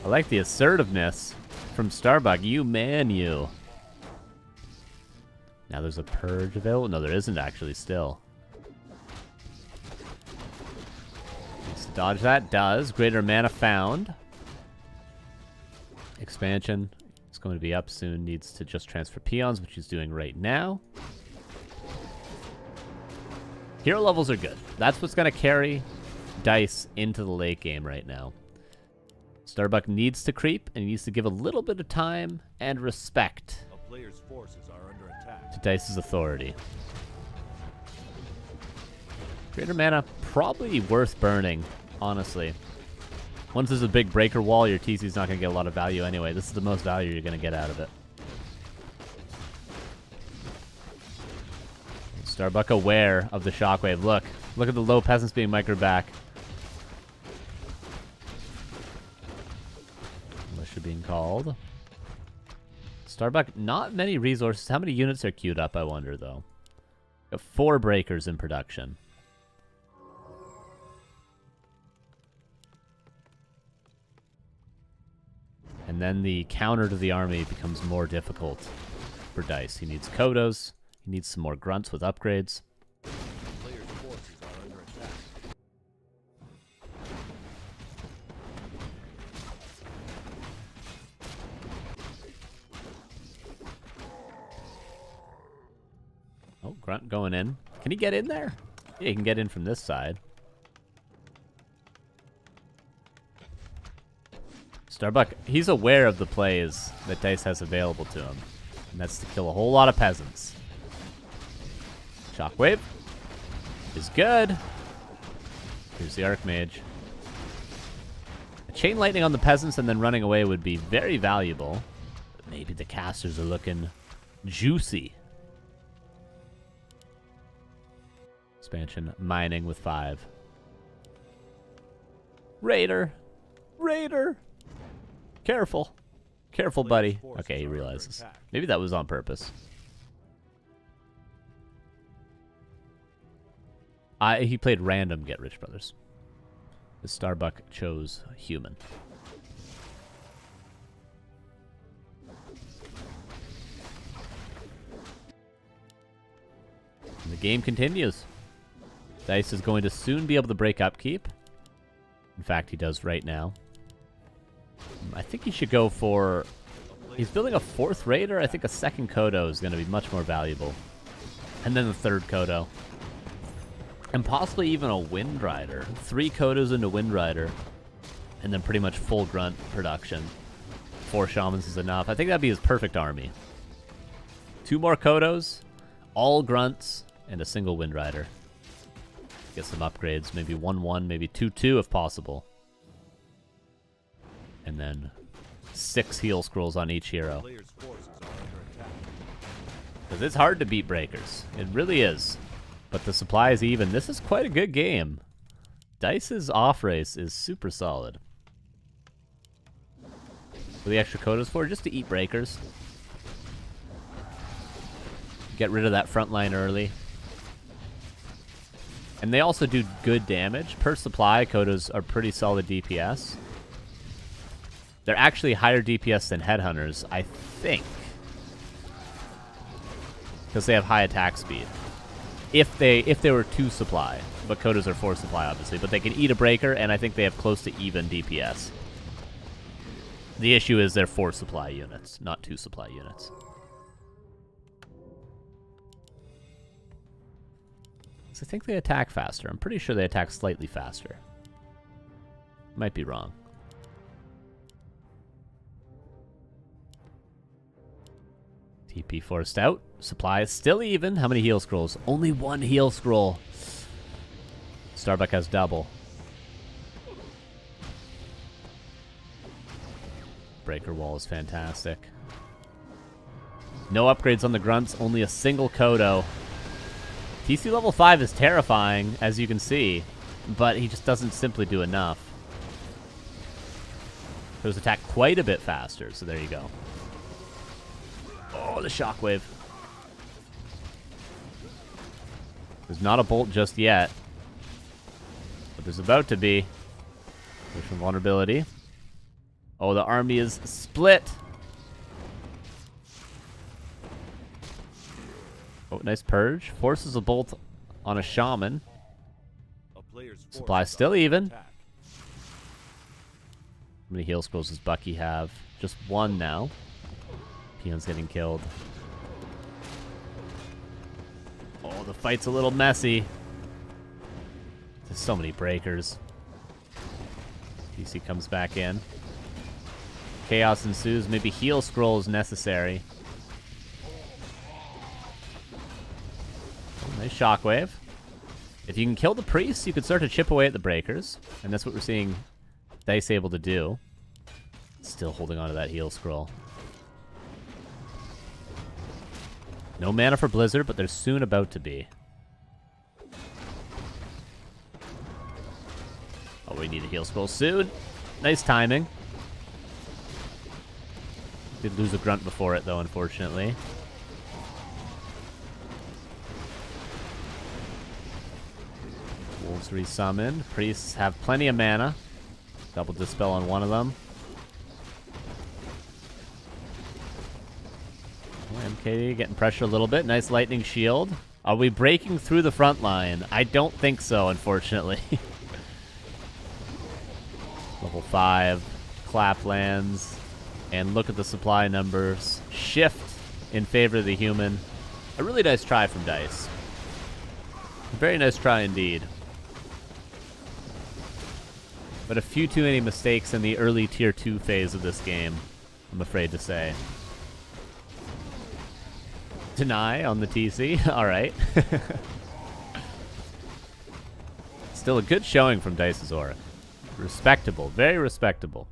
I like the assertiveness from Starbuck. You man, you. Now there's a purge available. No, there isn't actually still. Needs to dodge that. Does. Greater mana found. Expansion. It's going to be up soon. Needs to just transfer peons, which he's doing right now. Hero levels are good. That's what's going to carry Dice into the late game right now. Starbuck needs to creep, and he needs to give a little bit of time and respect A player's forces are under attack. to Dice's authority. Greater mana, probably worth burning, honestly. Once there's a big breaker wall, your TC's not going to get a lot of value anyway. This is the most value you're going to get out of it. Starbuck aware of the shockwave. Look at the low peasants being microed back. Militia being called. Starbuck, not many resources. How many units are queued up, I wonder, though? Got 4 breakers in production. And then the counter to the army becomes more difficult for Dice. He needs Kodos. He needs some more grunts with upgrades. Player's forces are under attack. Oh, grunt going in. Can he get in there? Yeah, he can get in from this side. Starbuck, he's aware of the plays that Dice has available to him. And that's to kill a whole lot of peasants. Shockwave is good. Here's the Archmage. A chain lightning on the peasants and then running away would be very valuable. But maybe the casters are looking juicy. Expansion mining with 5. Raider. Raider. Careful. Careful, Player's buddy. forces Okay, he are under realizes. attack. Maybe that was on purpose. He played random Get Rich Brothers. The Starbuck chose human. And the game continues. Dice is going to soon be able to break upkeep. In fact, he does right now. I think he should go for... He's building a 4th Raider. I think a 2nd Kodo is going to be much more valuable. And then the 3rd Kodo. And possibly even a Wind Rider. 3 Kodos into Wind Rider. And then pretty much full grunt production. 4 Shamans is enough. I think that'd be his perfect army. 2 more Kodos. All grunts. And a single Wind Rider. Get some upgrades. Maybe 1-1, maybe 2-2 if possible. And then 6 heal scrolls on each hero. Player's forces are under attack. Because it's hard to beat breakers. It really is. But the supply is even. This is quite a good game. Dice's off race is super solid. What are the extra Kodos for? Just to eat breakers. Get rid of that front line early. And they also do good damage. Per supply, Kodos are pretty solid DPS. They're actually higher DPS than Headhunters, I think. Because they have high attack speed. If they were 2 supply. But Kodos are 4 supply, obviously. But they can eat a breaker, and I think they have close to even DPS. The issue is they're 4 supply units, not 2 supply units. So I think they attack faster. I'm pretty sure they attack slightly faster. Might be wrong. TP forced out. Supply is still even. How many heal scrolls? Only 1 heal scroll. Starbuck has double. Breaker wall is fantastic. No upgrades on the grunts. Only a single Kodo. TC level 5 is terrifying, as you can see. But he just doesn't simply do enough. Those attack quite a bit faster, so there you go. Oh, the shockwave. There's not a bolt just yet. But there's about to be. Push from vulnerability. Oh, the army is split. Oh, nice purge. Forces a bolt on a shaman. A player's Supply forces still are under even. attack. How many heal scrolls does Bucky have? Just 1 now. Peon's getting killed. Oh, the fight's a little messy. There's so many breakers. TC comes back in. Chaos ensues. Maybe heal scroll is necessary. Oh, nice shockwave. If you can kill the priests, you can start to chip away at the breakers. And that's what we're seeing Dice able to do. Still holding on to that heal scroll. No mana for Blizzard, but there's soon about to be. Oh, we need a heal scroll soon. Nice timing. Did lose a grunt before it, though, unfortunately. Wolves resummoned. Priests have plenty of mana. Double dispel on one of them. Oh, MKD getting pressure a little bit. Nice lightning shield. Are we breaking through the front line? I don't think so, unfortunately. Level 5. Clap lands. And look at the supply numbers. Shift in favor of the human. A really nice try from Dice. A very nice try indeed. But a few too many mistakes in the early tier 2 phase of this game, I'm afraid to say. Deny on the TC. Alright. Still a good showing from Dice's Aura. Respectable. Very respectable.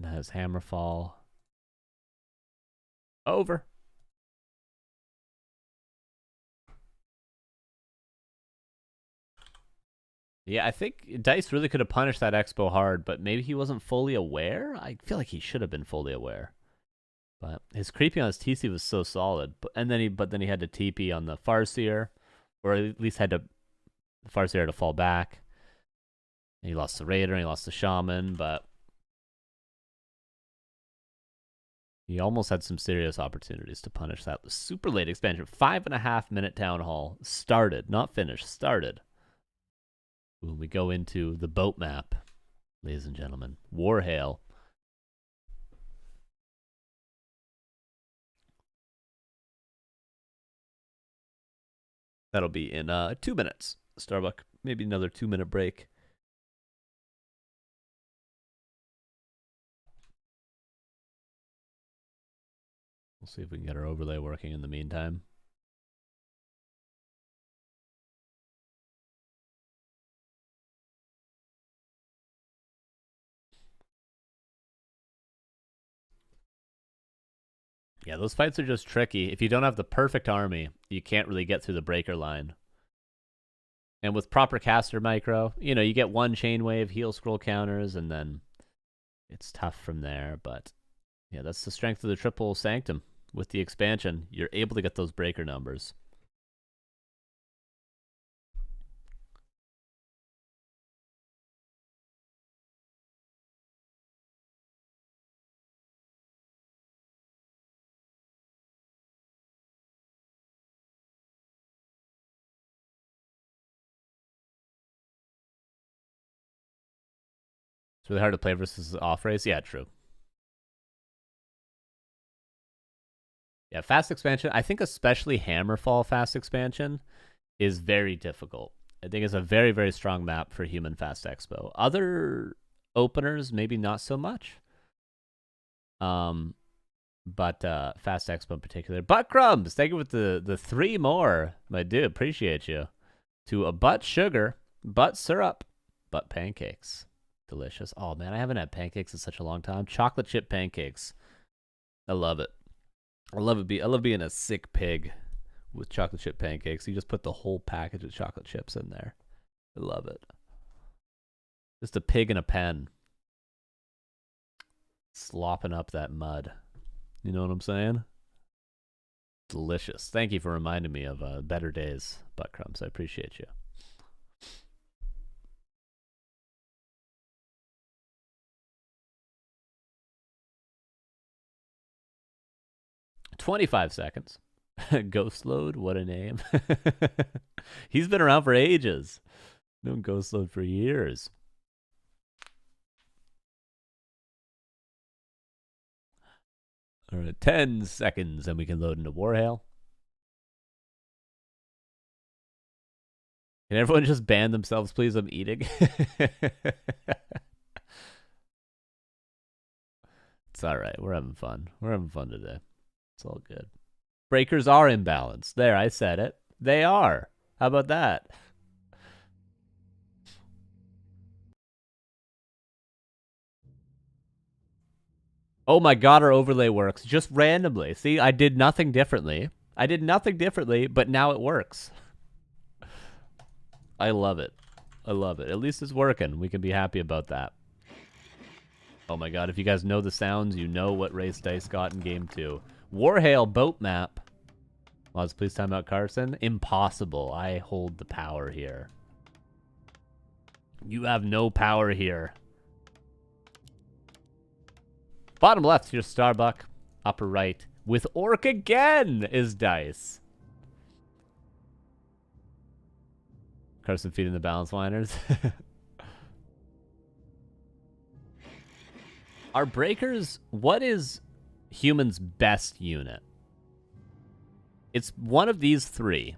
has Hammerfall. Over. Yeah, I think Dice really could have punished that Expo hard, but maybe he wasn't fully aware? I feel like he should have been fully aware. But his creepy on his TC was so solid. But then he had to TP on the Farseer, or at least had to the Farseer to fall back. And he lost the Raider and he lost the Shaman, but he almost had some serious opportunities to punish that. The super late expansion, 5.5 minute town hall started, not finished, started. When we go into the boat map, ladies and gentlemen, Warhail. That'll be in 2 minutes. Starbuck, maybe another 2-minute break. We'll see if we can get our overlay working in the meantime. Yeah, those fights are just tricky. If you don't have the perfect army, you can't really get through the breaker line. And with proper caster micro, you know, you get one chain wave, heal scroll counters, and then it's tough from there. But yeah, that's the strength of the triple sanctum. With the expansion, you're able to get those breaker numbers. It's really hard to play versus off race. Yeah, true. Yeah, fast expansion. I think especially Hammerfall fast expansion is very difficult. I think it's a very, very strong map for human fast expo. Other openers, maybe not so much. But fast expo in particular. Butt crumbs. Thank you with the 3 more, my dude. Appreciate you. To a butt sugar, butt syrup, butt pancakes. Delicious. Oh man, I haven't had pancakes in such a long time. Chocolate chip pancakes. I love it. I love being a sick pig with chocolate chip pancakes. You just put the whole package of chocolate chips in there. I love it. Just a pig in a pen. Slopping up that mud. You know what I'm saying? Delicious. Thank you for reminding me of better days, Butt Crumbs. I appreciate you. "25 seconds. Ghost Load, what a name. He's been around for ages. Known Ghost Load for years. All right, 10 seconds and we can load into Warhail. Can everyone just ban themselves, please? I'm eating. It's all right. We're having fun. We're having fun today. It's all good. Breakers are imbalanced. There, I said it. They are. How about that? Oh my god, our overlay works. Just randomly. See, I did nothing differently. But now it works. I love it. I love it. At least it's working. We can be happy about that. Oh my god, if you guys know the sounds, you know what race Dice got in game 2. Warhail boat map. Mods, please time out Carson. Impossible. I hold the power here. You have no power here. Bottom left, here's Starbuck. Upper right, with Orc again, is Dice. Carson feeding the balance liners. Are breakers, what is human's best unit? It's one of these 3.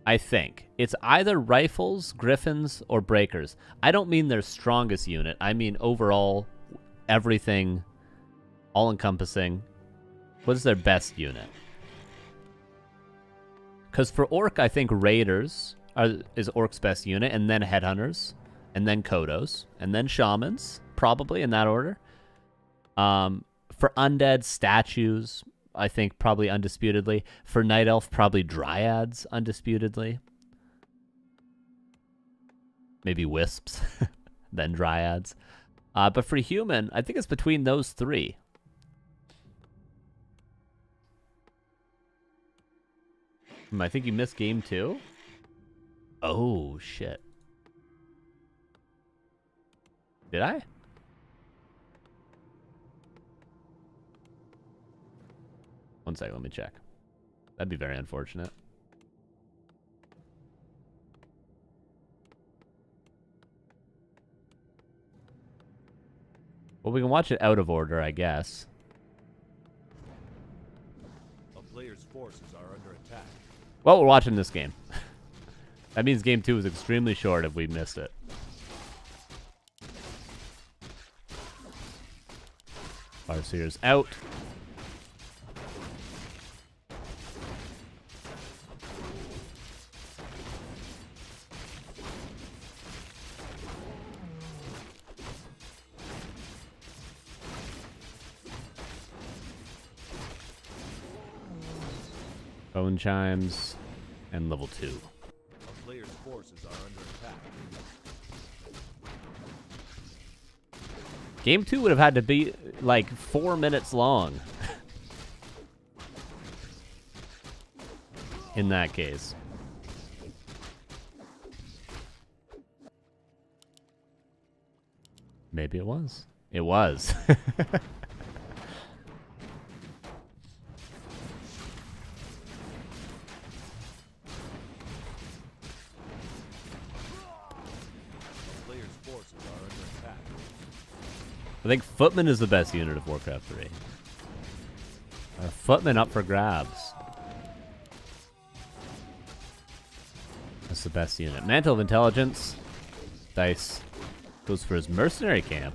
I think. It's either rifles, griffins, or breakers. I don't mean their strongest unit. I mean overall, everything, all-encompassing. What is their best unit? Because for Orc, I think Raiders is Orc's best unit, and then Headhunters, and then Kodos, and then Shamans, probably in that order. For undead, statues, I think probably undisputedly. For Night Elf, probably dryads, undisputedly. Maybe wisps, then dryads. But for human, I think it's between those three. I think you missed game 2. Oh, shit. Did I? One second, let me check. That'd be very unfortunate. Well, we can watch it out of order, I guess. A player's forces are under attack. Well, we're watching this game. That means game 2 is extremely short if we missed it. Farseer's out. Phone chimes and level 2. A player's forces are under attack. Game 2 would have had to be like 4 minutes long. In that case. Maybe it was. It was. I think Footman is the best unit of Warcraft 3. Footman up for grabs. That's the best unit. Mantle of Intelligence. Dice goes for his mercenary camp.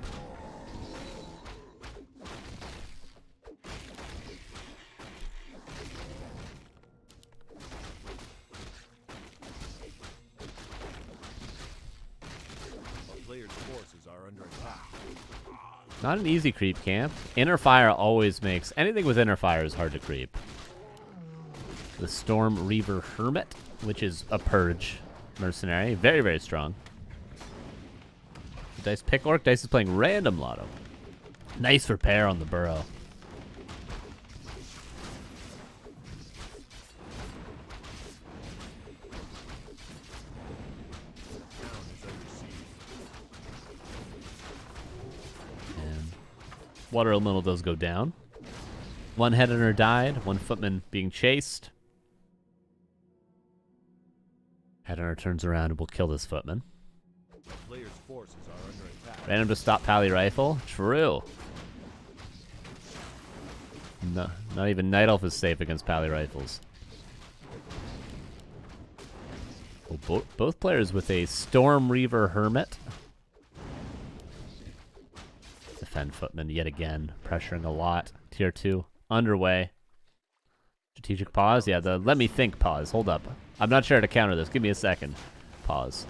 A player's forces are under attack. Not an easy creep camp. Inner Fire always makes... Anything with Inner Fire is hard to creep. The Storm Reaver Hermit, which is a Purge mercenary. Very, very strong. Dice pick Orc. Dice is playing random Lotto. Nice repair on the Burrow. Water Elemental does go down. One Headhunter died. One Footman being chased. Headhunter turns around and will kill this Footman. Player's forces are under attack. Random to stop Pally Rifle. True. No, not even Night Elf is safe against Pally Rifles. Well, both players with a Storm Reaver Hermit. Defend Footman yet again, pressuring a lot. Tier 2 underway. Strategic pause. Yeah, the let me think pause. Hold up. I'm not sure how to counter this. Give me a second. Pause.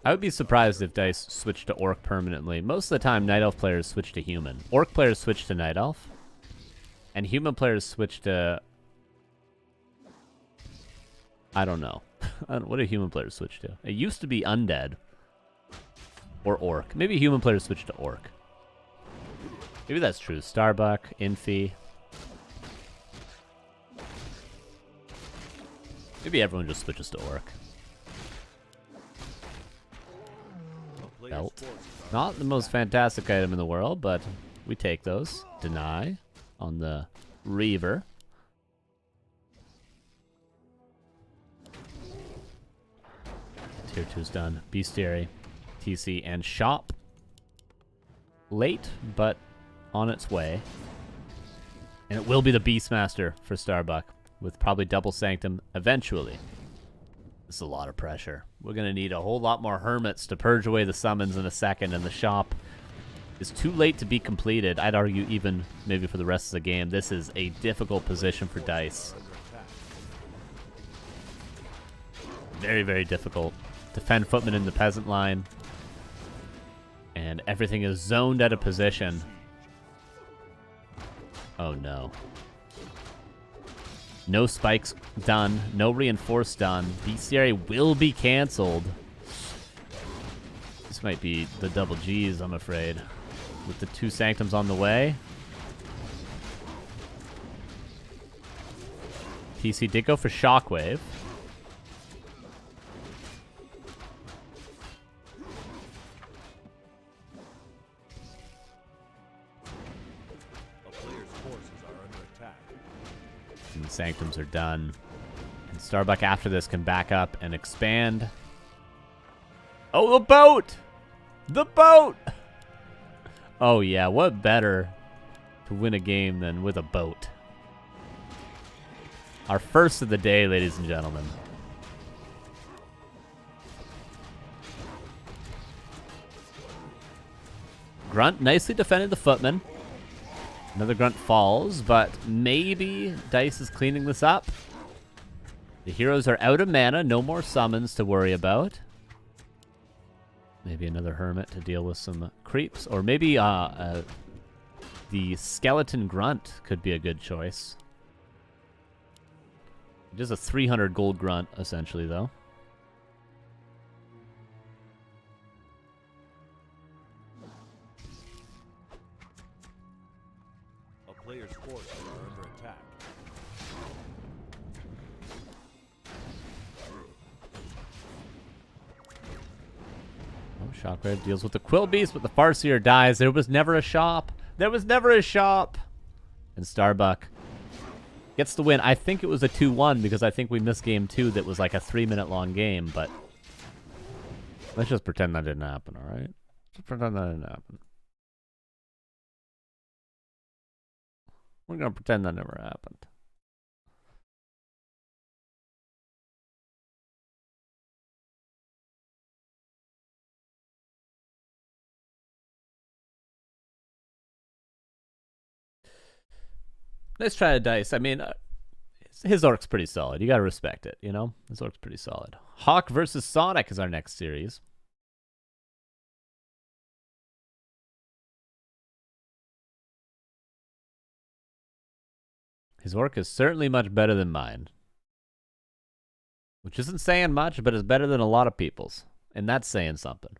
I would be surprised if Dice switched to Orc permanently. Most of the time, Night Elf players switch to Human. Orc players switch to Night Elf. And Human players switch to... I don't know. What do human players switch to? It used to be Undead. Or Orc. Maybe human players switch to Orc. Maybe that's true. Starbuck, Infi. Maybe everyone just switches to Orc. Belt. Not the most fantastic item in the world, but we take those. Deny on the Reaver. Tier 2's done. Bestiary, TC, and Shop. Late, but on its way. And it will be the Beastmaster for Starbuck, with probably double Sanctum eventually. This is a lot of pressure. We're going to need a whole lot more Hermits to purge away the summons in a second, and the Shop is too late to be completed. I'd argue even maybe for the rest of the game. This is a difficult position for Dice. Very, very difficult. Defend footman in the peasant line. And everything is zoned out of position. Oh no. No spikes done. No reinforce done. bestiary will be cancelled. This might be the double G's, I'm afraid. With the 2 sanctums on the way. PC did go for shockwave. A player's forces are under attack. And the sanctums are done. And Starbuck after this can back up and expand. Oh, the boat! The boat! Oh yeah, what better to win a game than with a boat? Our first of the day, ladies and gentlemen. Grunt nicely defended the footman. Another grunt falls, but maybe Dice is cleaning this up. The heroes are out of mana, no more summons to worry about. Maybe another hermit to deal with some creeps, or maybe the skeleton grunt could be a good choice. It is a 300 gold grunt, essentially, though. A player's forces are under attack. Oh, Shockwave deals with the Quill Beast, but the Farseer dies. There was never a shop. There was never a shop. And Starbuck gets the win. I think it was a 2-1 because I think we missed game 2 that was like a 3-minute long game, but let's just pretend that didn't happen, all right? Let's pretend that didn't happen. We're going to pretend that never happened. Let's try a dice. I mean, his orc's pretty solid. You gotta respect it, you know? His orc's pretty solid. Hawk versus Sonic is our next series. His orc is certainly much better than mine. Which isn't saying much, but is better than a lot of people's. And that's saying something.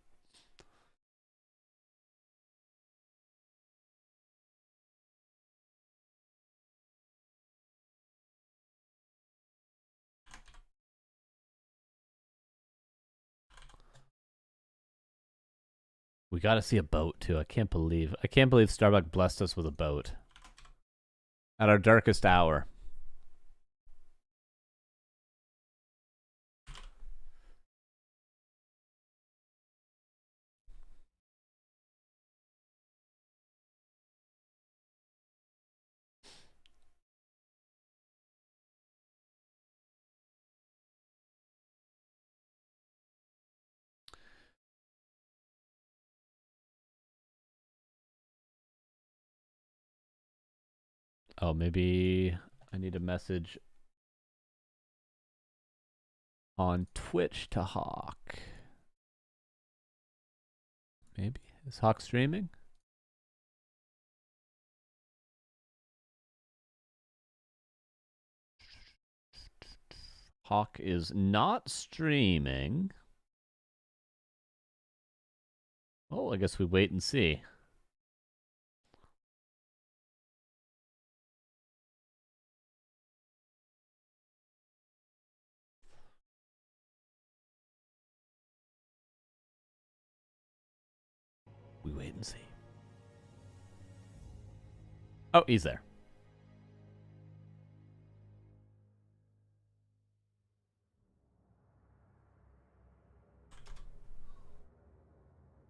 We gotta see a boat too. I can't believe Starbuck blessed us with a boat. At our darkest hour. Oh, maybe I need a message on Twitch to Hawk. Maybe? Is Hawk streaming? Hawk is not streaming. Oh, I guess we wait and see. We wait and see. Oh, he's there.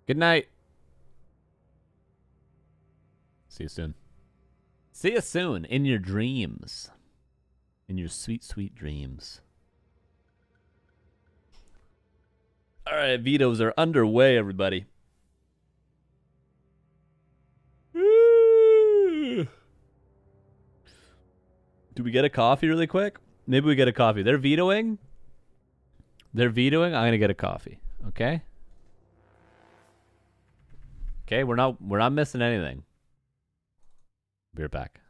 Good night. See you soon. See you soon in your dreams. In your sweet, sweet dreams. All right, vetoes are underway, everybody. Do we get a coffee really quick? Maybe we get a coffee. They're vetoing. They're vetoing. I'm gonna get a coffee. Okay. Okay, we're not missing anything. Be right back.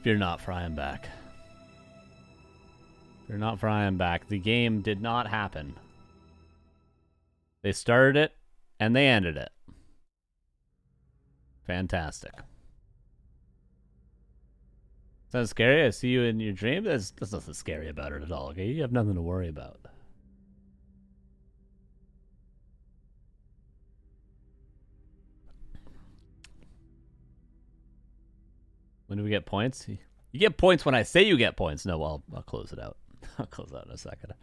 Fear not, for I am back. Fear not, for I am back. The game did not happen. They started it, and they ended it. Fantastic. Sounds scary? I see you in your dream? There's nothing scary about it at all, okay? You have nothing to worry about. When do we get points? You get points when I say you get points. No, well, I'll close it out. I'll close it out in a second.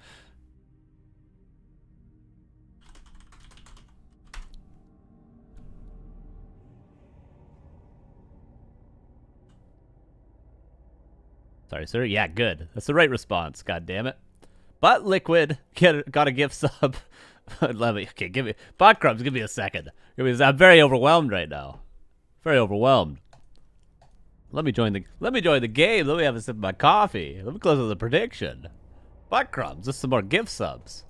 Sorry, sir. Yeah, good. That's the right response. God damn it. But Liquid got a gift sub. Let me. Okay, give me Bot Crumbs. Give me a second. I'm very overwhelmed right now. Very overwhelmed. Let me join the game. Let me have a sip of my coffee. Let me close with the prediction. Bot Crumbs. Just some more gift subs.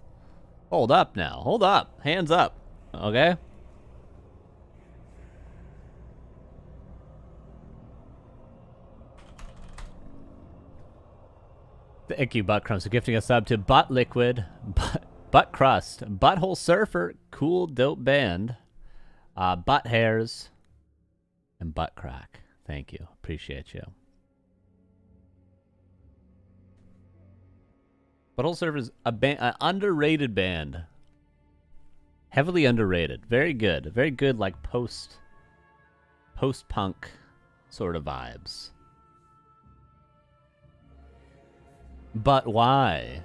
Hold up now. Hold up. Hands up. Okay. Thank you, Butt Crumbs, for gifting a sub to Butt Liquid, Butt Crust, Butthole Surfer, Cool Dope Band, Butt Hairs, and Butt Crack. Thank you. Appreciate you. Butthole Surfer is an underrated band. Heavily underrated. Very good. Very good, like post-punk sort of vibes. But why?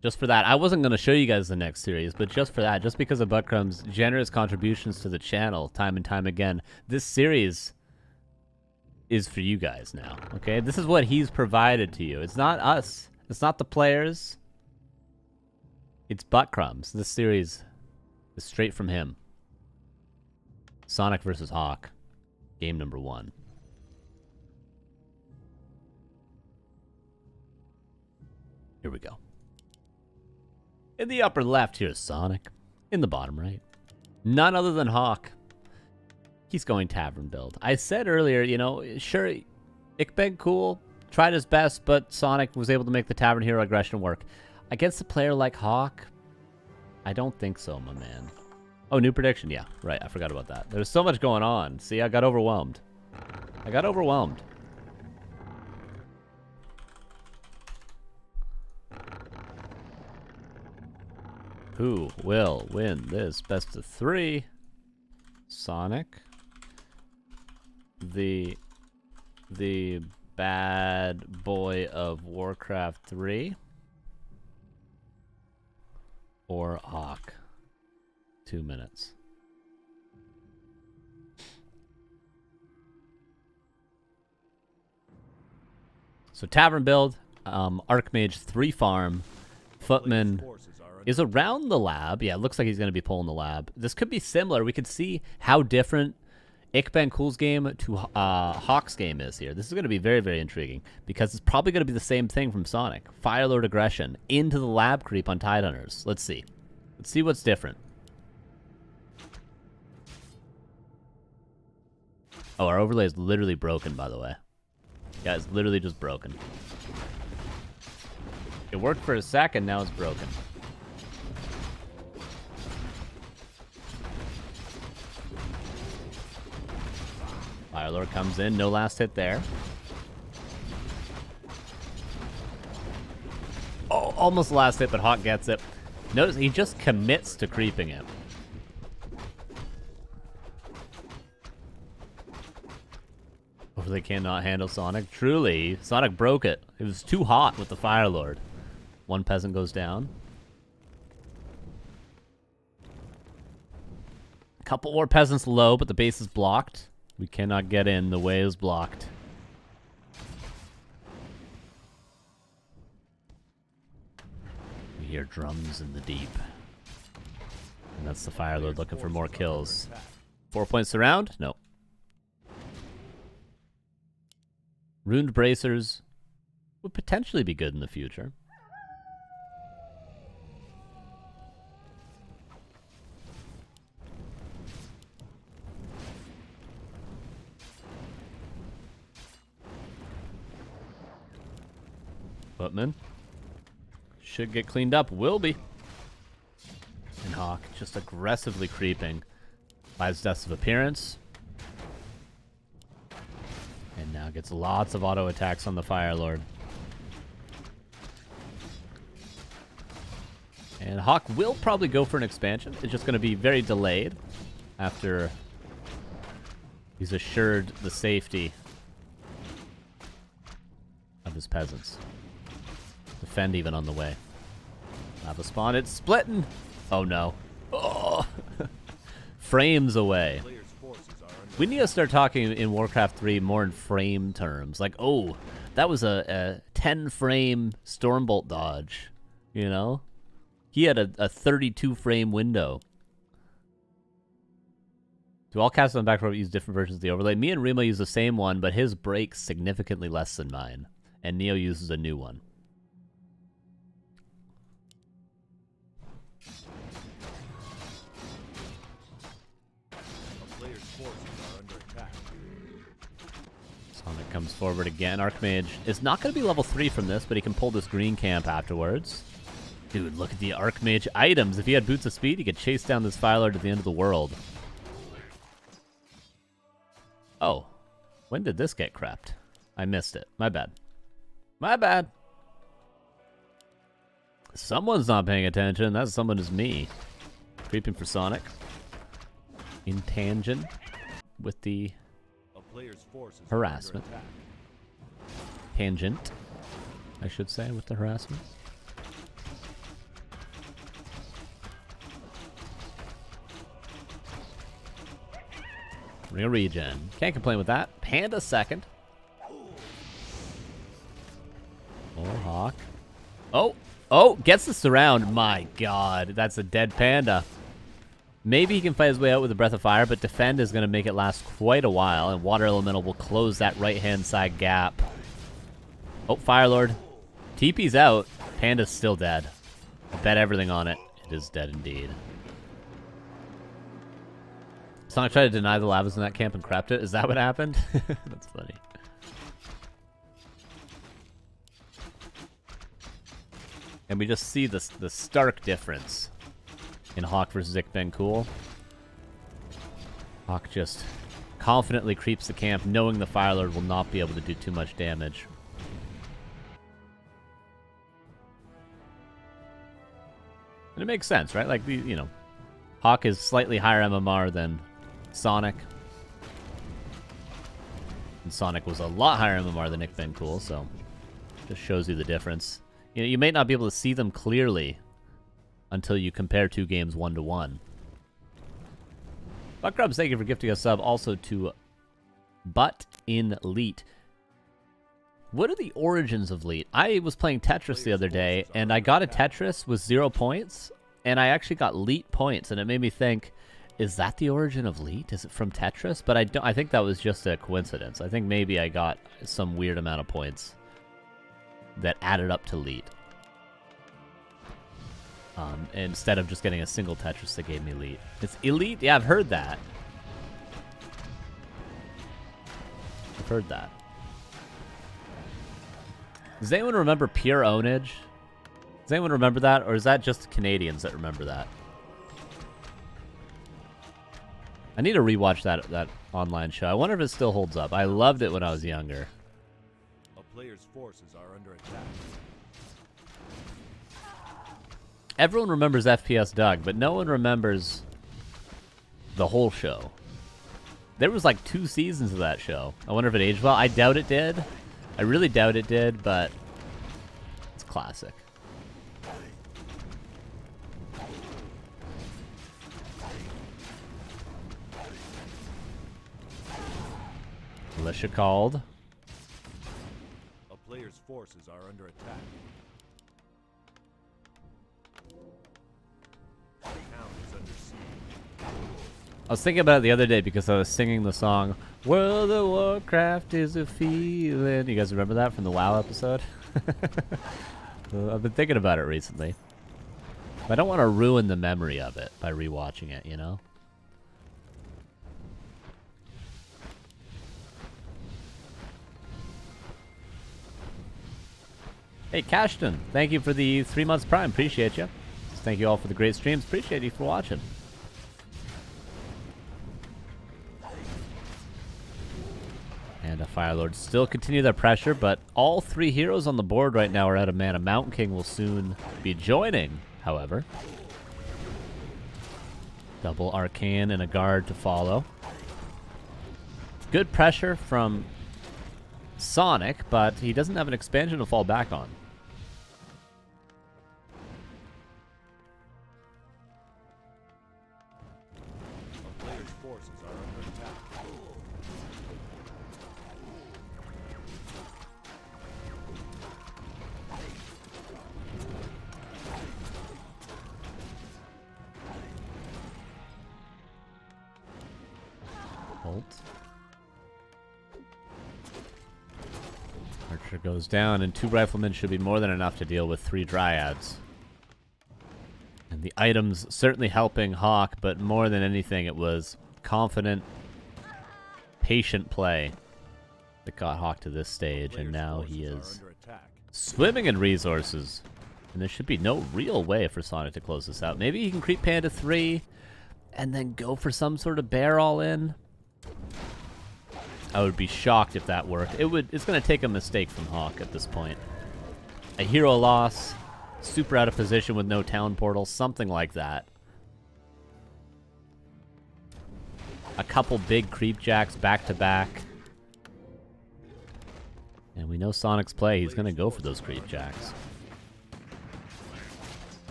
Just for that. I wasn't going to show you guys the next series, but just for that, just because of Buttcrumb's generous contributions to the channel time and time again, this series is for you guys now, okay? This is what he's provided to you. It's not us. It's not the players. It's butt crumbs. This series is straight from him. Sonic versus Hawk. Game number 1. Here we go. In the upper left, here's Sonic. In the bottom right, none other than Hawk. He's going tavern build. I said earlier, you know, sure, Ickbeg cool, tried his best, but Sonic was able to make the tavern hero aggression work. Against a player like Hawk, I don't think so, my man. Oh, new prediction. Yeah, right. I forgot about that. There's so much going on. See, I got overwhelmed. Who will win this best of 3? Sonic. The bad boy of Warcraft 3. Or Hawk. 2 minutes. So tavern build, Archmage 3 farm, Footman is around the lab. Yeah, it looks like he's going to be pulling the lab. This could be similar. We could see how different Ickben Cool's game to Hawk's game is here. This is going to be very, very intriguing because it's probably going to be the same thing from Sonic. Firelord aggression into the lab creep on Tidehunters. Let's see. Let's see what's different. Oh, our overlay is literally broken, by the way. Yeah, it's literally just broken. It worked for a second, now it's broken. Firelord comes in, no last hit there. Oh, almost last hit, but Hawk gets it. Notice he just commits to creeping it. They cannot handle Sonic. Truly, Sonic broke it. It was too hot with the Firelord. One peasant goes down. A couple more peasants low, but the base is blocked. We cannot get in. The way is blocked. We hear drums in the deep. And that's the Firelord looking for more kills. 4 points around? No. Runed bracers would potentially be good in the future. Footman should get cleaned up. Will be. And Hawk just aggressively creeping. Buys Deaths of Appearance. And now gets lots of auto attacks on the Firelord. And Hawk will probably go for an expansion. It's just going to be very delayed after he's assured the safety of his peasants. Defend even on the way. Lava spawn. It's splitting. Oh no. Oh. Frames away. We need to start talking in Warcraft 3 more in frame terms. Like, oh, that was a 10-frame Stormbolt dodge, you know? He had a 32-frame window. Do all casters on back row use different versions of the overlay? Me and Remo use the same one, but his breaks significantly less than mine. And Neo uses a new one. Sonic comes forward again. Archmage is not going to be level 3 from this, but he can pull this green camp afterwards. Dude, look at the Archmage items. If he had Boots of Speed, he could chase down this Firelord to the end of the world. Oh. When did this get crapped? I missed it. My bad. My bad. Someone's not paying attention. That someone is me. Creeping for Sonic. In tangent with the harassment. Tangent, I should say, with the harassment. Real regen. Can't complain with that. Panda second. Hawk. Oh! Oh! Gets the surround. My god. That's a dead panda. Maybe he can fight his way out with a Breath of Fire, but Defend is going to make it last quite a while, and Water Elemental will close that right-hand side gap. Oh, Firelord. TP's out. Panda's still dead. I bet everything on it. It is dead indeed. Sonic tried to deny the lavas in that camp and crapped it. Is that what happened? That's funny. And we just see the stark difference in Hawk versus eer0. Hawk just confidently creeps the camp, knowing the Firelord will not be able to do too much damage. And it makes sense, right? Like, you know, Hawk is slightly higher MMR than Sonic. And Sonic was a lot higher MMR than eer0, so just shows you the difference. You know, you may not be able to see them clearly until you compare two games 1-to-1. Buckgrubs, thank you for gifting a sub also to Butt in Leet. What are the origins of Leet? I was playing Tetris the other day, and I got a Tetris with 0 points, and I actually got Leet points, and it made me think, is that the origin of Leet? Is it from Tetris? But I think that was just a coincidence. I think maybe I got some weird amount of points that added up to Leet. Instead of just getting a single Tetris that gave me Elite. It's Elite? Yeah, I've heard that. I've heard that. Does anyone remember Pure Ownage? Does anyone remember that? Or is that just Canadians that remember that? I need to rewatch that online show. I wonder if it still holds up. I loved it when I was younger. A player's forces are under attack. Everyone remembers FPS Doug, but no one remembers the whole show. There was like 2 seasons of that show. I wonder if it aged well. I doubt it did. I really doubt it did, but it's classic. Militia called. A player's forces are under attack. I was thinking about it the other day because I was singing the song "World of Warcraft is a feeling." You guys remember that from the WoW episode? I've been thinking about it recently. I don't want to ruin the memory of it by rewatching it, you know? Hey, Cashton, thank you for the 3 months Prime. Appreciate you. Thank you all for the great streams. Appreciate you for watching. And Firelord still continue their pressure, but all 3 heroes on the board right now are out of mana. Mountain King will soon be joining, however. Double Arcane and a guard to follow. Good pressure from Sonic, but he doesn't have an expansion to fall back on. A player's forces are under attack. Bolt. Archer goes down, and 2 riflemen should be more than enough to deal with 3 dryads. And the items certainly helping Hawk, but more than anything, it was confident, patient play that got Hawk to this stage, and now he is swimming in resources. And there should be no real way for Sonic to close this out. Maybe he can creep Panda 3 and then go for some sort of bear all in. I would be shocked if that worked. It's going to take a mistake from Hawk at this point. A hero loss, super out of position with no town portal, something like that. A couple big creep jacks back to back. And we know Sonic's play. He's going to go for those creep jacks.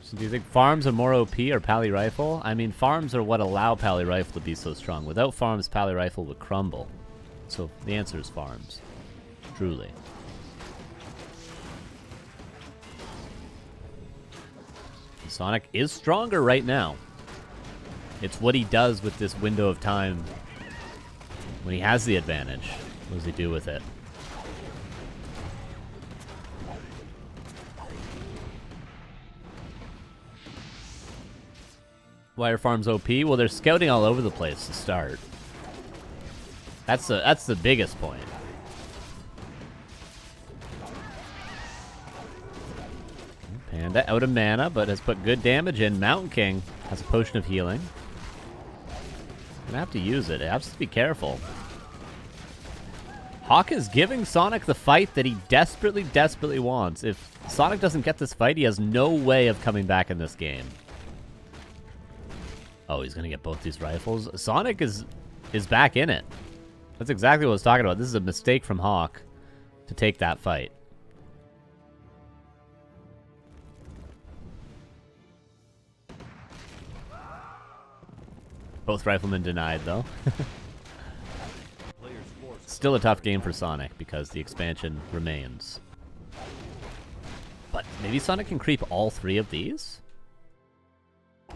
So do you think farms are more OP or Pally Rifle? I mean, farms are what allow Pally Rifle to be so strong. Without farms, Pally Rifle would crumble. So the answer is farms. Truly. Sonic is stronger right now. It's what he does with this window of time when he has the advantage. What does he do with it? Wire Farm's OP? Well, they're scouting all over the place to start. That's the biggest point. Panda out of mana, but has put good damage in. Mountain King has a potion of healing. Gonna have to use it. Have to be careful. Hawk is giving Sonic the fight that he desperately, desperately wants. If Sonic doesn't get this fight, he has no way of coming back in this game. Oh, he's gonna get both these rifles. Sonic is back in it. That's exactly what I was talking about. This is a mistake from Hawk to take that fight. Both riflemen denied, though. Still a tough game for Sonic because the expansion remains. But maybe Sonic can creep all three of these? I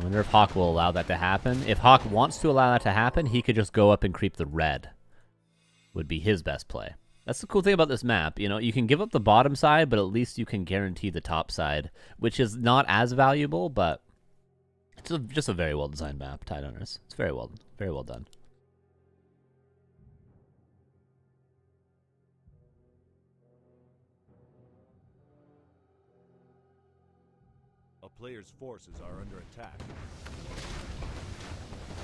wonder if Hawk will allow that to happen. If Hawk wants to allow that to happen, he could just go up and creep the red. Would be his best play. That's the cool thing about this map. You know, you can give up the bottom side, but at least you can guarantee the top side, which is not as valuable, but it's just a very well-designed map, Tidehunters. It's very well done. A player's forces are under attack.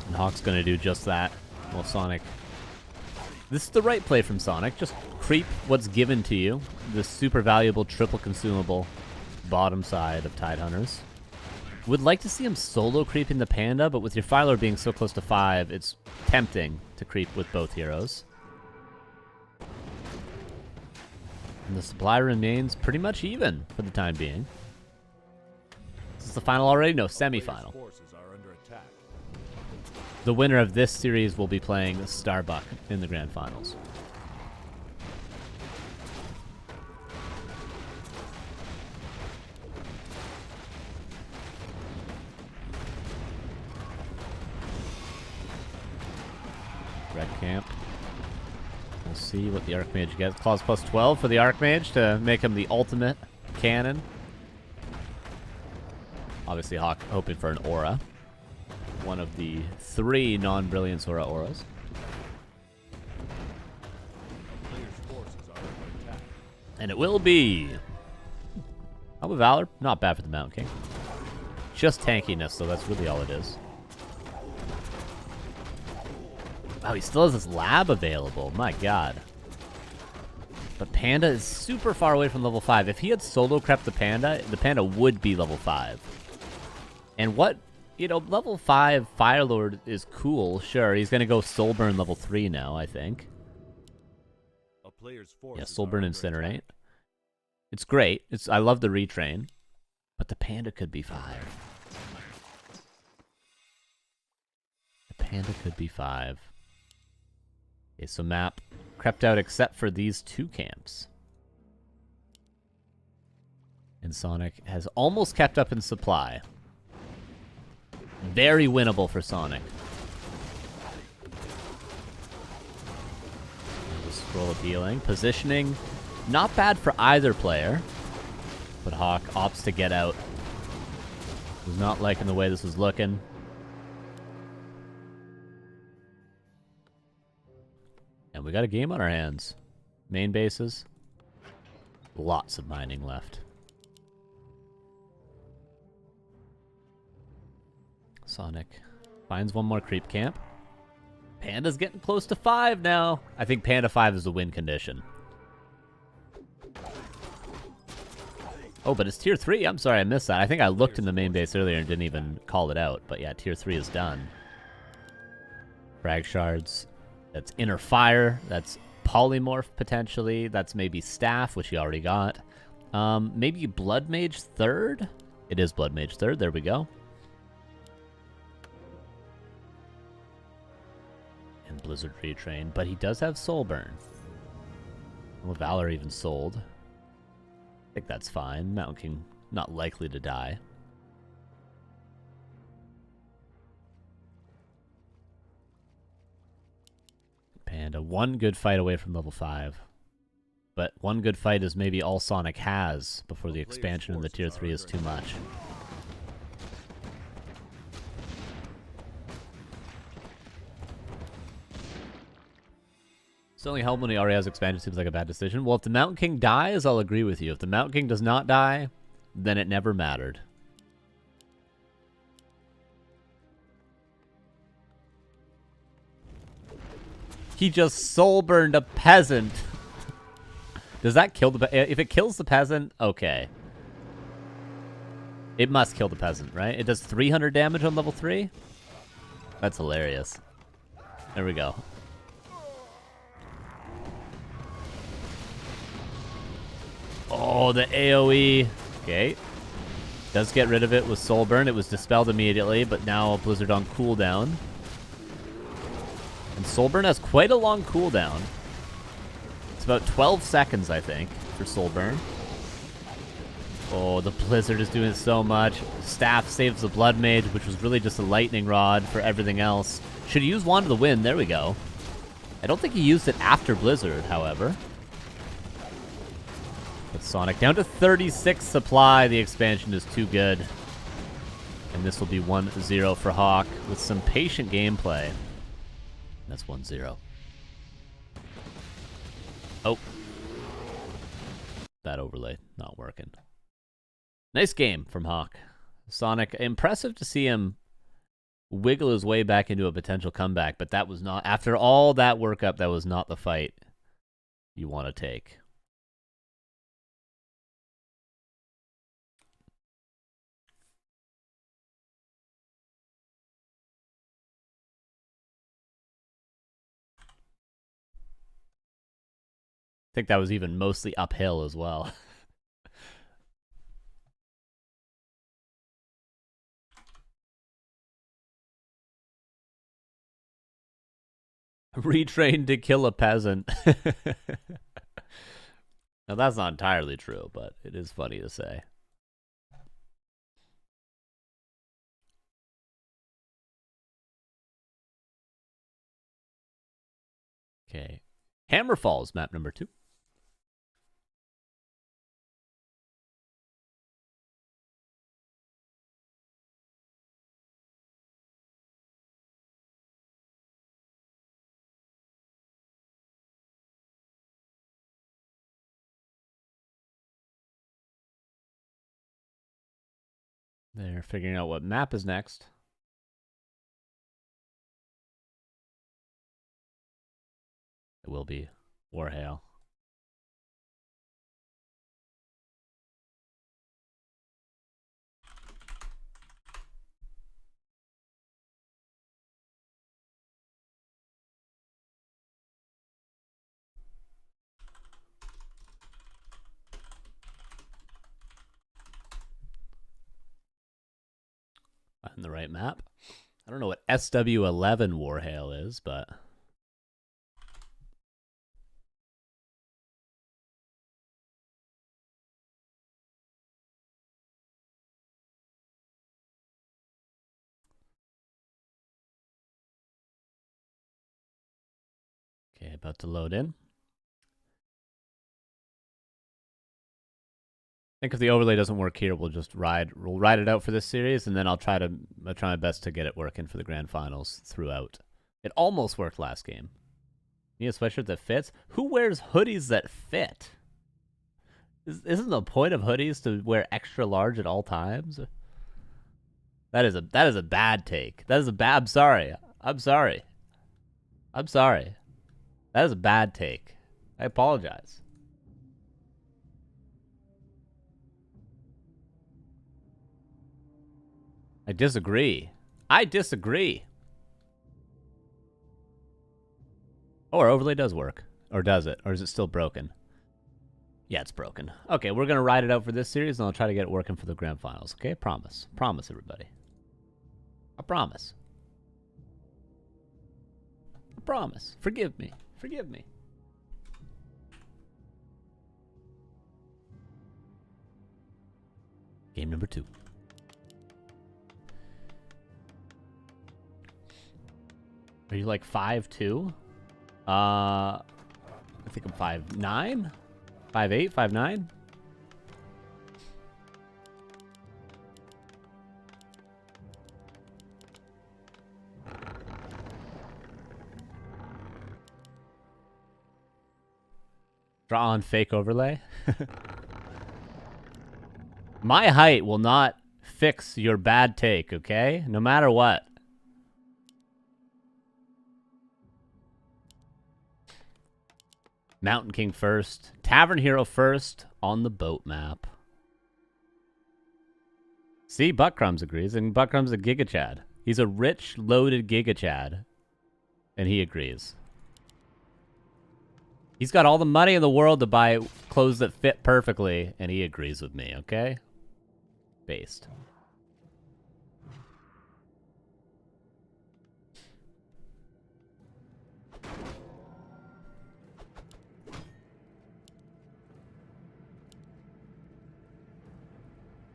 And Hawk's gonna do just that. Well, Sonic... This is the right play from Sonic. Just creep what's given to you. This super valuable triple consumable bottom side of Tidehunters. Would like to see him solo creeping the Panda, but with your Filer being so close to 5, it's tempting to creep with both heroes. And the supply remains pretty much even for the time being. Is this the final already? No, semi-final. The winner of this series will be playing Starbuck in the Grand Finals. Red camp. We'll see what the Archmage gets. Claws plus 12 for the Archmage to make him the ultimate cannon. Obviously Hawk hoping for an aura. One of the 3 non-brilliant Sora auras. And it will be... How about Valor? Not bad for the Mountain King. Just tankiness, so that's really all it is. Wow, he still has this lab available. My god. But Panda is super far away from level 5. If he had solo crept the Panda would be level 5. And what... You know, level 5 Firelord is cool, sure. He's gonna go Soulburn level 3 now, I think. Yeah, Soulburn Incinerate. It's great. I love the retrain. But the Panda could be 5. The Panda could be 5. Okay, so map crept out except for these 2 camps. And Sonic has almost kept up in supply. Very winnable for Sonic. The scroll of healing. Positioning, not bad for either player. But Hawk opts to get out. Was not liking the way this was looking. And we got a game on our hands. Main bases. Lots of mining left. Sonic finds one more creep camp. Panda's getting close to 5 now. I think Panda 5 is the win condition. Oh, but it's tier 3. I'm sorry, I missed that. I think I looked in the main base earlier and didn't even call it out. But yeah, tier 3 is done. Frag shards. That's inner fire. That's polymorph potentially. That's maybe staff, which he already got. Maybe Blood Mage 3rd? It is Blood Mage 3rd. There we go. And Blizzard retrain, but he does have Soulburn. Well, Valor even sold. I think that's fine. Mountain King not likely to die. Panda, one good fight away from level 5. But one good fight is maybe all Sonic has before the expansion in the tier 3 is too much. Selling help when he already has expansion seems like a bad decision. Well, if the Mountain King dies, I'll agree with you. If the Mountain King does not die, then it never mattered. He just soul burned a peasant. Does that kill the... If it kills the peasant, okay. It must kill the peasant, right? It does 300 damage on level 3? That's hilarious. There we go. Oh, the AoE. Okay. Does get rid of it with Soul Burn. It was dispelled immediately, but now Blizzard on cooldown. And Soul Burn has quite a long cooldown. It's about 12 seconds, I think, for Soul Burn. Oh, the Blizzard is doing so much. Staff saves the Blood Mage, which was really just a lightning rod for everything else. Should use Wand of the Wind. There we go. I don't think he used it after Blizzard, however. But Sonic down to 36 supply. The expansion is too good. And this will be 1-0 for Hawk with some patient gameplay. That's 1-0. Oh. That overlay not working. Nice game from Hawk. Sonic, impressive to see him wiggle his way back into a potential comeback, but that was not, after all that workup, that was not the fight you want to take. I think that was even mostly uphill as well. Retrained to kill a peasant. Now that's not entirely true, but it is funny to say. Okay. Hammer Falls, map number 2. They're figuring out what map is next. It will be Warhail. On the right map. I don't know what SW11 Warhail is, but okay, about to load in. I think if the overlay doesn't work here, we'll just ride it out for this series, and then I'll try my best to get it working for the grand finals throughout. It almost worked last game. Need a sweatshirt that fits? Who wears hoodies that fit? Isn't the point of hoodies to wear extra large at all times? That is a bad take. That is a bad. I'm sorry. I'm sorry. I'm sorry. That is a bad take. I apologize. I disagree. I disagree. Oh, our overlay does work. Or does it? Or is it still broken? Yeah, it's broken. Okay, we're going to ride it out for this series, and I'll try to get it working for the grand finals. Okay? Promise. Promise, everybody. I promise. I promise. Forgive me. Forgive me. Game number 2. Are you like 5'2"? I think I'm 5'9", 5'8", 5'9". Draw on fake overlay. My height will not fix your bad take, okay? No matter what. Mountain King first. Tavern Hero first on the boat map. See, Buttcrumbs agrees, and Buttcrumbs a Giga Chad. He's a rich, loaded Giga Chad. And he agrees. He's got all the money in the world to buy clothes that fit perfectly, and he agrees with me, okay? Based.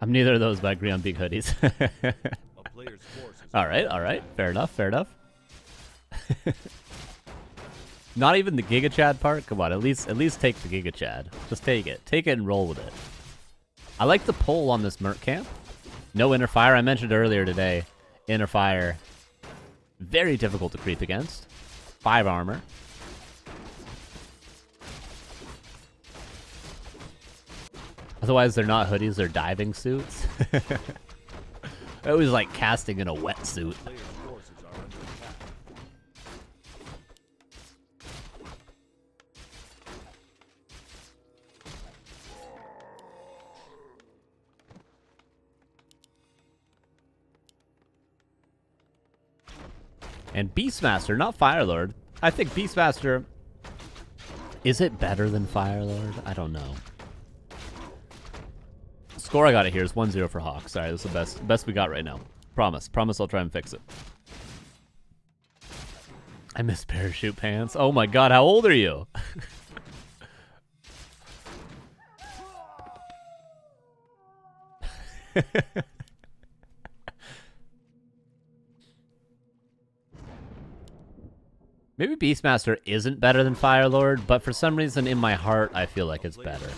I'm neither of those, but I agree on big hoodies. All right. Fair enough. Not even the Giga Chad part? Come on, at least take the Giga Chad. Just take it. Take it and roll with it. I like the pull on this Merc camp. No inner fire. I mentioned earlier today, inner fire, very difficult to creep against. 5 armor. Otherwise, they're not hoodies, they're diving suits. I always like casting in a wetsuit. And Beastmaster, not Firelord. I think Beastmaster... Is it better than Firelord? I don't know. Score I got it here is 1-0 for Hawk. Sorry, this is the best we got right now. Promise I'll try and fix it. I miss parachute pants. Oh my god, how old are you? Maybe Beastmaster isn't better than Firelord, but for some reason in my heart I feel like it's better.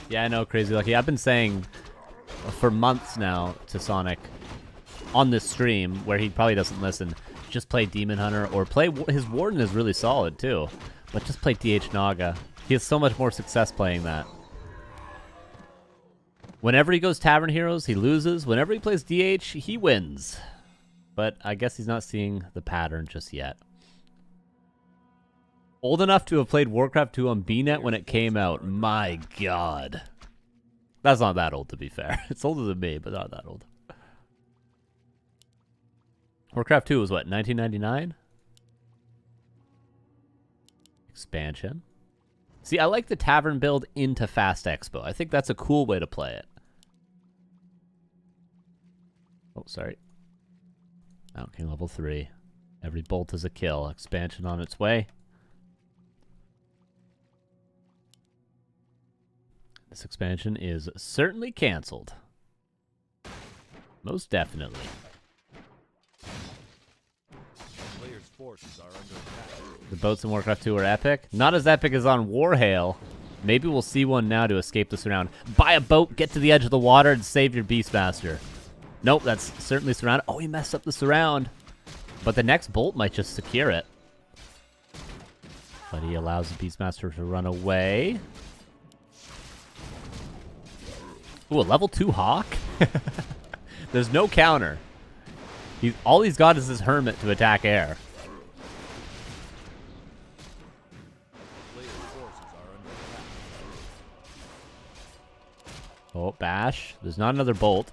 Yeah, I know, Crazy Lucky. I've been saying for months now to Sonic on this stream, where he probably doesn't listen, just play Demon Hunter or play... His Warden is really solid, too. But just play DH Naga. He has so much more success playing that. Whenever he goes Tavern Heroes, he loses. Whenever he plays DH, he wins. But I guess he's not seeing the pattern just yet. Old enough to have played Warcraft 2 on BNet when it came out. My god. That's not that old, to be fair. It's older than me, but not that old. Warcraft 2 was what, 1999? Expansion. See, I like the Tavern build into Fast Expo. I think that's a cool way to play it. Oh, sorry. Mountain King level 3. Every bolt is a kill. Expansion on its way. This expansion is certainly canceled. Most definitely. The boats in Warcraft 2 are epic. Not as epic as on Warhail. Maybe we'll see one now to escape the surround. Buy a boat, get to the edge of the water, and save your Beastmaster. Nope, that's certainly surrounded. Oh, he messed up the surround. But the next bolt might just secure it. But he allows the Beastmaster to run away. Ooh, a level 2 Hawk? There's no counter. All he's got is his Hermit to attack air. Oh, bash. There's not another bolt.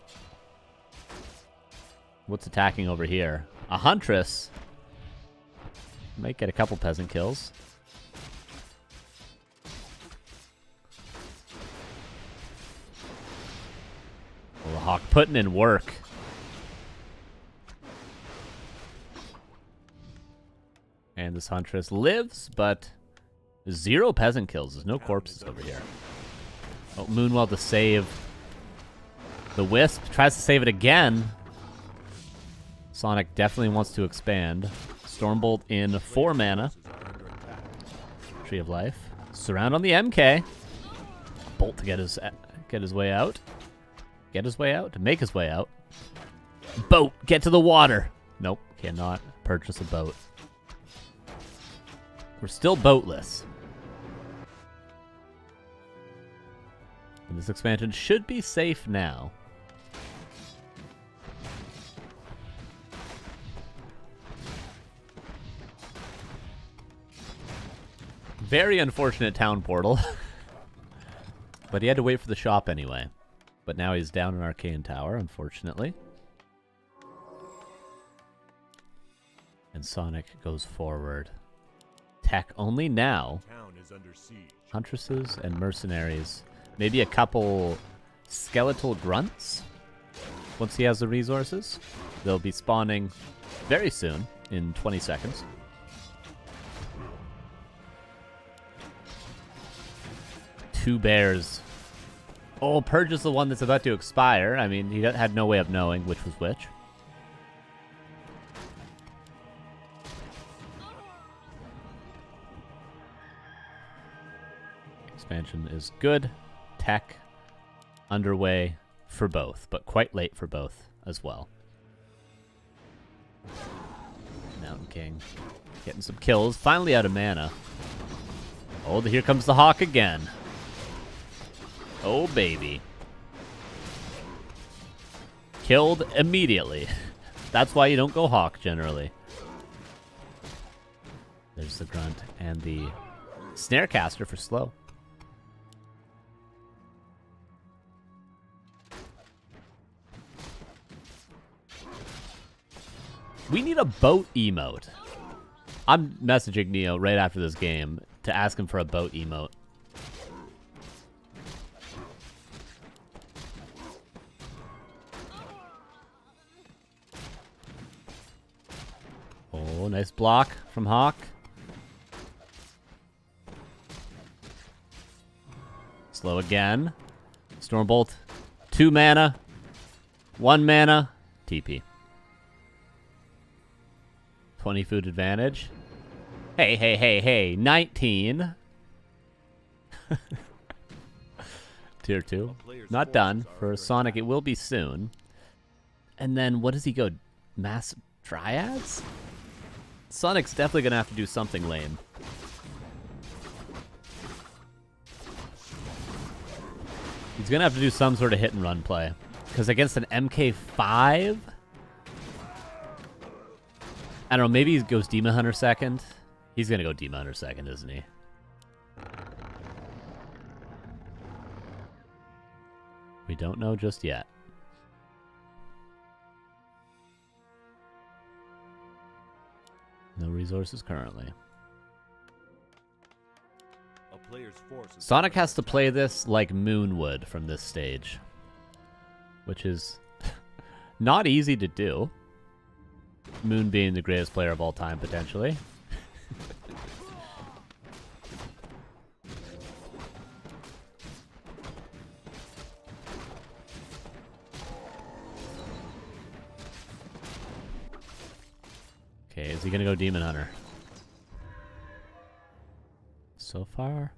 What's attacking over here? A Huntress. Might get a couple peasant kills. Oh, the Hawk putting in work. And this Huntress lives, but 0 peasant kills. There's no corpses over here. Oh, Moonwell to save the Wisp. Tries to save it again. Sonic definitely wants to expand. Stormbolt in 4 mana. Tree of Life. Surround on the MK. Bolt to get his way out. Get his way out. To make his way out. Boat. Get to the water. Nope. Cannot purchase a boat. We're still boatless. And this expansion should be safe now. Very unfortunate town portal. But he had to wait for the shop anyway. But now he's down in Arcane Tower, unfortunately. And Sonic goes forward. Tech only now. Town is under siege. Huntresses and mercenaries. Maybe a couple skeletal grunts. Once he has the resources. They'll be spawning very soon, in 20 seconds. Two bears. Oh, Purge is the one that's about to expire. I mean, he had no way of knowing which was which. Expansion is good. Tech underway for both, but quite late for both as well. Mountain King getting some kills. Finally out of mana. Oh, here comes the Hawk again. Oh, baby. Killed immediately. That's why you don't go Hawk, generally. There's the Grunt and the Snarecaster for slow. We need a boat emote. I'm messaging Neo right after this game to ask him for a boat emote. Oh, nice block from Hawk. Slow again. Stormbolt. 2 mana. 1 mana. TP. 20 food advantage. Hey, hey, hey, hey. 19. Tier 2. Not done. For Sonic, it will be soon. And then, what does he go? Mass Dryads? Sonic's definitely going to have to do something lame. He's going to have to do some sort of hit and run play. Because against an MK5... I don't know, maybe he goes Demon Hunter second. He's going to go Demon Hunter second, isn't he? We don't know just yet. No resources currently. A player's force is Sonic has to play this like Moon would from this stage. Which is not easy to do. Moon being the greatest player of all time, potentially. Okay, is he gonna go Demon Hunter? So far,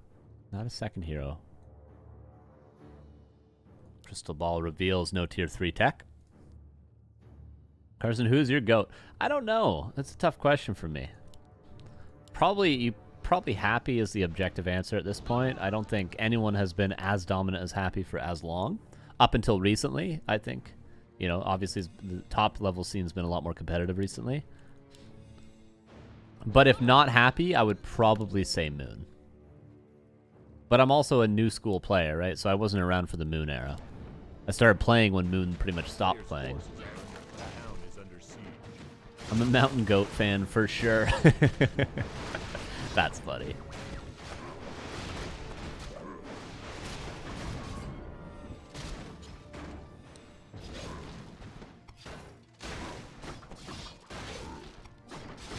not a second hero. Crystal Ball reveals no tier 3 tech. Carson, who's your GOAT? I don't know. That's a tough question for me. Probably Happy is the objective answer at this point. I don't think anyone has been as dominant as Happy for as long. Up until recently, I think. You know, obviously the top level scene's been a lot more competitive recently. But if not Happy, I would probably say Moon. But I'm also a new school player, right? So I wasn't around for the Moon era. I started playing when Moon pretty much stopped playing. I'm a Mountain Goat fan for sure. That's funny.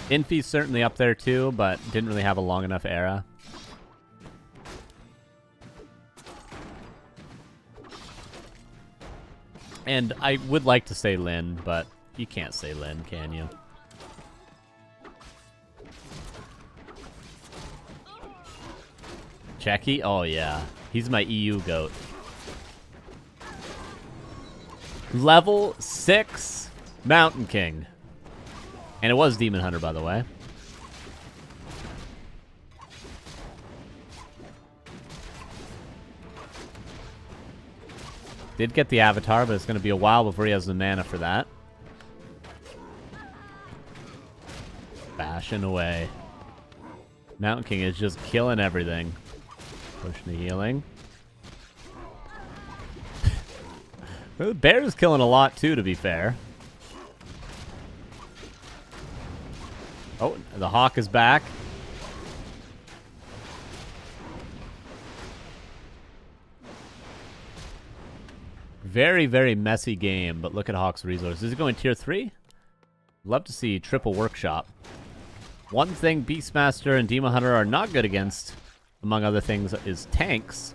Infy's certainly up there too, but didn't really have a long enough era. And I would like to say Lin, but you can't say Lin, can you? Checky? Oh, yeah. He's my EU goat. Level 6 Mountain King. And it was Demon Hunter, by the way. Did get the avatar, but it's going to be a while before he has the mana for that. Bashing away. Mountain King is just killing everything. Pushing the healing. The bear is killing a lot too, to be fair. Oh, the hawk is back. Very, very messy game, but look at Hawk's resources. Is he going tier 3? Love to see triple workshop. One thing Beastmaster and Demon Hunter are not good against, among other things, is tanks.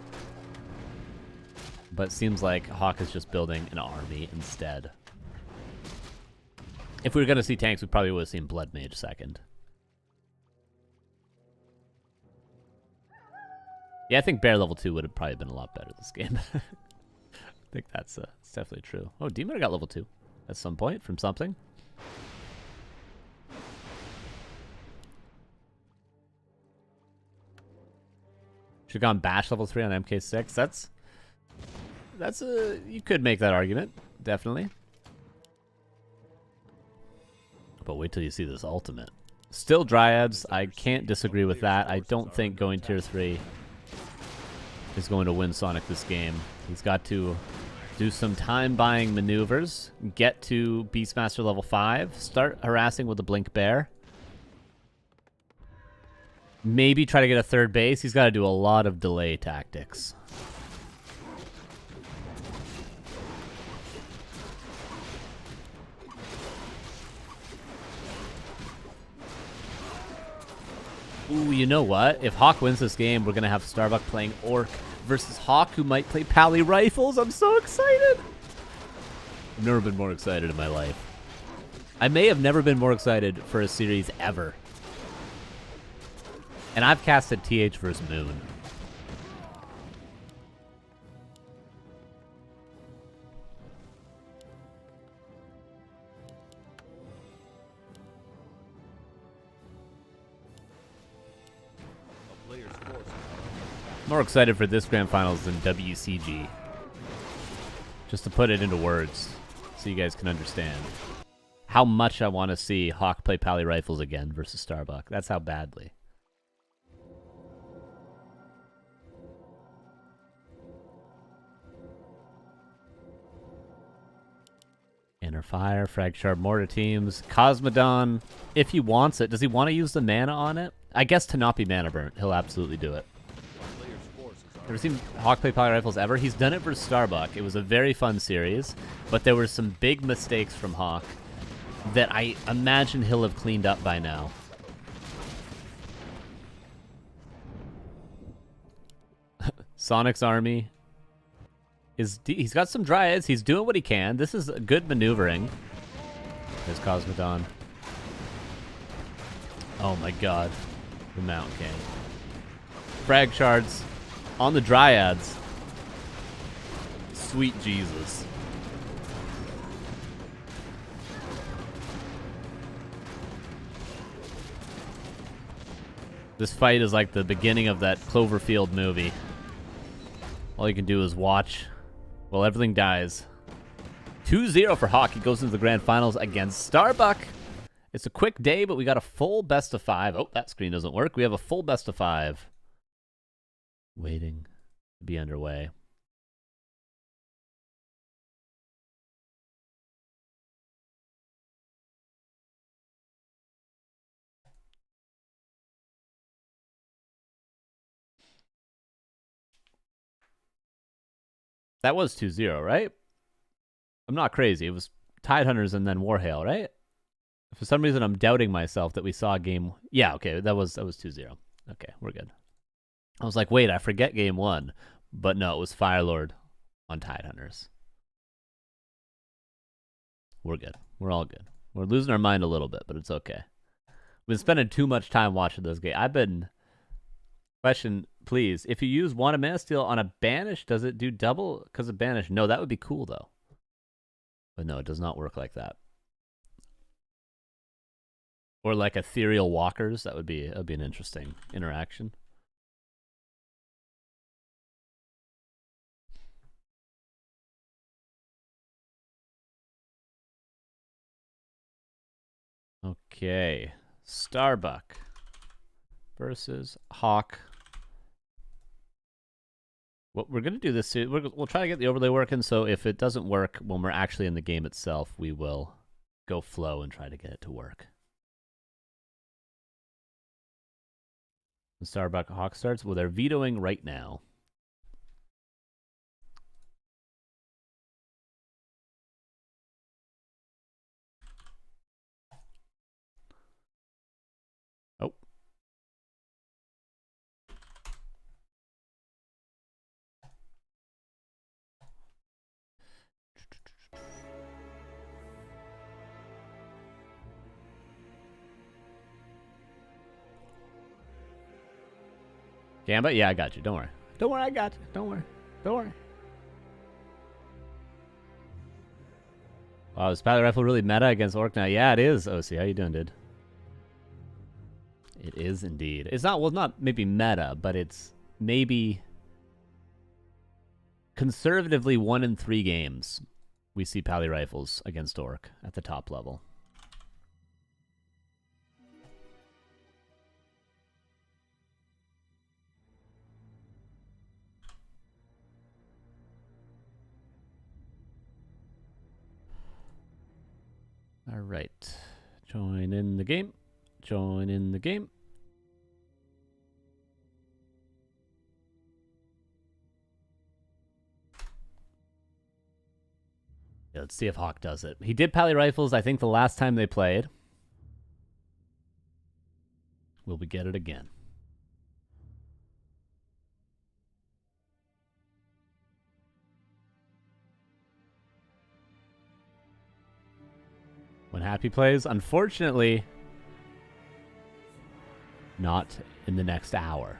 But it seems like Hawk is just building an army instead. If we were going to see tanks, we probably would have seen Blood Mage second. Yeah, I think Bear level 2 would have probably been a lot better this game. I think that's definitely true. Oh, Demon got level 2 at some point from something. Should have gone Bash level 3 on MK6. That's a... You could make that argument, definitely. But wait till you see this ultimate. Still Dryads. I can't disagree with that. I don't think going tier 3 is going to win Sonic this game. He's got to do some time-buying maneuvers, get to Beastmaster level 5, start harassing with the Blink Bear. Maybe try to get a third base. He's got to do a lot of delay tactics. Ooh, you know what? If Hawk wins this game, we're going to have Starbuck playing Orc versus Hawk, who might play Pally Rifles. I'm so excited. I've never been more excited in my life. I may have never been more excited for a series ever. And I've casted TH versus Moon. More excited for this grand finals than WCG. Just to put it into words, so you guys can understand how much I want to see Hawk play Pally Rifles again versus Starbuck. That's how badly. Inner Fire, Frag Sharp Mortar teams. Cosmodon, if he wants it. Does he want to use the mana on it? I guess to not be mana burnt, he'll absolutely do it. Never seen Hawk play Pally Rifles ever? He's done it for Starbuck. It was a very fun series, but there were some big mistakes from Hawk that I imagine he'll have cleaned up by now. Sonic's army is... He's got some Dryads. He's doing what he can. This is good maneuvering. There's Cosmodon. Oh my god. The Mountain King. Frag Shards on the Dryads. Sweet Jesus. This fight is like the beginning of that Cloverfield movie. All you can do is watch while everything dies. 2-0 for Hawk. He goes into the grand finals against Starbuck. It's a quick day, but we got a full best of 5. Oh, that screen doesn't work. We have a full best of 5 waiting to be underway. That was 2-0, right? I'm not crazy. It was Tidehunters and then Warhail, right? For some reason, I'm doubting myself that we saw a game... Yeah, okay, that was 2-0. Okay, we're good. I was like, wait, I forget game 1. But no, it was Firelord on Tidehunters. We're good. We're all good. We're losing our mind a little bit, but it's okay. We've been spending too much time watching this game. Question, please. If you use one mana steal on a banish, does it do double because of banish? No, that would be cool, though. But no, it does not work like that. Or like ethereal walkers. That would be an interesting interaction. Okay. Starbuck versus Hawk. What we're going to do this, we'll try to get the overlay working, so if it doesn't work when we're actually in the game itself, we will go flow and try to get it to work. When Starbuck Hawk starts, well, they're vetoing right now. Oh. Gamba? Yeah, I got you. Don't worry. Don't worry, I got you. Don't worry. Don't worry. Wow, is Pally Rifle really meta against Orc now? Yeah, it is, OC. How you doing, dude? It is indeed. It's not, well, not maybe meta, but it's maybe conservatively 1 in 3 games we see Pally Rifles against Orc at the top level. All right. Join in the game. Join in the game. Yeah, let's see if Hawk does it. He did Pally Rifles, I think, the last time they played. Will we get it again? When Happy plays, unfortunately, not in the next hour.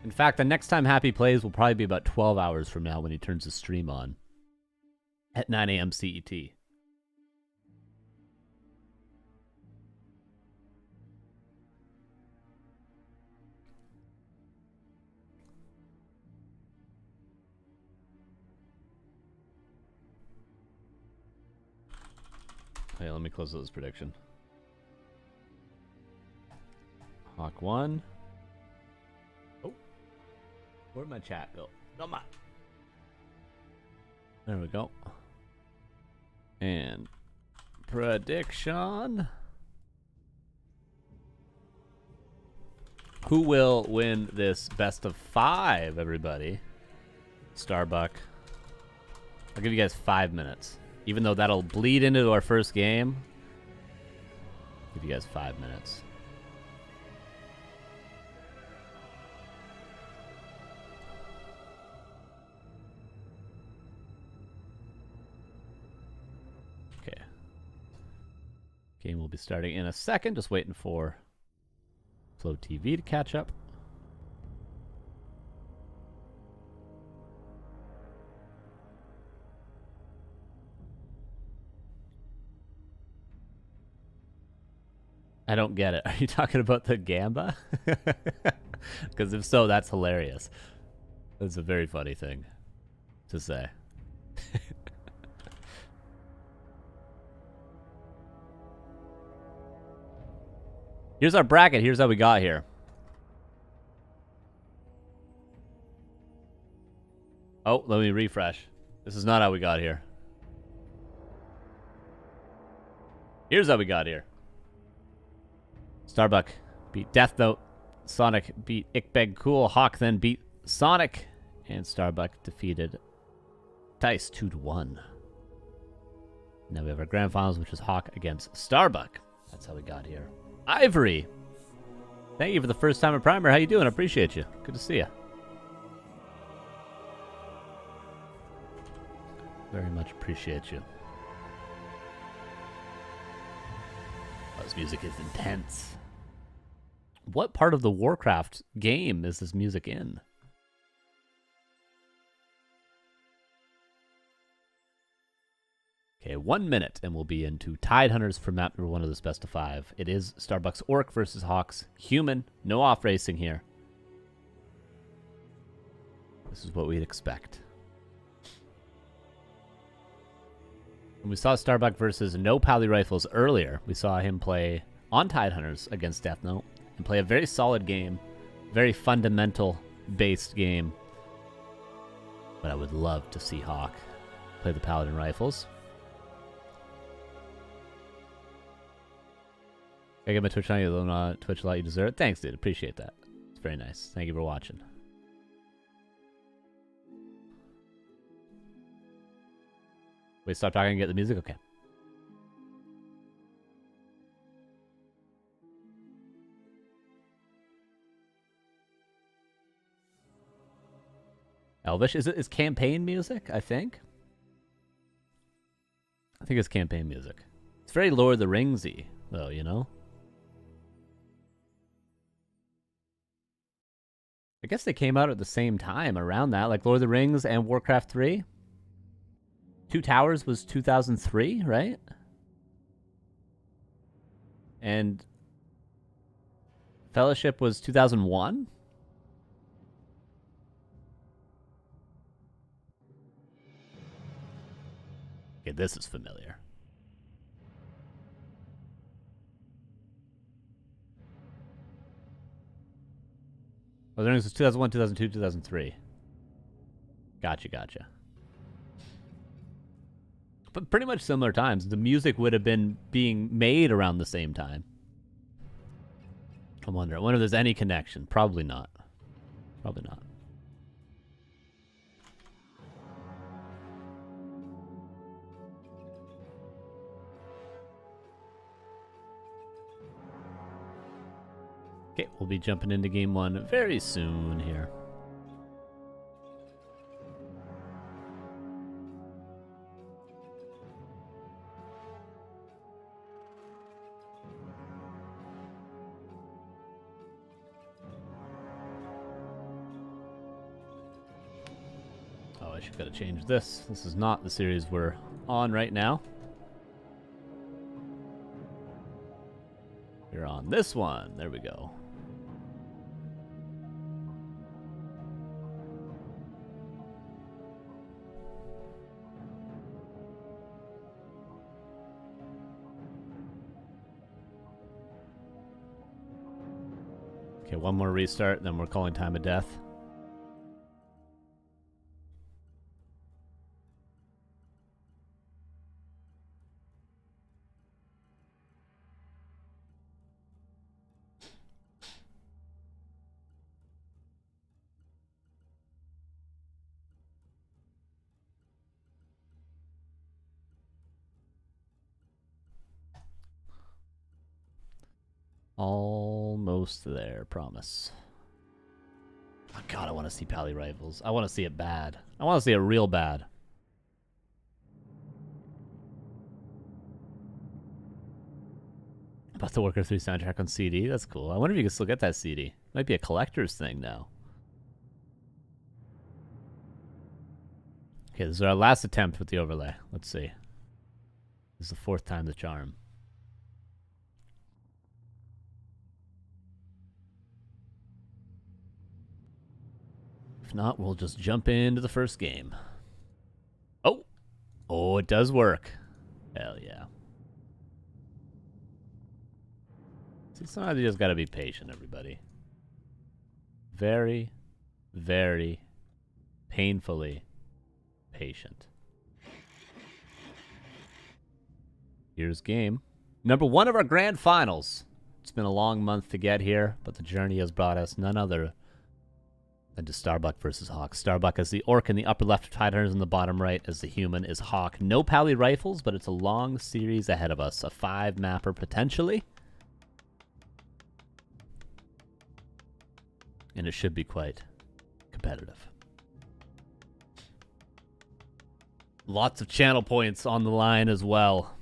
In fact, the next time Happy plays will probably be about 12 hours from now when he turns the stream on at 9 a.m. CET. Hey, let me close this prediction. Hawk 1. Oh. Where'd my chat go? Come on. There we go. And prediction. Who will win this best of 5, everybody? Starbuck. I'll give you guys 5 minutes. Even though that'll bleed into our first game. Give you guys 5 minutes. Okay. Game will be starting in a second. Just waiting for Flow TV to catch up. I don't get it. Are you talking about the Gamba? Because if so, that's hilarious. That's a very funny thing to say. Here's our bracket. Here's how we got here. Oh, let me refresh. This is not how we got here. Here's how we got here. Starbuck beat Death Note. Sonic beat Ickbeg Cool. Hawk then beat Sonic. And Starbuck defeated Dice 2-1. Now we have our grand finals, which is Hawk against Starbuck. That's how we got here. Ivory! Thank you for the first time in Primer. How you doing? I appreciate you. Good to see you. Very much appreciate you. This music is intense. What part of the Warcraft game is this music in? Okay, 1 minute, and we'll be into Tide Hunters for map number 1 of this best of 5. It is Starbucks Orc versus Hawks. Human, no off racing here. This is what we'd expect. When we saw Starbuck versus No Pally Rifles earlier, we saw him play on Tide Hunters against Death Note and play a very solid game, very fundamental-based game. But I would love to see Hawk play the Paladin Rifles. I get my Twitch on you, Twitch a lot, you deserve it. Thanks, dude. Appreciate that. It's very nice. Thank you for watching. Wait, stop talking and get the music? Okay. Elvish? Is campaign music, I think? I think it's campaign music. It's very Lord of the Rings-y, though, you know? I guess they came out at the same time around that, like Lord of the Rings and Warcraft 3. Two Towers was 2003, right? And Fellowship was 2001? Okay, this is familiar. Well, the Rings was 2001, 2002, 2003. Gotcha. But pretty much similar times. The music would have been being made around the same time. I wonder if there's any connection. Probably not. Probably not. Okay, we'll be jumping into game 1 very soon here. Oh, I should gotta change this. This is not the series we're on right now. We're on this one. There we go. Okay, one more restart, then we're calling time of death. Almost there, promise. Oh god, I want to see Pally Rifles. I want to see it bad. I want to see it real bad. About the Warcraft 3 soundtrack on CD? That's cool. I wonder if you can still get that CD. Might be a collector's thing now. Okay, this is our last attempt with the overlay. Let's see. This is the 4th time the charm. If not, we'll just jump into the first game. Oh! Oh, it does work. Hell yeah. See, sometimes you just gotta be patient, everybody. Very, very painfully patient. Here's game number 1 of our grand finals. It's been a long month to get here, but the journey has brought us none other than to Starbuck versus Hawk. Starbuck as the orc in the upper left, Tide Hunters in the bottom right, as the human is Hawk. No Pally Rifles, but it's a long series ahead of us. A 5-mapper potentially. And it should be quite competitive. Lots of channel points on the line as well.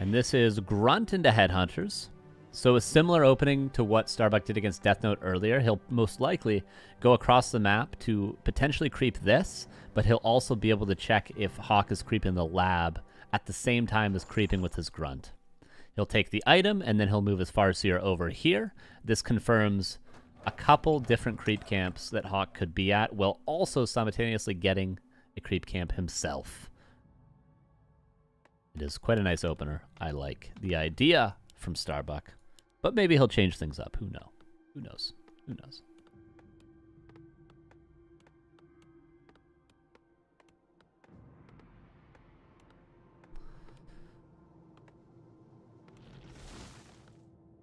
And this is Grunt into Headhunters. So a similar opening to what Starbuck did against Death Note earlier. He'll most likely go across the map to potentially creep this, but he'll also be able to check if Hawk is creeping the lab at the same time as creeping with his Grunt. He'll take the item, and then he'll move his Farseer over here. This confirms a couple different creep camps that Hawk could be at, while also simultaneously getting a creep camp himself. It is quite a nice opener. I like the idea from Starbuck. But maybe he'll change things up. Who knows? Who knows? Who knows?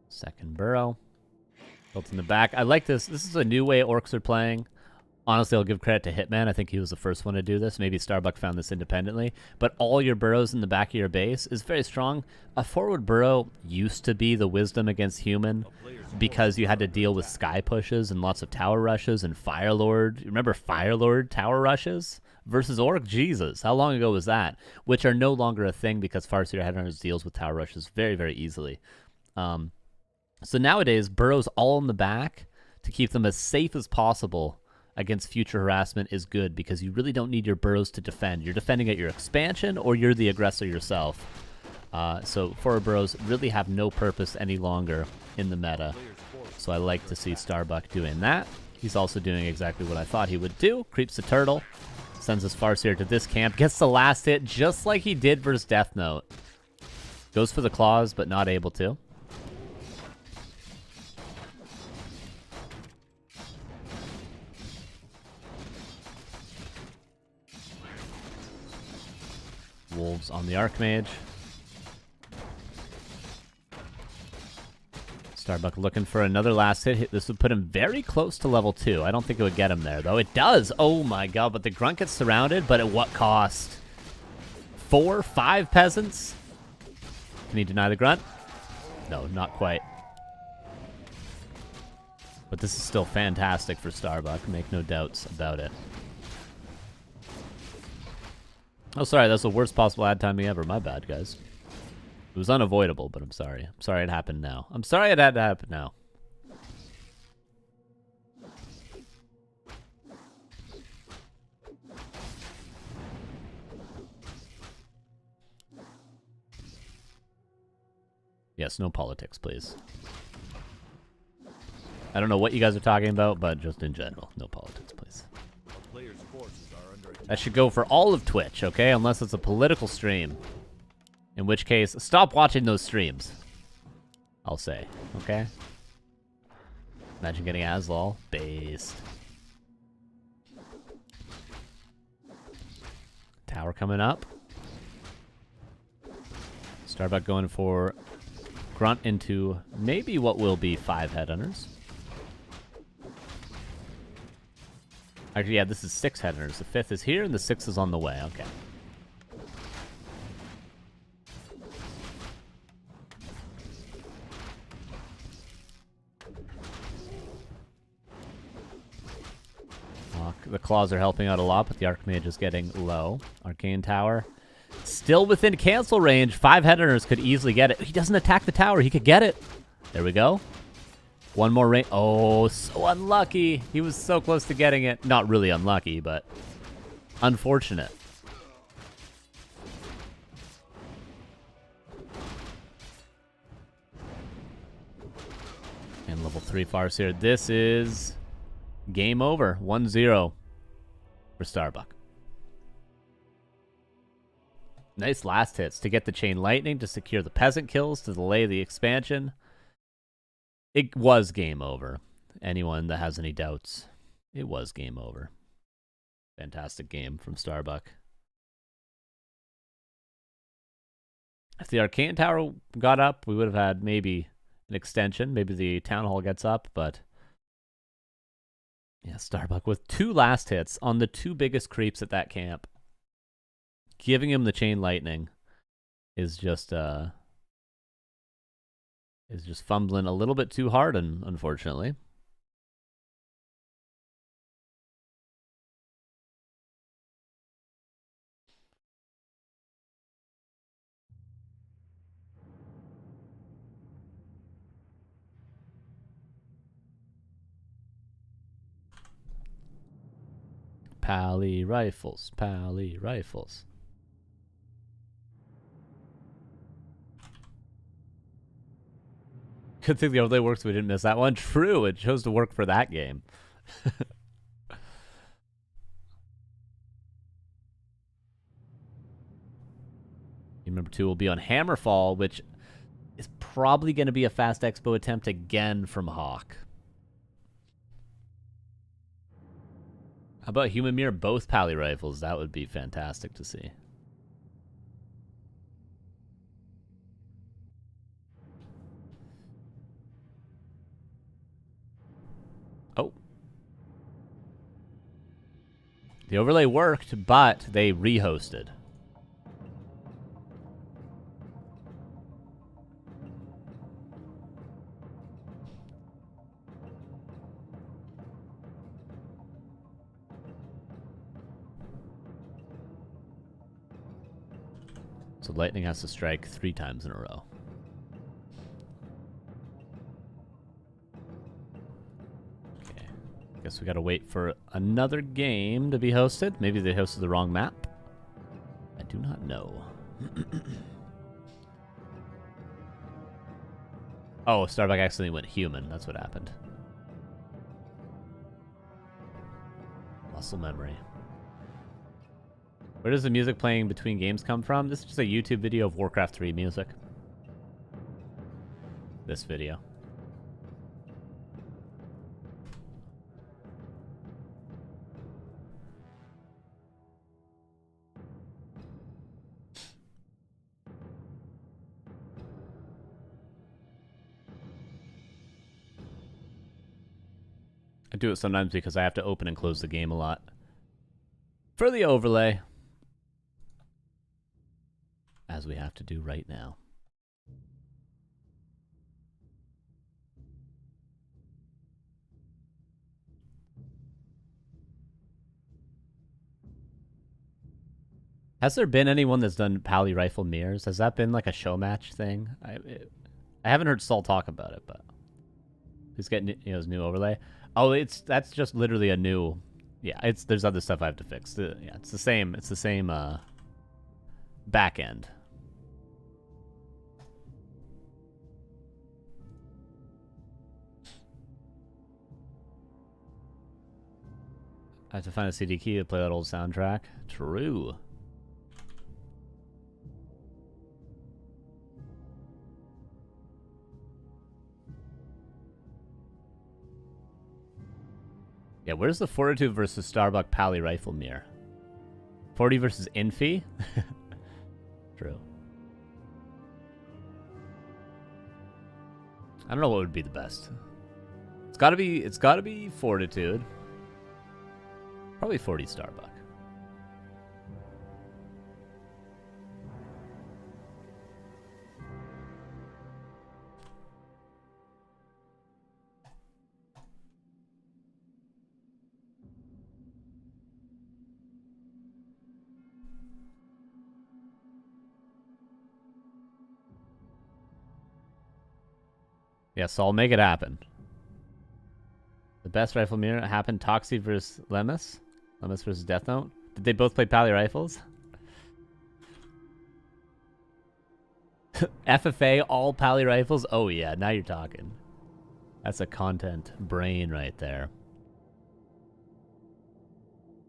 Second burrow. Built in the back. I like this. This is a new way orcs are playing. Honestly, I'll give credit to Hitman. I think he was the first one to do this. Maybe Starbuck found this independently. But all your burrows in the back of your base is very strong. A forward burrow used to be the wisdom against human because you had to deal with sky pushes and lots of tower rushes and Firelord. Remember Firelord tower rushes versus Orc? Jesus, how long ago was that? Which are no longer a thing because Farseer Headhunters deals with tower rushes very, very easily. So nowadays, burrows all in the back to keep them as safe as possible against future harassment is good because you really don't need your burrows to defend. You're defending at your expansion or you're the aggressor yourself. So forward burrows really have no purpose any longer in the meta. So I like to see Starbuck doing that. He's also doing exactly what I thought he would do. Creeps the turtle, sends his Farseer to this camp, gets the last hit just like he did versus Death Note. Goes for the claws, but not able to. Wolves on the Archmage. Starbuck looking for another last hit. This would put him very close to level 2. I don't think it would get him there, though. It does! Oh my god, but the Grunt gets surrounded, but at what cost? 4, 5 peasants? Can he deny the Grunt? No, not quite. But this is still fantastic for Starbuck. Make no doubts about it. Oh, sorry, that's the worst possible ad timing ever. My bad, guys. It was unavoidable, but I'm sorry. I'm sorry it happened now. I'm sorry it had to happen now. Yes, no politics, please. I don't know what you guys are talking about, but just in general, no politics, please. That should go for all of Twitch, okay? Unless it's a political stream. In which case, stop watching those streams. I'll say, okay? Imagine getting Aslal. Based. Tower coming up. Starbuck going for Grunt into maybe what will be 5 Headhunters. Actually, yeah, this is 6 Headhunters. The 5th is here, and the 6th is on the way. Okay. The claws are helping out a lot, but the Archmage is getting low. Arcane Tower still within cancel range. 5 Headhunters could easily get it. He doesn't attack the tower. He could get it. There we go. One more range. Oh, so unlucky. He was so close to getting it. Not really unlucky, but unfortunate. And level 3 Farseer. This is game over. 1-0 for Starbuck. Nice last hits to get the Chain Lightning, to secure the Peasant kills, to delay the expansion. It was game over. Anyone that has any doubts, it was game over. Fantastic game from Starbuck. If the Arcane Tower got up, we would have had maybe an extension. Maybe the Town Hall gets up, but yeah, Starbuck with 2 last hits on the 2 biggest creeps at that camp. Giving him the Chain Lightning is just fumbling a little bit too hard, unfortunately. Pally rifles. Pally rifles. Good thing the overlay works. We didn't miss that one. True. It chose to work for that game. Game number 2 will be on Hammerfall, which is probably going to be a fast expo attempt again from Hawk. How about Human Mirror both Pally rifles? That would be fantastic to see. Oh. The overlay worked, but they rehosted. So Lightning has to strike 3 times in a row. Okay. Guess we gotta wait for another game to be hosted. Maybe they hosted the wrong map. I do not know. Oh, Starbuck accidentally went human. That's what happened. Muscle memory. Where does the music playing between games come from? This is just a YouTube video of Warcraft 3 music. This video. I do it sometimes because I have to open and close the game a lot. For the overlay. As we have to do right now. Has there been anyone that's done Pally rifle mirrors? Has that been like a show match thing? I haven't heard Saul talk about it, but he's getting his new overlay. Oh, that's just literally a new. Yeah, there's other stuff I have to fix. Yeah, it's the same. It's the same back end. I have to find a CD key to play that old soundtrack. True. Yeah, where's the Fortitude versus Starbuck Pally rifle mirror? 40 versus Infi? True. I don't know what would be the best. It's gotta be Fortitude. Probably 40 Starbuck. Yes, I'll make it happen. The best rifle mirror happened. Toxie versus Lemus. Lemus versus Death Note. Did they both play Pally rifles? FFA, all Pally rifles? Oh yeah, now you're talking. That's a content brain right there.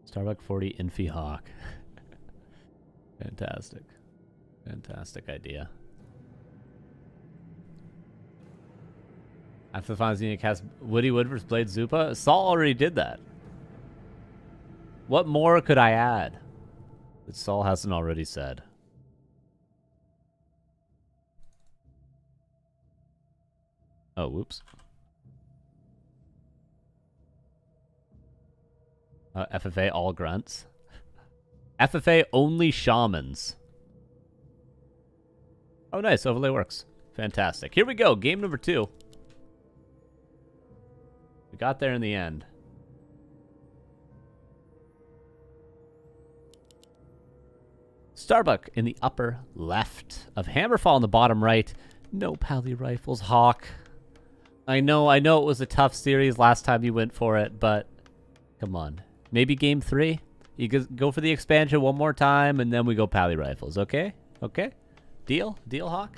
Starbuck 40 Infi Hawk. Fantastic. Fantastic idea. After the finals, you need to cast Woody Wood versus Blade Zupa. Saul already did that. What more could I add that Saul hasn't already said? Oh, whoops. FFA, all grunts. FFA, only shamans. Oh, nice. Overlay works. Fantastic. Here we go. Game number 2. We got there in the end. Starbuck in the upper left of Hammerfall in the bottom right. No Pally rifles. Hawk. I know it was a tough series last time you went for it, but come on. Maybe game 3? You could go for the expansion one more time, and then we go Pally Rifles, okay? Okay? Deal? Deal, Hawk?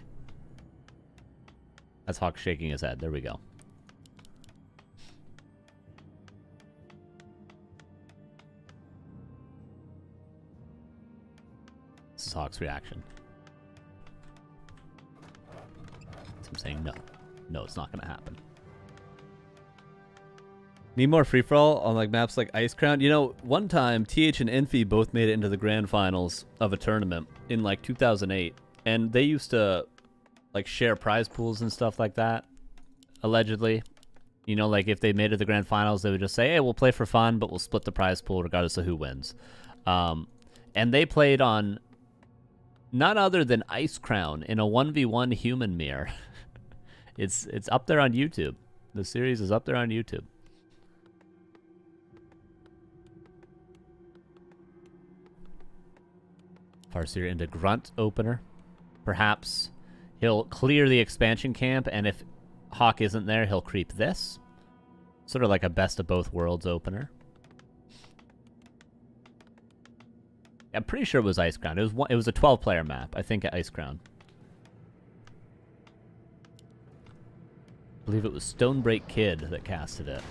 That's Hawk shaking his head. There we go. This is Hawk's reaction. So I'm saying no. No, it's not going to happen. Need more free-for-all on like maps like Ice Crown? You know, one time, TH and Infi both made it into the grand finals of a tournament in like 2008. And they used to like share prize pools and stuff like that, allegedly. You know, like if they made it to the grand finals, they would just say, hey, we'll play for fun, but we'll split the prize pool regardless of who wins. And they played on none other than Ice Crown in a 1v1 human mirror. It's up there on YouTube. The series is up there on YouTube. Farseer into Grunt opener. Perhaps he'll clear the expansion camp, and if Hawk isn't there, he'll creep this. Sort of like a best of both worlds opener. I'm pretty sure it was Ice Crown. It was a 12-player map, I think, at Ice Crown. I believe it was Stonebreak Kid that casted it.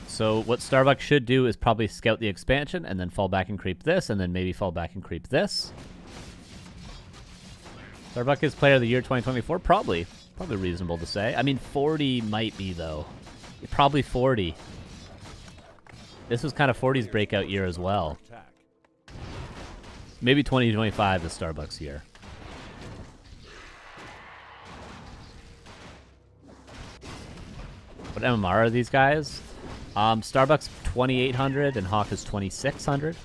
So what Starbuck should do is probably scout the expansion and then fall back and creep this, and then maybe fall back and creep this. Starbuck is player of the year 2024? Probably reasonable to say. I mean, 40 might be, though. Probably 40. This was kind of 40's breakout year as well. Maybe 2025 is Starbuck's year. What MMR are these guys? Starbuck's 2,800 and Hawk is 2,600.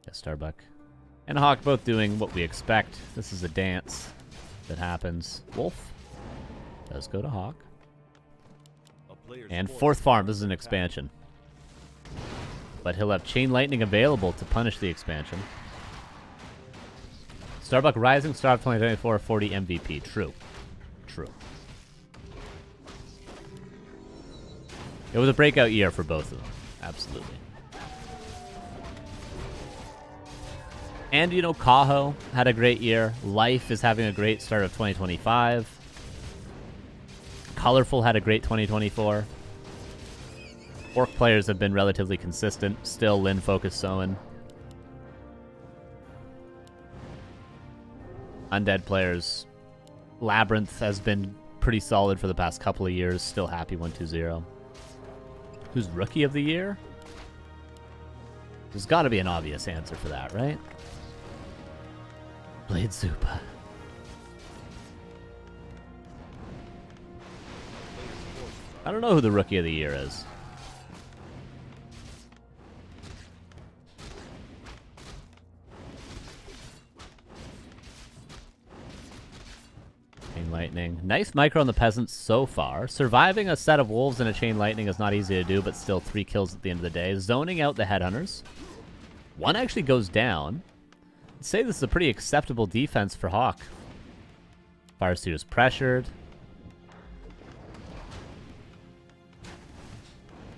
Yeah, Starbuck and Hawk both doing what we expect. This is a dance that happens. Wolf does go to Hawk. And fourth farm, this is an expansion. But he'll have Chain Lightning available to punish the expansion. Starbuck Rising Star of 2024, 40 MVP. True. True. It was a breakout year for both of them. Absolutely. And, you know, Kaho had a great year. Life is having a great start of 2025. Colorful had a great 2024. Orc players have been relatively consistent. Still Lin focused Soen. Undead players. Labyrinth has been pretty solid for the past couple of years. Still happy 1-2-0. Who's Rookie of the Year? There's got to be an obvious answer for that, right? Blade Zupa. I don't know who the Rookie of the Year is. Chain Lightning. Nice micro on the Peasants so far. Surviving a set of Wolves and a Chain Lightning is not easy to do, but still 3 kills at the end of the day. Zoning out the Headhunters. One actually goes down. I'd say this is a pretty acceptable defense for Hawk. Farseer's pressured.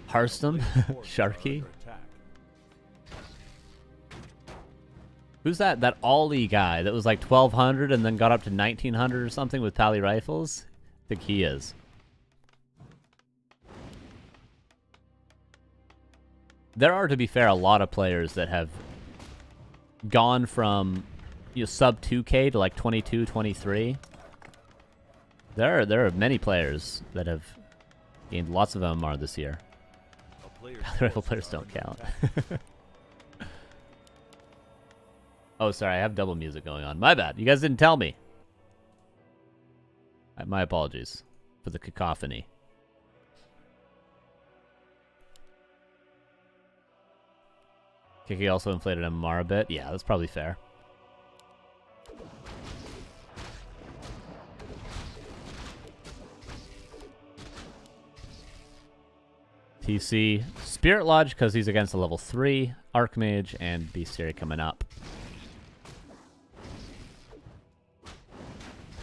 Hearthstone. Sharky. Who's that? That Ollie guy that was like 1,200 and then got up to 1,900 or something with Pally Rifles? I think he is. There are, to be fair, a lot of players that have gone from, you know, sub 2K to like 22, 23. There are many players that have gained lots of MMR this year. Pally Rifle players don't count. Oh, sorry, I have double music going on. My bad. You guys didn't tell me. My apologies for the cacophony. Kiki also inflated MMR a bit. Yeah, that's probably fair. TC Spirit Lodge because he's against a level 3 Archmage and Bestiary coming up.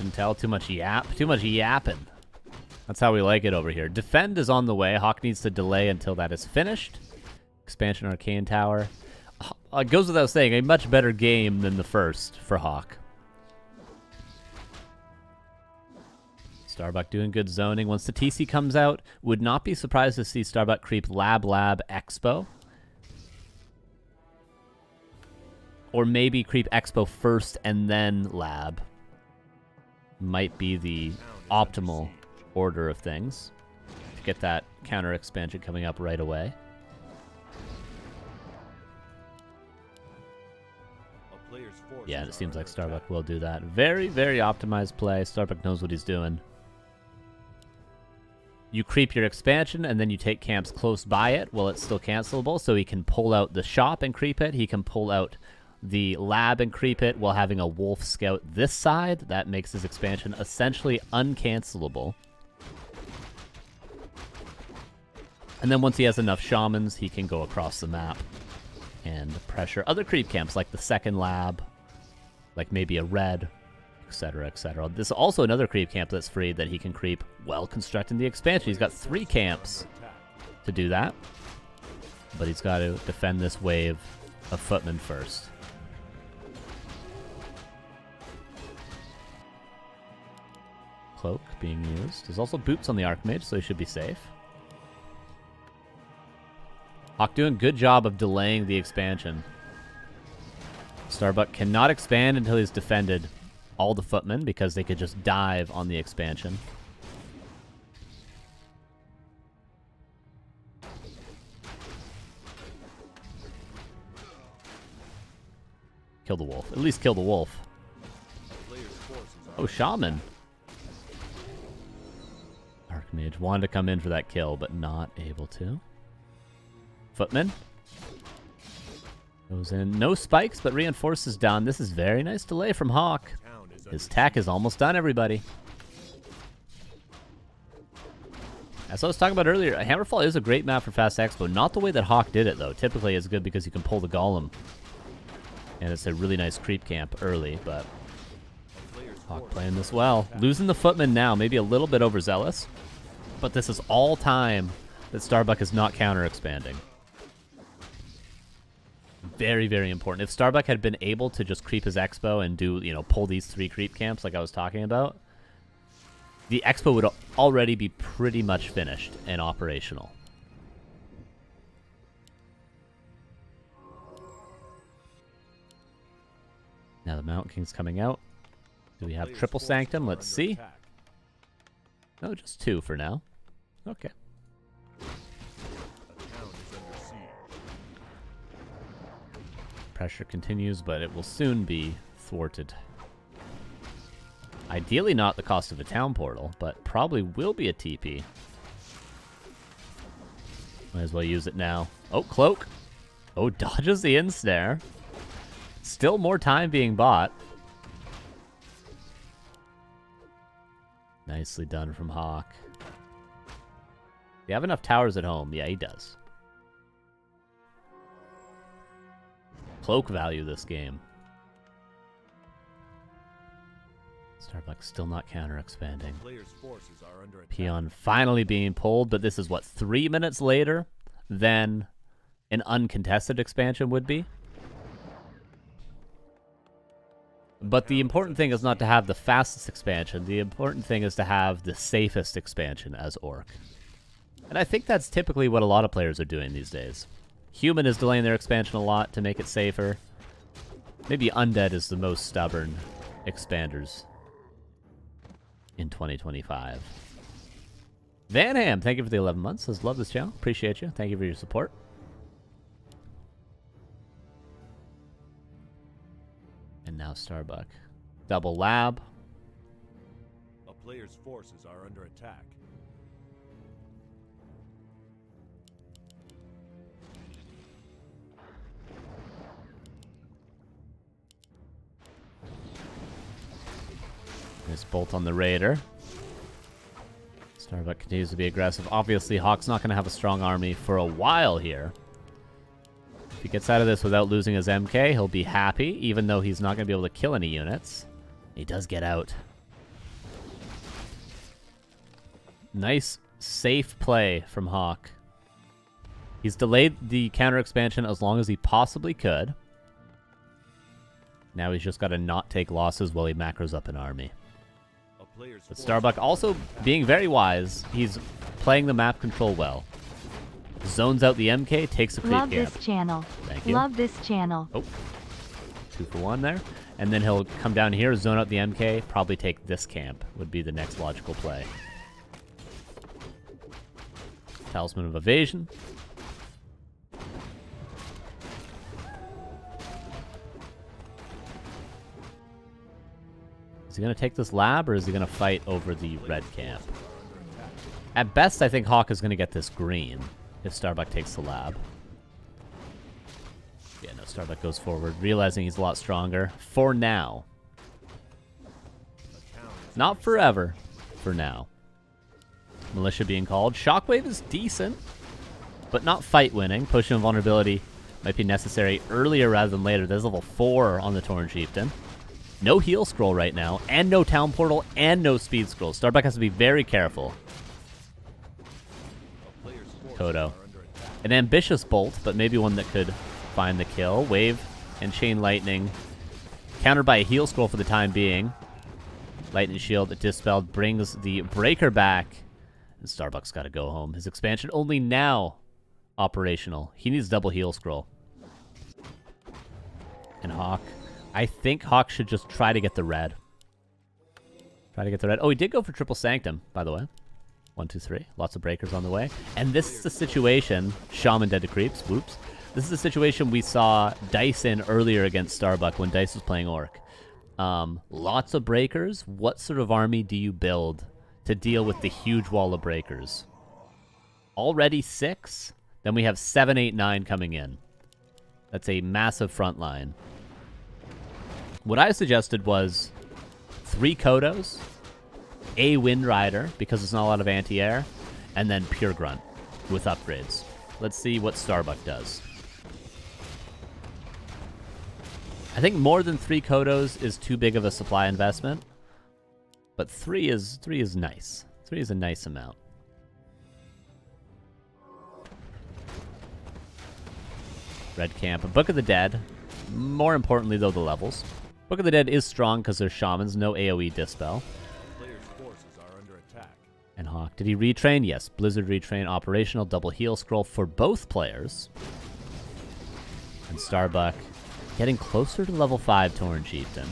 can tell. Too much yap. Too much yapping. That's how we like it over here. Defend is on the way. Hawk needs to delay until that is finished. Expansion Arcane Tower. It goes without saying, a much better game than the first for Hawk. Starbuck doing good zoning. Once the TC comes out, would not be surprised to see Starbuck creep Lab Expo. Or maybe creep Expo first and then Lab. Might be the optimal order of things to get that counter expansion coming up right away. Yeah, it seems like Starbuck will do that. Very, very optimized play. Starbuck knows what he's doing. You creep your expansion, and then you take camps close by it while it's still cancelable, so he can pull out the shop and creep it. He can pull out the lab and creep it while having a wolf scout this side. That makes his expansion essentially uncancelable. And then once he has enough shamans, he can go across the map and pressure other creep camps like the second lab, like maybe a red, etc., etc. This is also another creep camp that's free that he can creep while constructing the expansion. He's got 3 camps to do that, but he's got to defend this wave of footmen first. Cloak being used. There's also boots on the Archmage, so he should be safe. Hawk doing good job of delaying the expansion. Starbuck cannot expand until he's defended all the footmen because they could just dive on the expansion. Kill the wolf. At least kill the wolf. Oh, shaman. Archmage wanted to come in for that kill, but not able to. Footman. Goes in. No spikes, but reinforces done. This is very nice delay from Hawk. His tack is almost done, everybody. As I was talking about earlier, Hammerfall is a great map for Fast Expo. Not the way that Hawk did it, though. Typically, it's good because you can pull the Golem. And it's a really nice creep camp early, but Hawk playing this well. Losing the Footman now, maybe a little bit overzealous. But this is all time that Starbuck is not counter-expanding. Very, very important. If Starbuck had been able to just creep his Expo and do, pull these 3 creep camps like I was talking about, the Expo would already be pretty much finished and operational. Now the Mountain King's coming out. Do we have Triple Sanctum? Let's see. No, just 2 for now. Okay. Pressure continues, but it will soon be thwarted. Ideally not the cost of a town portal, but probably will be a TP. Might as well use it now. Oh, cloak. Oh, dodges the ensnare. Still more time being bought. Nicely done from Hawk. Do you have enough towers at home? Yeah, he does. Cloak value this game. Starbuck still not counter-expanding. Peon finally being pulled, but this is, what, 3 minutes later than an uncontested expansion would be? But the important thing is not to have the fastest expansion. The important thing is to have the safest expansion as Orc. And I think that's typically what a lot of players are doing these days. Human is delaying their expansion a lot to make it safer. Maybe Undead is the most stubborn expanders in 2025. Vanham, thank you for the 11 months. Says, love this channel. Appreciate you. Thank you for your support. And now Starbuck. Double lab. A player's forces are under attack. Nice bolt on the Raider. Starbuck continues to be aggressive. Obviously, Hawk's not going to have a strong army for a while here. If he gets out of this without losing his MK, he'll be happy, even though he's not going to be able to kill any units. He does get out. Nice, safe play from Hawk. He's delayed the counter expansion as long as he possibly could. Now he's just got to not take losses while he macros up an army. But Starbuck also being very wise. He's playing the map control well. Zones out the MK, takes a creep Love camp. this channel. Thank you. Love this channel. Oh, 2 for 1 there. And then he'll come down here, zone out the MK, probably take this camp, would be the next logical play. Talisman of Evasion. Is he going to take this lab, or is he going to fight over the red camp? At best, I think Hawk is going to get this green if Starbuck takes the lab. Yeah, no, Starbuck goes forward, realizing he's a lot stronger. For now. Not forever. For now. Militia being called. Shockwave is decent, but not fight-winning. Pushing vulnerability might be necessary earlier rather than later. There's level 4 on the Torn Chieftain. No heal scroll right now, and no town portal, and no speed scroll. Starbuck has to be very careful. Kodo. An ambitious bolt, but maybe one that could find the kill. Wave and Chain Lightning. Countered by a heal scroll for the time being. Lightning Shield dispelled brings the breaker back. And Starbuck's got to go home. His expansion only now operational. He needs double heal scroll. And Hawk. I think Hawk should just try to get the red. Try to get the red. Oh, he did go for triple sanctum, by the way. 1, 2, 3. Lots of breakers on the way. And this is the situation. Shaman dead to creeps. Whoops. This is the situation we saw Dice in earlier against Starbuck when Dice was playing Orc. Lots of breakers. What sort of army do you build to deal with the huge wall of breakers? Already 6? Then we have 7, 8, 9 coming in. That's a massive front line. What I suggested was 3 Kodos, a Wind Rider, because there's not a lot of anti-air, and then Pure Grunt with upgrades. Let's see what Starbuck does. I think more than 3 Kodos is too big of a supply investment, but 3 is nice. 3 is a nice amount. Red Camp, Book of the Dead. More importantly, though, the levels. Book of the Dead is strong because there's shamans, no AoE dispel. Player's forces are under attack. And Hawk, did he retrain? Yes, Blizzard retrain operational, double heal scroll for both players. And Starbuck getting closer to level 5 Torn Chieftain.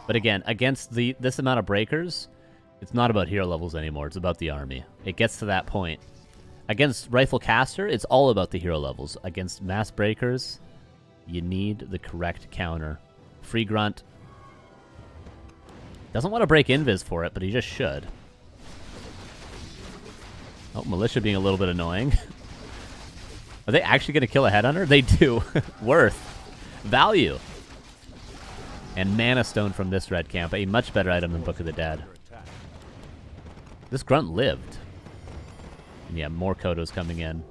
But again, against this amount of breakers, it's not about hero levels anymore, it's about the army. It gets to that point. Against Rifle Caster, it's all about the hero levels. Against mass breakers, you need the correct counter. Free Grunt. Doesn't want to break Invis for it, but he just should. Oh, Militia being a little bit annoying. Are they actually going to kill a Headhunter? They do. Worth. Value. And Mana Stone from this red camp. A much better item than Book of the Dead. This Grunt lived. And yeah, more Kodos coming in.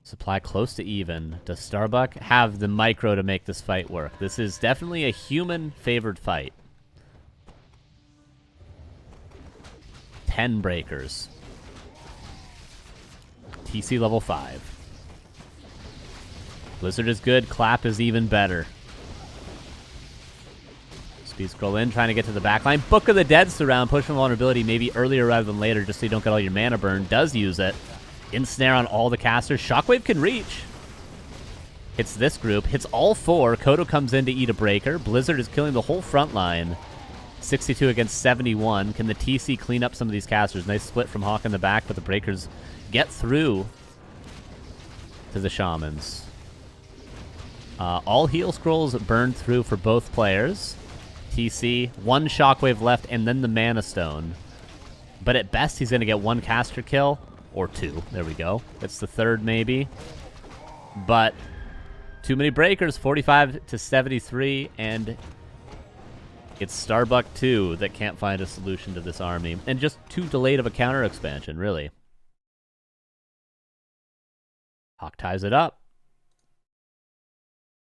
Supply close to even. Does Starbuck have the micro to make this fight work? This is definitely a human-favored fight. 10 breakers. TC level 5. Blizzard is good. Clap is even better. Speed scroll in, trying to get to the backline. Book of the Dead surround. Push from vulnerability maybe earlier rather than later just so you don't get all your mana burn. Does use it. Ensnare on all the casters. Shockwave can reach. Hits this group. Hits all 4. Kodo comes in to eat a breaker. Blizzard is killing the whole front line. 62 against 71. Can the TC clean up some of these casters? Nice split from Hawk in the back, but the breakers get through to the shamans. All heal scrolls burned through for both players. TC, 1 shockwave left, and then the Mana Stone. But at best, he's going to get 1 caster kill. Or 2. There we go. It's the 3rd, maybe. But too many breakers. 45 to 73. And it's Starbuck 2 that can't find a solution to this army. And just too delayed of a counter expansion, really. Hawk ties it up.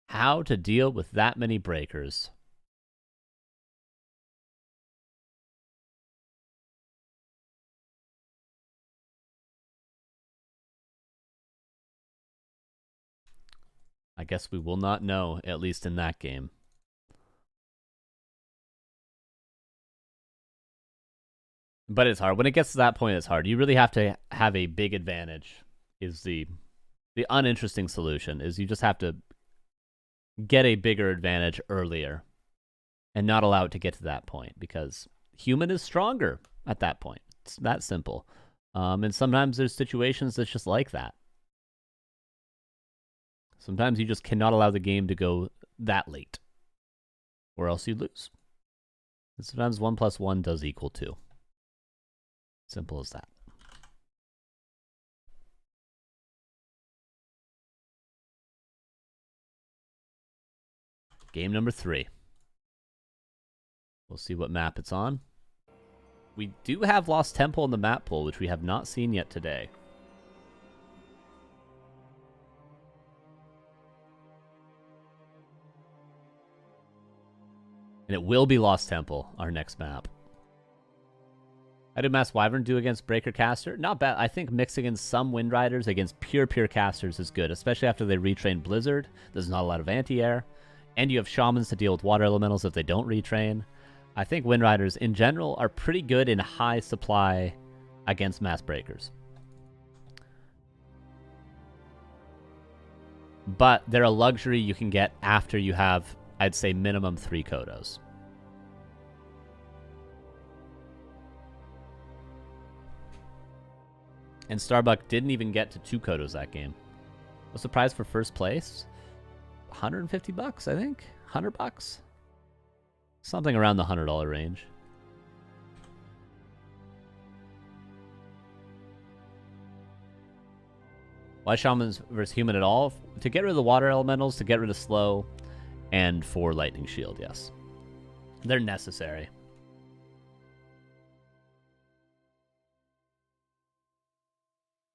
How to deal with that many breakers. I guess we will not know, at least in that game. But it's hard. When it gets to that point, it's hard. You really have to have a big advantage. Is the uninteresting solution. Is you just have to get a bigger advantage earlier and not allow it to get to that point, because human is stronger at that point. It's that simple. And sometimes there's situations that's just like that. Sometimes you just cannot allow the game to go that late, or else you lose. And sometimes 1 + 1 does equal 2. Simple as that. Game number 3. We'll see what map it's on. We do have Lost Temple in the map pool, which we have not seen yet today. And it will be Lost Temple, our next map. How did Mass Wyvern do against Breaker Caster? Not bad. I think mixing in some Wind Riders against pure casters is good, especially after they retrain Blizzard. There's not a lot of anti-air. And you have Shamans to deal with Water Elementals if they don't retrain. I think Wind Riders, in general, are pretty good in high supply against Mass Breakers. But they're a luxury you can get after you have, I'd say, minimum 3 Kodos. And Starbuck didn't even get to 2 Kodos that game. Was the prize for first place? $150, I think? $100? Something around the $100 range. Why Shamans versus Human at all? To get rid of the Water Elementals, to get rid of Slow, and for Lightning Shield, yes. They're necessary.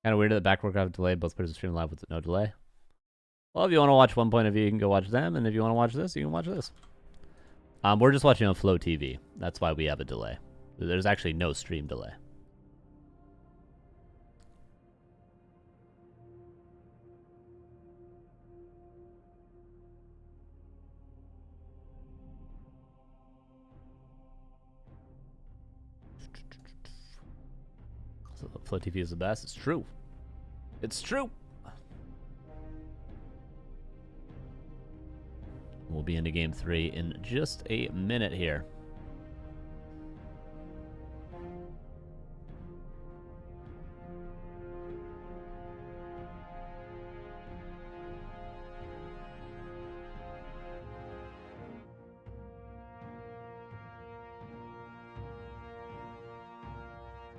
Kind of weird that the back Warcraft delay. Both players are streaming live with no delay. Well, if you want to watch one point of view, you can go watch them. And if you want to watch this, you can watch this. We're just watching on Flow TV. That's why we have a delay. There's actually no stream delay. So Flow TV is the best. It's true. It's true. We'll be into game 3 in just a minute here.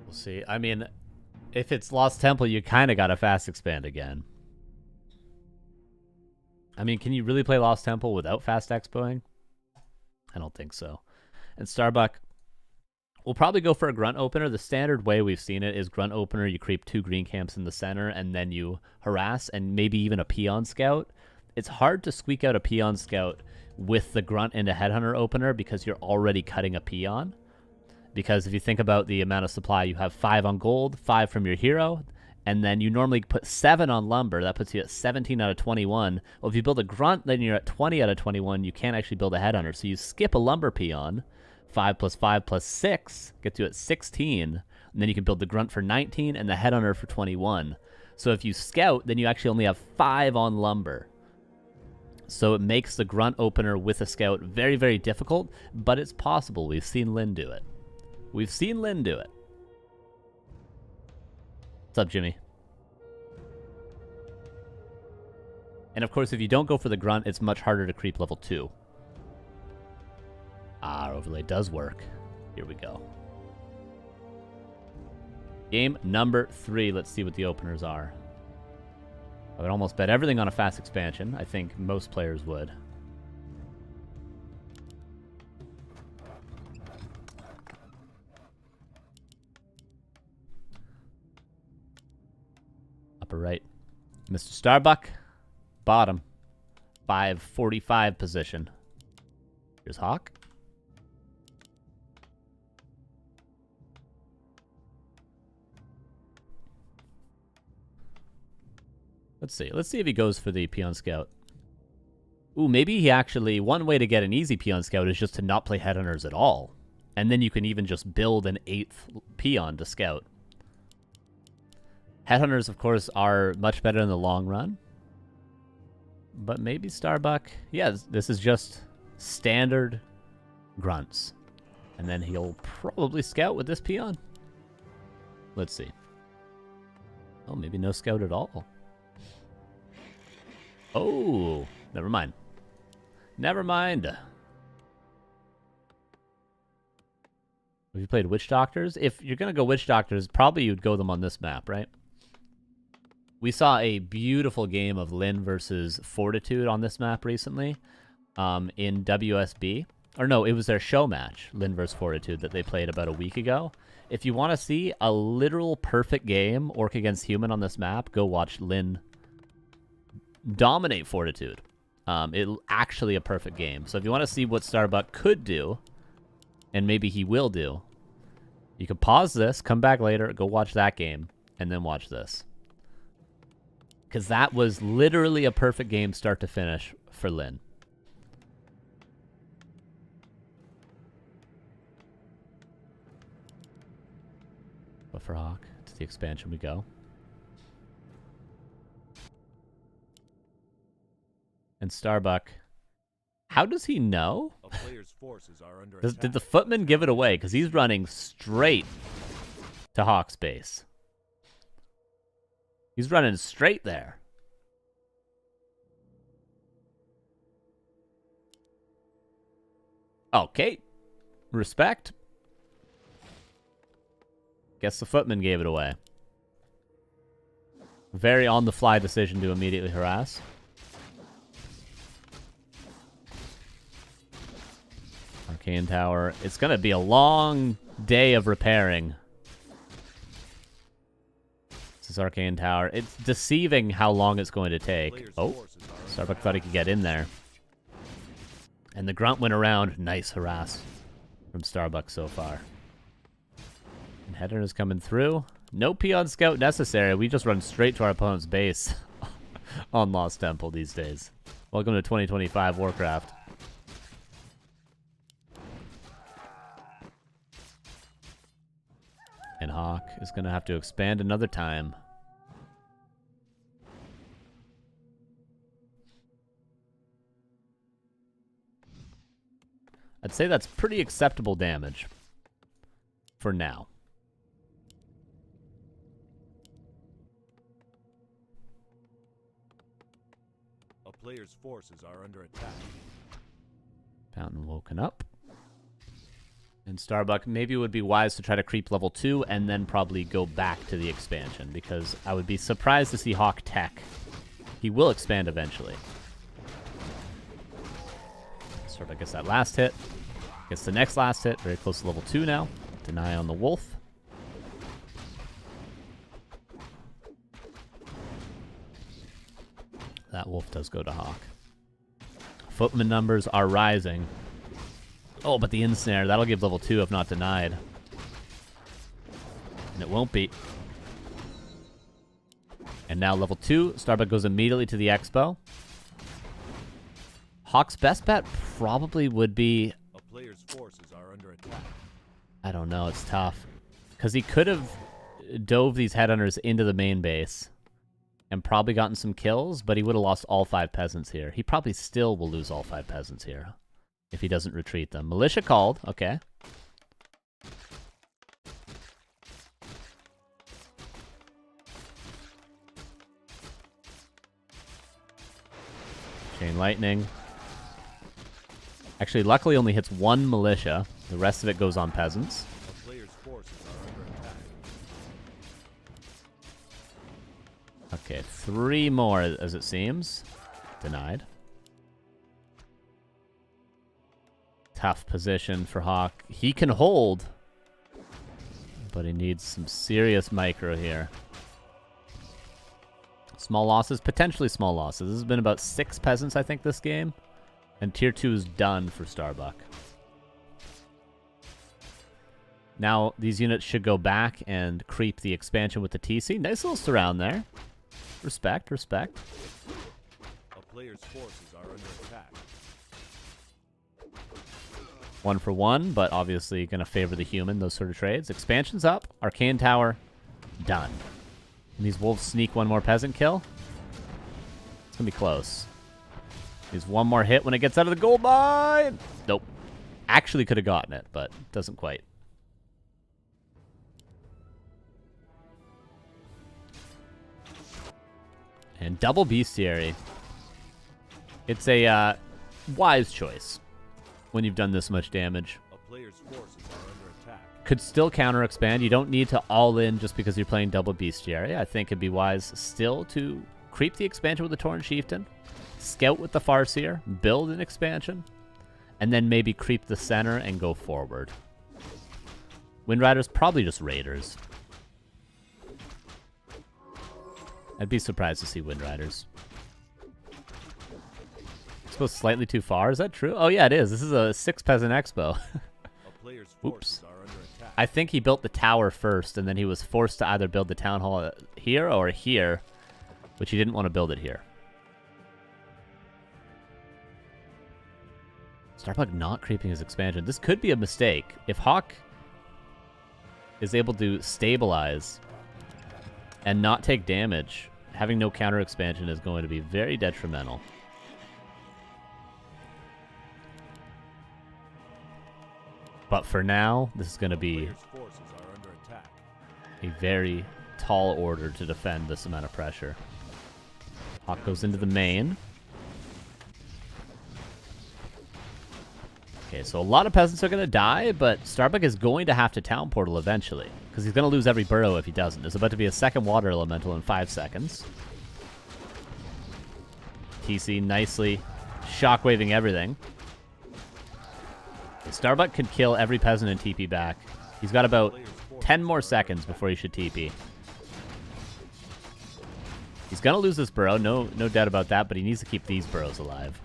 We'll see. I mean, if it's Lost Temple, you kind of got to fast expand again. I mean, can you really play Lost Temple without fast expoing? I don't think so. And Starbuck will probably go for a Grunt Opener. The standard way we've seen it is Grunt Opener, you creep 2 green camps in the center, and then you harass, and maybe even a Peon Scout. It's hard to squeak out a Peon Scout with the Grunt into Headhunter Opener because you're already cutting a Peon. Because if you think about the amount of supply, you have 5 on gold, 5 from your hero, and then you normally put 7 on lumber. That puts you at 17 out of 21. Well, if you build a grunt, then you're at 20 out of 21. You can't actually build a headhunter. So you skip a lumber peon. 5 + 5 + 6 gets you at 16. And then you can build the grunt for 19 and the headhunter for 21. So if you scout, then you actually only have 5 on lumber. So it makes the grunt opener with a scout very, very difficult, but it's possible. We've seen Lynn do it. We've seen Lynn do it. What's up, Jimmy? And of course, if you don't go for the grunt, it's much harder to creep level 2. Ah, our overlay does work. Here we go. Game number 3. Let's see what the openers are. I would almost bet everything on a fast expansion. I think most players would. Upper right, Mr. Starbuck. Bottom, 545 position. Here's Hawk. Let's see. Let's see if he goes for the Peon Scout. Ooh, maybe he actually... One way to get an easy peon scout is just to not play headhunters at all. And then you can even just build an 8th peon to scout. Headhunters, of course, are much better in the long run. But maybe Starbuck... Yeah, this is just standard grunts. And then he'll probably scout with this peon. Let's see. Oh, maybe no scout at all. Oh, never mind. Never mind. Have you played Witch Doctors? If you're going to go Witch Doctors, probably you'd go them on this map, right? We saw a beautiful game of Lin versus Fortitude on this map recently in WSB. Or no, it was their show match, Lin versus Fortitude, that they played about a week ago. If you want to see a literal perfect game, Orc against Human on this map, go watch Lin dominate Fortitude. It's actually a perfect game. So if you want to see what Starbuck could do, and maybe he will do, you can pause this, come back later, go watch that game, and then watch this. Because that was literally a perfect game start to finish for Lin. But for Hawk, to the expansion we go. And Starbuck, how does he know? A player's forces are under Did the footman give it away? Because he's running straight to Hawk's base. He's running straight there. Okay. Respect. Guess the footman gave it away. Very on-the-fly decision to immediately harass. Arcane Tower. It's going to be a long day of repairing. This is Arcane Tower. It's deceiving how long it's going to take. Oh, Starbuck thought he could get in there. And the grunt went around. Nice harass from Starbuck so far. And Header is coming through. No peon scout necessary. We just run straight to our opponent's base on Lost Temple these days. Welcome to 2025 Warcraft. And Hawk is going to have to expand another time. I'd say that's pretty acceptable damage for now. A player's forces are under attack. Fountain woken up. And Starbuck, maybe it would be wise to try to creep level 2 and then probably go back to the expansion, because I would be surprised to see Hawk tech. He will expand eventually. Starbuck gets that last hit. Gets the next last hit. Very close to level 2 now. Deny on the wolf. That wolf does go to Hawk. Footman numbers are rising. Oh, but the ensnare, that'll give level 2 if not denied. And it won't be. And now level 2, Starbuck goes immediately to the expo. Hawk's best bet probably would be... A player's forces are under attack. I don't know, it's tough. Because he could have dove these headhunters into the main base and probably gotten some kills, but he would have lost all 5 peasants here. He probably still will lose all 5 peasants here if he doesn't retreat them. Militia called, okay. Chain lightning. Actually, luckily only hits 1 militia. The rest of it goes on peasants. A player's forces are under attack. Okay, 3 more as it seems. Denied. Tough position for Hawk. He can hold, but he needs some serious micro here. Small losses, potentially small losses. This has been about 6 peasants, I think, this game. And tier 2 is done for Starbuck. Now, these units should go back and creep the expansion with the TC. Nice little surround there. Respect, respect. player's forces are under attack. 1 for 1, but obviously going to favor the human, those sort of trades. Expansion's up. Arcane Tower, done. And these wolves sneak one more peasant kill. It's going to be close. Needs one more hit when it gets out of the gold mine. Nope. Actually could have gotten it, but doesn't quite. And double bestiary. It's a wise choice when you've done this much damage. A player's forces are under attack. Could still counter expand. You don't need to all in just because you're playing double bestiary. I think it'd be wise still to creep the expansion with the Torn Chieftain, scout with the Farseer, build an expansion, and then maybe creep the center and go forward. Windriders, probably just raiders. I'd be surprised to see Windriders. I suppose slightly too far. Is that true? Oh yeah, it is. This is a 6 peasant expo. A player's forces Oops. are under attack. I think he built the tower first, and then he was forced to either build the town hall here or here, which he didn't want to build it here. Starbuck not creeping his expansion. This could be a mistake. If Hawk is able to stabilize and not take damage, having no counter expansion is going to be very detrimental. But for now, this is going to be Player's forces are under attack. a very tall order to defend this amount of pressure. Hawk goes into the main. Okay, so a lot of peasants are going to die, but Starbuck is going to have to town portal eventually, because he's going to lose every burrow if he doesn't. There's about to be a second water elemental in 5 seconds. TC nicely shockwaving everything. Starbuck could kill every peasant and TP back. He's got about 10 more seconds before he should TP. He's going to lose this burrow, no doubt about that, but he needs to keep these burrows alive.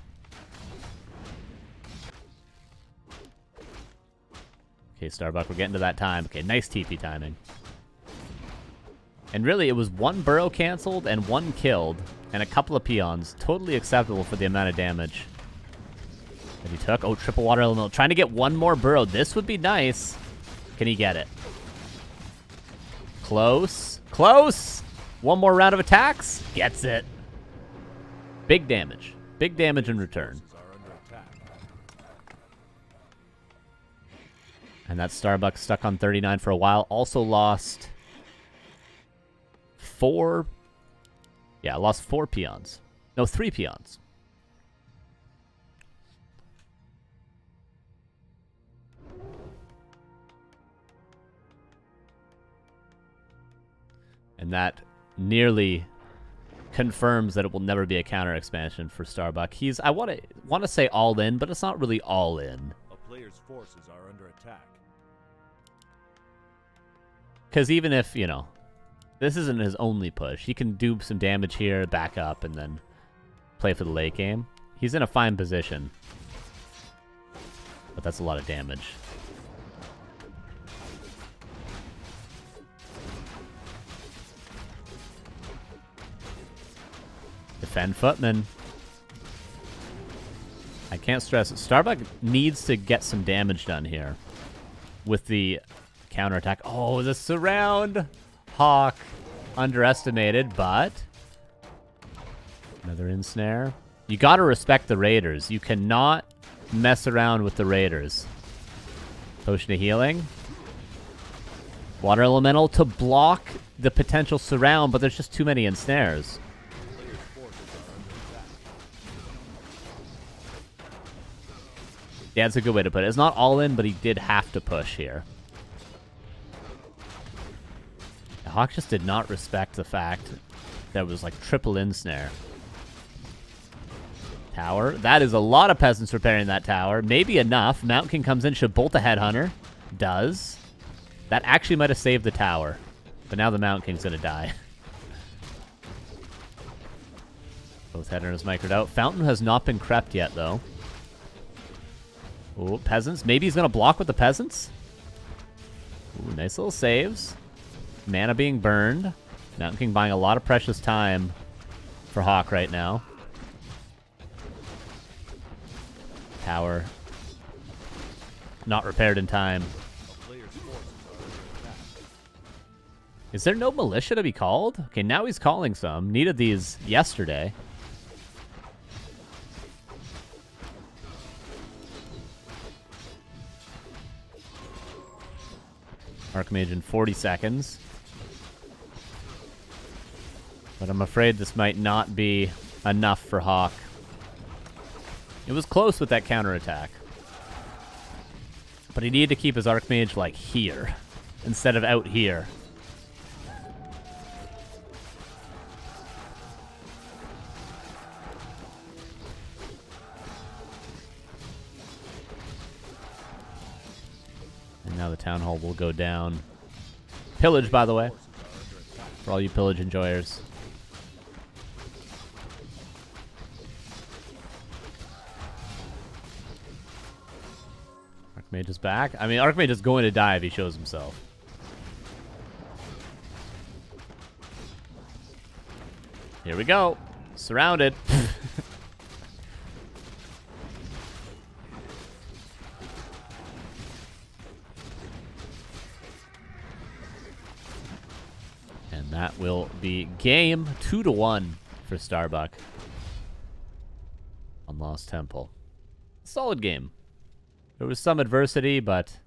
Okay, Starbuck, we're getting to that time. Okay, nice TP timing. And really, it was 1 burrow canceled and 1 killed, and a couple of peons. Totally acceptable for the amount of damage that he took. Oh, triple water elemental. Trying to get 1 more burrow. This would be nice. Can he get it? Close. Close! 1 more round of attacks. Gets it. Big damage. Big damage in return. Forces are under attack. And that Starbuck stuck on 39 for a while. Also lost 4... Yeah, lost 4 peons. No, 3 peons. And that nearly confirms that it will never be a counter expansion for Starbuck. He's, I want to say all in, but it's not really all in. A player's forces are under attack. Because even if, you know, this isn't his only push, he can do some damage here, back up, and then play for the late game. He's in a fine position. But that's a lot of damage. Defend footman. I can't stress it. Starbuck needs to get some damage done here with the counterattack. Oh, the surround. Hawk underestimated, but another ensnare. You got to respect the raiders. You cannot mess around with the raiders. Potion of healing. Water elemental to block the potential surround, but there's just too many ensnares. Player's forces are under attack. Yeah, that's a good way to put it. It's not all in, but he did have to push here. The Hawk just did not respect the fact that it was like triple ensnare. Tower. That is a lot of peasants repairing that tower. Maybe enough. Mountain King comes in, should bolt the Headhunter. Does. That actually might have saved the tower. But now the Mountain King's going to die. Both Headhunters microed out. Fountain has not been crept yet, though. Oh, peasants. Maybe he's going to block with the peasants. Ooh, nice little saves. Mana being burned. Mountain King buying a lot of precious time for Hawk right now. tower not repaired in time. A player's forces are under attack. Is there no militia to be called? Okay, now he's calling some. Needed these yesterday. Archmage in 40 seconds. But I'm afraid this might not be enough for Hawk. It was close with that counterattack. But he needed to keep his Archmage, like, here. Instead of out here. And now the Town Hall will go down. Pillage, by the way. For all you pillage enjoyers. Archmage is back. I mean, Archmage is going to die if he shows himself. Here we go. Surrounded. And that will be game 2-1 for Starbuck on Lost Temple. Solid game. There was some adversity, but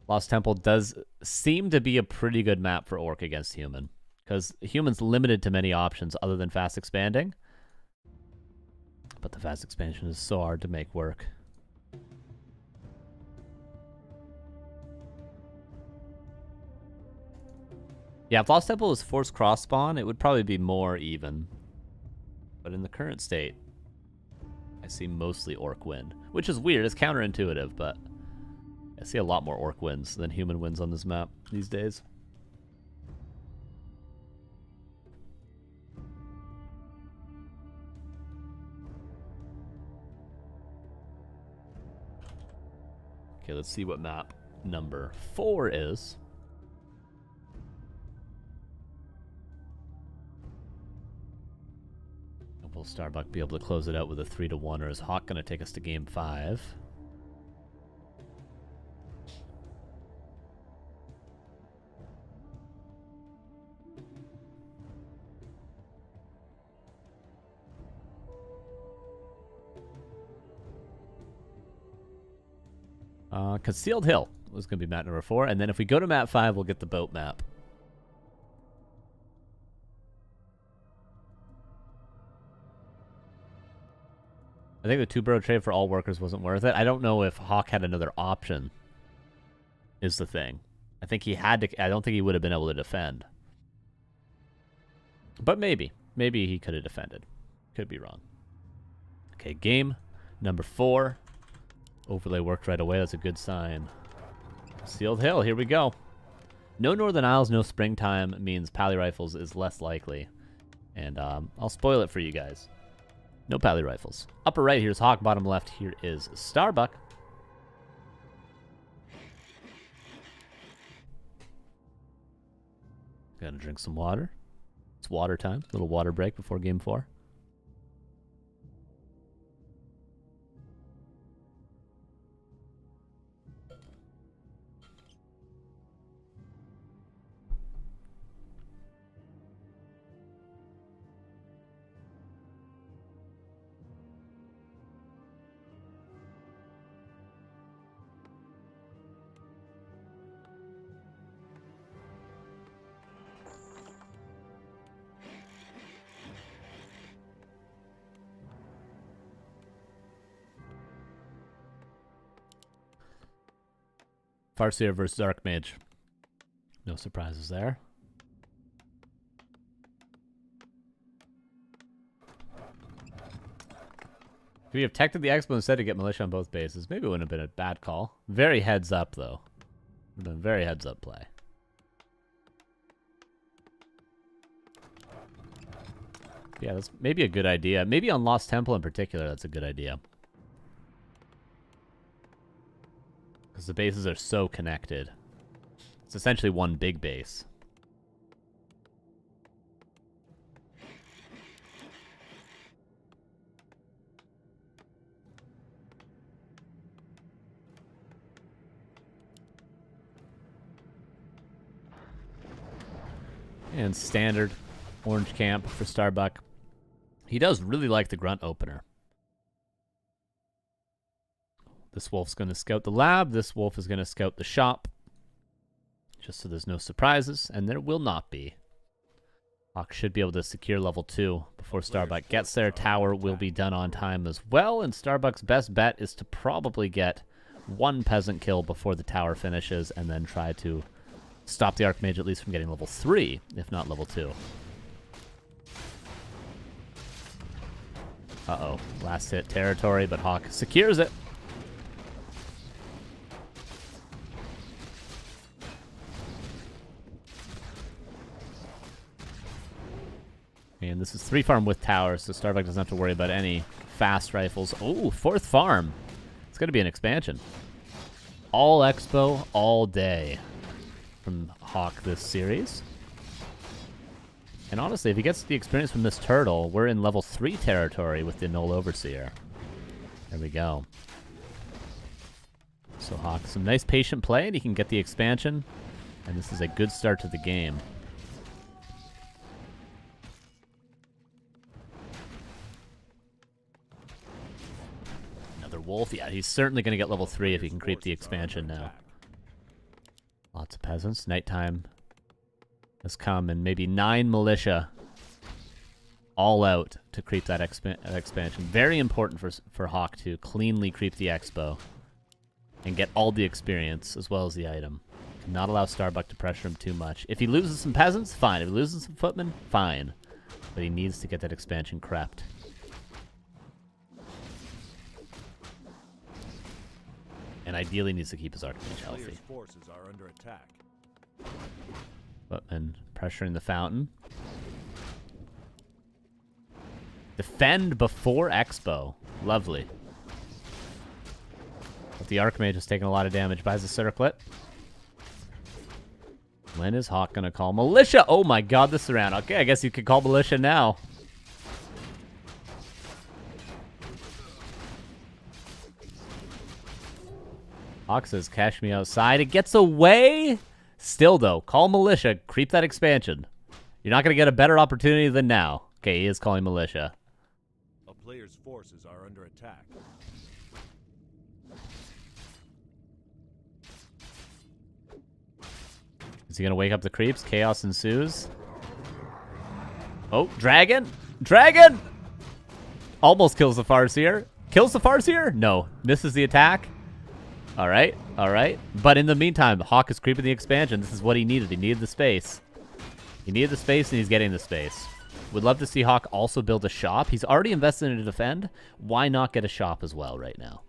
Lost Temple does seem to be a pretty good map for Orc against Human, because Human's limited to many options other than fast expanding. But the fast expansion is so hard to make work. Yeah, if Lost Temple was forced cross spawn, it would probably be more even. But in the current state, I see mostly Orc win, which is weird. It's counterintuitive, but I see a lot more Orc wins than Human wins on this map these days. Okay, let's see what map number 4 is. Will Starbuck be able to close it out with a 3-1, or is Hawk going to take us to game 5? Concealed Hill was going to be map number 4, and then if we go to map 5, we'll get the boat map. I think the 2-burrow trade for all workers wasn't worth it. I don't know if Hawk had another option, is the thing. I think he had to. I don't think he would have been able to defend. But maybe. Maybe he could have defended. Could be wrong. Okay, game number 4. Overlay worked right away. That's a good sign. Sealed Hill, here we go. No Northern Isles, no Springtime means Pally Rifles is less likely. And I'll spoil it for you guys. No Pally Rifles. Upper right, here's Hawk. Bottom left, here is Starbuck. Gotta drink some water. It's water time. Little water break before game 4. Farseer versus Archmage. No surprises there. If we have teched the Expo instead to get militia on both bases, maybe it wouldn't have been a bad call. Very heads up, though. Would have been very heads up play. Yeah, that's maybe a good idea. Maybe on Lost Temple in particular, that's a good idea. Because the bases are so connected. It's essentially one big base. And standard orange camp for Starbuck. He does really like the grunt opener. This wolf's going to scout the lab. This wolf is going to scout the shop. Just so there's no surprises, and there will not be. Hawk should be able to secure level 2 before Starbuck gets there. Tower will be done on time as well, and Starbuck's best bet is to probably get one peasant kill before the tower finishes, and then try to stop the Archmage at least from getting level 3, if not level 2. Uh-oh. Last hit territory, but Hawk secures it. And this is 3 farm with towers, so Starbuck doesn't have to worry about any fast rifles. Oh, 4th farm. It's going to be an expansion. All Expo, all day from Hawk this series. And honestly, if he gets the experience from this turtle, we're in level 3 territory with the Null Overseer. There we go. So Hawk, some nice patient play, and he can get the expansion. And this is a good start to the game. Wolf, yeah, he's certainly going to get level 3 if he can creep the expansion now. Lots of peasants. Nighttime has come, and maybe 9 militia all out to creep that expansion. Very important for Hawk to cleanly creep the expo and get all the experience as well as the item. Not allow Starbuck to pressure him too much. If he loses some peasants, fine. If he loses some footmen, fine. But he needs to get that expansion crept. And ideally needs to keep his Archmage healthy. Forces are under attack. Footman pressuring the fountain. Defend before Expo. Lovely. But the Archmage has taken a lot of damage. Buys a circlet. When is Hawk going to call Militia? Oh my god, this round. Okay, I guess you could call Militia now. Hawk says, cash me outside. It gets away. Still, though, call Militia. Creep that expansion. You're not going to get a better opportunity than now. Okay, he is calling Militia. A player's forces are under attack. Is he going to wake up the creeps? Chaos ensues. Oh, Dragon. Dragon! Almost kills the Farseer. Kills the Farseer? No. Misses the attack. All right, all right. But in the meantime, Hawk is creeping the expansion. This is what he needed. He needed the space. He needed the space, and he's getting the space. Would love to see Hawk also build a shop. He's already invested in a defend. Why not get a shop as well right now?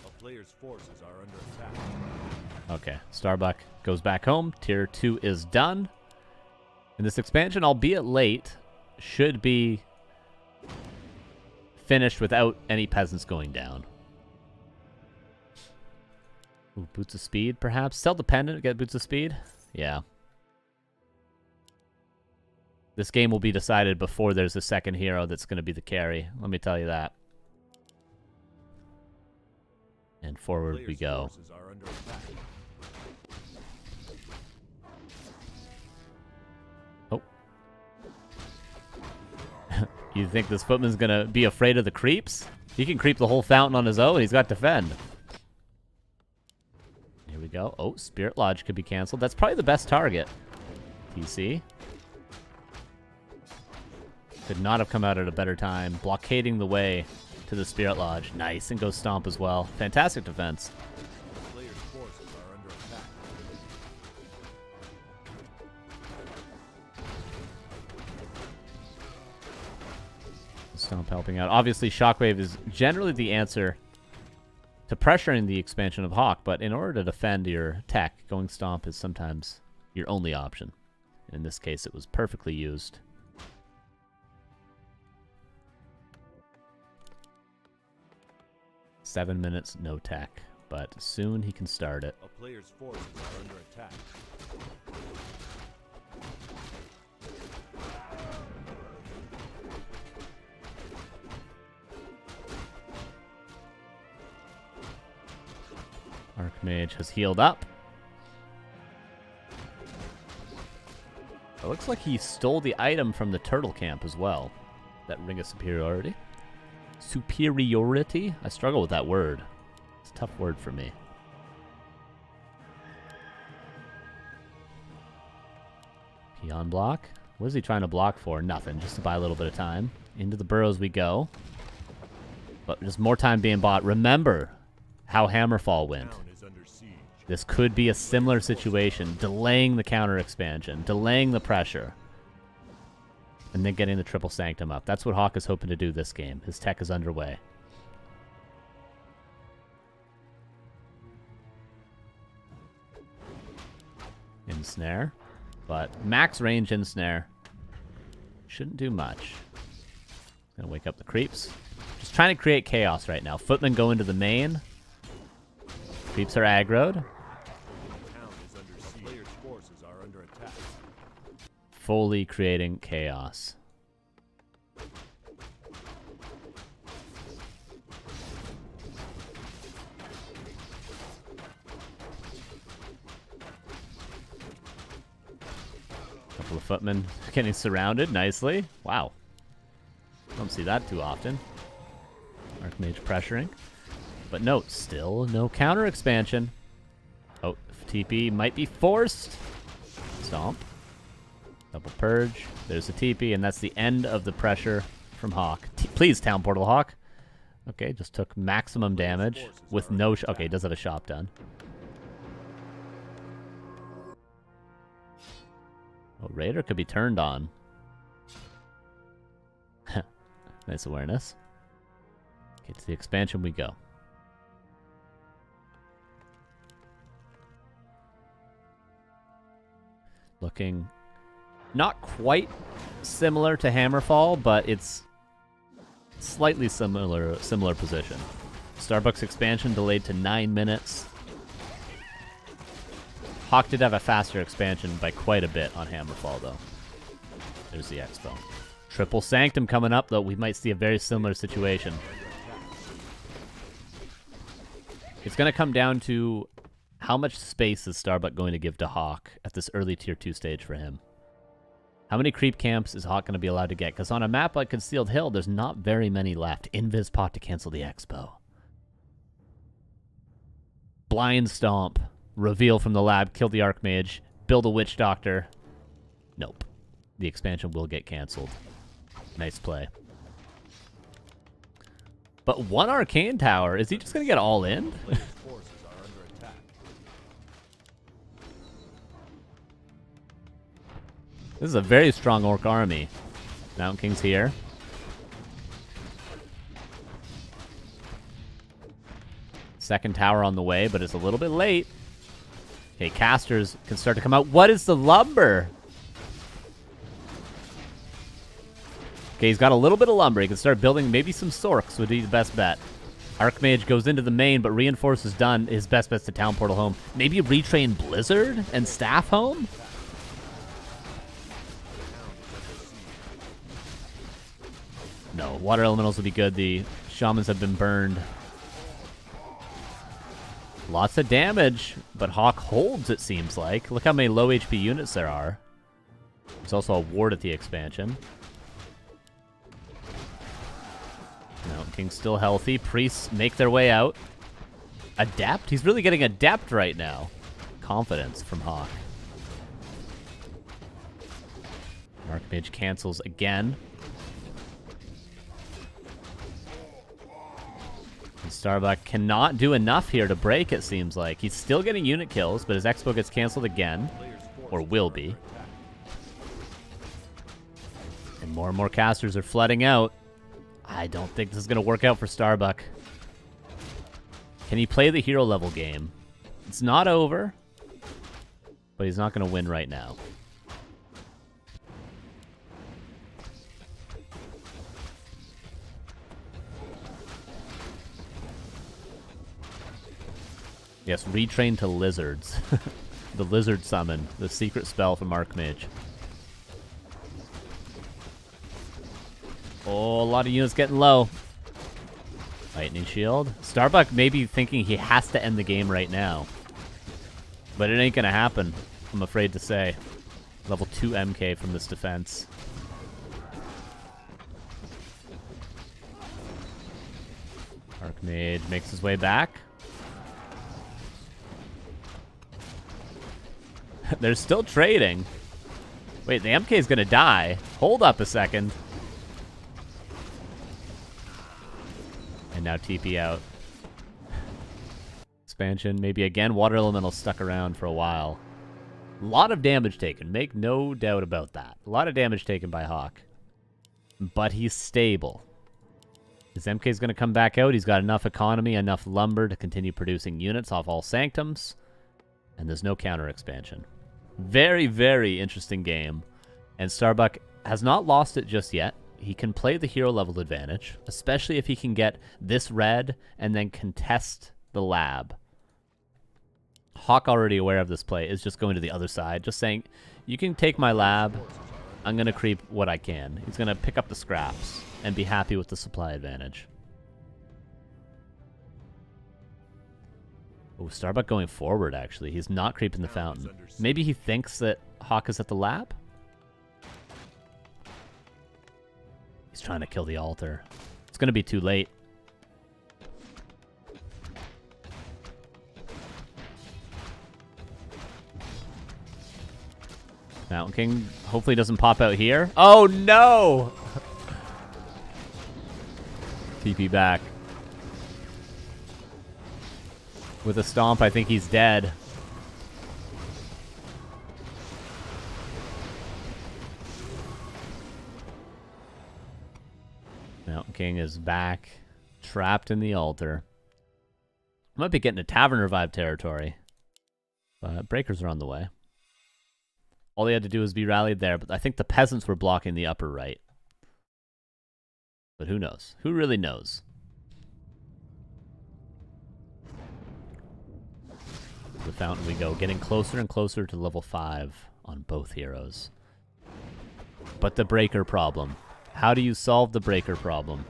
A player's forces are under attack. Okay, Starbuck goes back home. Tier 2 is done. And this expansion, albeit late, should be finished without any peasants going down. Ooh, Boots of Speed, perhaps? Sell the pendant, get Boots of Speed? Yeah. This game will be decided before there's a second hero that's going to be the carry. Let me tell you that. And forward we go. Oh. You think this footman's going to be afraid of the creeps? He can creep the whole fountain on his own, and he's got defend. Here we go. Oh, Spirit Lodge could be canceled. That's probably the best target. TC. Could not have come out at a better time. Blockading the way to the Spirit Lodge. Nice, and goes Stomp as well. Fantastic defense. Player's forces are under attack. Stomp helping out. Obviously, Shockwave is generally the answer to pressuring the expansion of Hawk, but in order to defend your tech, going Stomp is sometimes your only option. In this case, it was perfectly used. Seven minutes, no tech, but soon he can start it. A player's forces are under attack. Archmage has healed up. It looks like he stole the item from the turtle camp as well. That ring of superiority. Superiority? I struggle with that word. It's a tough word for me. Peon block. What is he trying to block for? Nothing. Just to buy a little bit of time. Into the burrows we go. But just more time being bought. Remember how Hammerfall went. This could be a similar situation. Delaying the counter expansion. Delaying the pressure. And then getting the triple sanctum up. That's what Hawk is hoping to do this game. His tech is underway. Ensnare. But max range ensnare. Shouldn't do much. Gonna wake up the creeps. Just trying to create chaos right now. Footmen go into the main. Creeps are aggroed. Fully creating chaos. Couple of footmen getting surrounded nicely. Wow. Don't see that too often. Archmage pressuring. But note, still no counter expansion. Oh, TP might be forced. Stomp. Double purge. There's a TP, and that's the end of the pressure from Hawk. Please, Town Portal Hawk. Okay, just took maximum damage with no... okay, he does have a shop done. Oh, Raider could be turned on. Nice awareness. Okay, to the expansion we go. Looking not quite similar to Hammerfall, but it's slightly similar position. Starbucks expansion delayed to 9 minutes. Hawk did have a faster expansion by quite a bit on Hammerfall, though. There's the expo. Triple Sanctum coming up, though. We might see a very similar situation. It's going to come down to how much space is Starbuck going to give to Hawk at this early Tier 2 stage for him. How many creep camps is Hawk going to be allowed to get? Because on a map like Concealed Hill, there's not very many left. Invis pot to cancel the expo. Blind Stomp. Reveal from the lab. Kill the Archmage. Build a Witch Doctor. Nope. The expansion will get canceled. Nice play. But one Arcane Tower. Is he just going to get all in? This is a very strong Orc army. Mountain King's here. Second tower on the way, but it's a little bit late. Okay, casters can start to come out. What is the lumber? Okay, he's got a little bit of lumber. He can start building maybe some Sorks would be the best bet. Archmage goes into the main, but Reinforce is done. His best bet's to Town Portal home. Maybe retrain Blizzard and Staff home? No, Water Elementals would be good. The Shamans have been burned. Lots of damage, but Hawk holds, it seems like. Look how many low HP units there are. There's also a ward at the expansion. Mountain King's still healthy. Priests make their way out. Adept? He's really getting adept right now. Confidence from Hawk. Archmage cancels again. And Starbuck cannot do enough here to break, it seems like. He's still getting unit kills, but his expo gets canceled again. Or will be. And more casters are flooding out. I don't think this is going to work out for Starbuck. Can he play the hero level game? It's not over, but he's not going to win right now. Yes, retrain to lizards. The lizard summon, the secret spell from Archmage. Oh, a lot of units getting low. Lightning Shield. Starbuck may be thinking he has to end the game right now. But it ain't gonna happen, I'm afraid to say. Level 2 MK from this defense. Archmage makes his way back. They're still trading. Wait, the MK is going to die. Hold up a second. And now TP out. Expansion, maybe again. Water Elemental stuck around for a while. A lot of damage taken. Make no doubt about that. A lot of damage taken by Hawk. But he's stable. His MK is going to come back out. He's got enough economy, enough lumber to continue producing units off all sanctums. And there's no counter expansion. Very, very interesting game. And Starbuck has not lost it just yet. He can play the hero level advantage, especially if he can get this red and then contest the lab. Hawk, already aware of this play, is just going to the other side, just saying, you can take my lab, I'm going to creep what I can. He's going to pick up the scraps and be happy with the supply advantage. Oh, Starbuck going forward, actually. He's not creeping the fountain. Maybe he thinks that Hawk is at the lab? He's trying to kill the altar. It's going to be too late. Mountain King hopefully doesn't pop out here. Oh, no! TP back. With a stomp, I think he's dead. Mountain King is back, trapped in the altar. Might be getting a Tavern Revive territory. But breakers are on the way. All he had to do was be rallied there, but I think the peasants were blocking the upper right. But who knows? Who really knows? The fountain we go, getting closer and closer to level 5 on both heroes. But the breaker problem. How do you solve the breaker problem?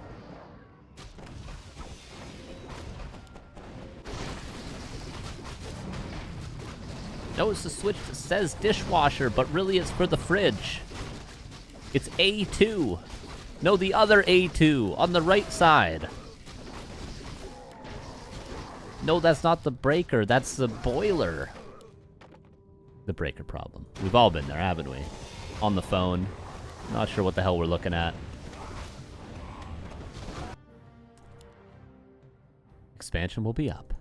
No, it's the switch that says dishwasher, but really it's for the fridge. It's A2. No, the other A2 on the right side. No, that's not the breaker. That's the boiler. The breaker problem. We've all been there, haven't we? On the phone. Not sure what the hell we're looking at. Expansion will be up.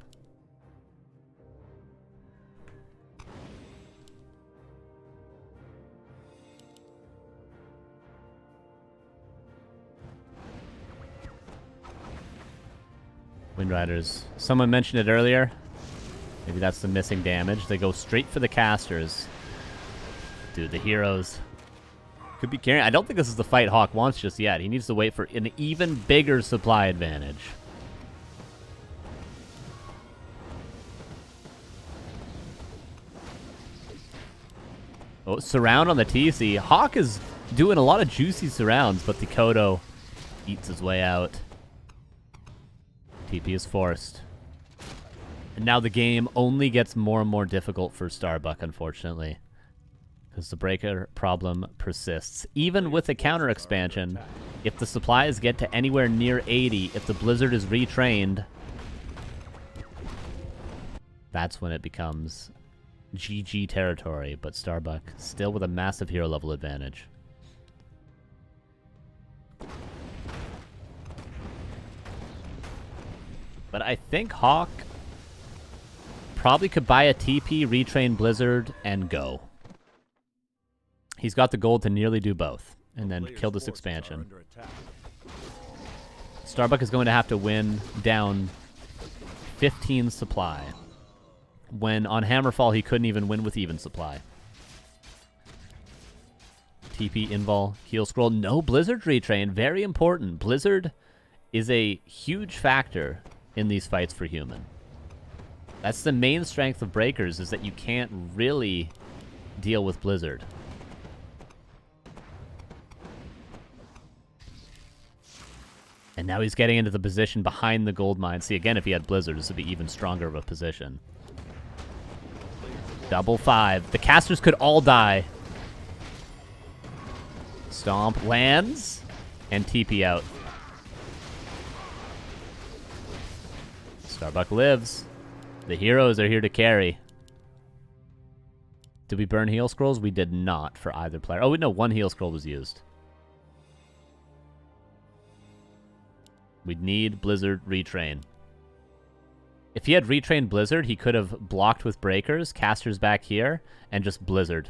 Windriders. Someone mentioned it earlier. Maybe that's the missing damage. They go straight for the casters. Dude, the heroes could be carrying. I don't think this is the fight Hawk wants just yet. He needs to wait for an even bigger supply advantage. Oh, surround on the TC. Hawk is doing a lot of juicy surrounds, but the Kodo eats his way out. TP is forced. And now the game only gets more and more difficult for Starbuck, unfortunately. Because the breaker problem persists. Even with a counter expansion, if the supplies get to anywhere near 80, if the Blizzard is retrained, that's when it becomes GG territory. But Starbuck still with a massive hero level advantage. But I think Hawk probably could buy a TP, retrain Blizzard, and go. He's got the gold to nearly do both, and then kill this expansion. Starbuck is going to have to win down 15 supply, when on Hammerfall he couldn't even win with even supply. TP, invul, heal scroll, no Blizzard retrain, very important. Blizzard is a huge factor in these fights for human. That's the main strength of breakers, is that you can't really deal with Blizzard. And now he's getting into the position behind the gold mine. See, again, if he had Blizzard, this would be even stronger of a position. Double 5. The casters could all die. Stomp lands and TP out. Starbuck lives. The heroes are here to carry. Did we burn heal scrolls? We did not for either player. Oh, no, one heal scroll was used. We'd need Blizzard retrain. If he had retrained Blizzard, he could have blocked with breakers, casters back here, and just Blizzard.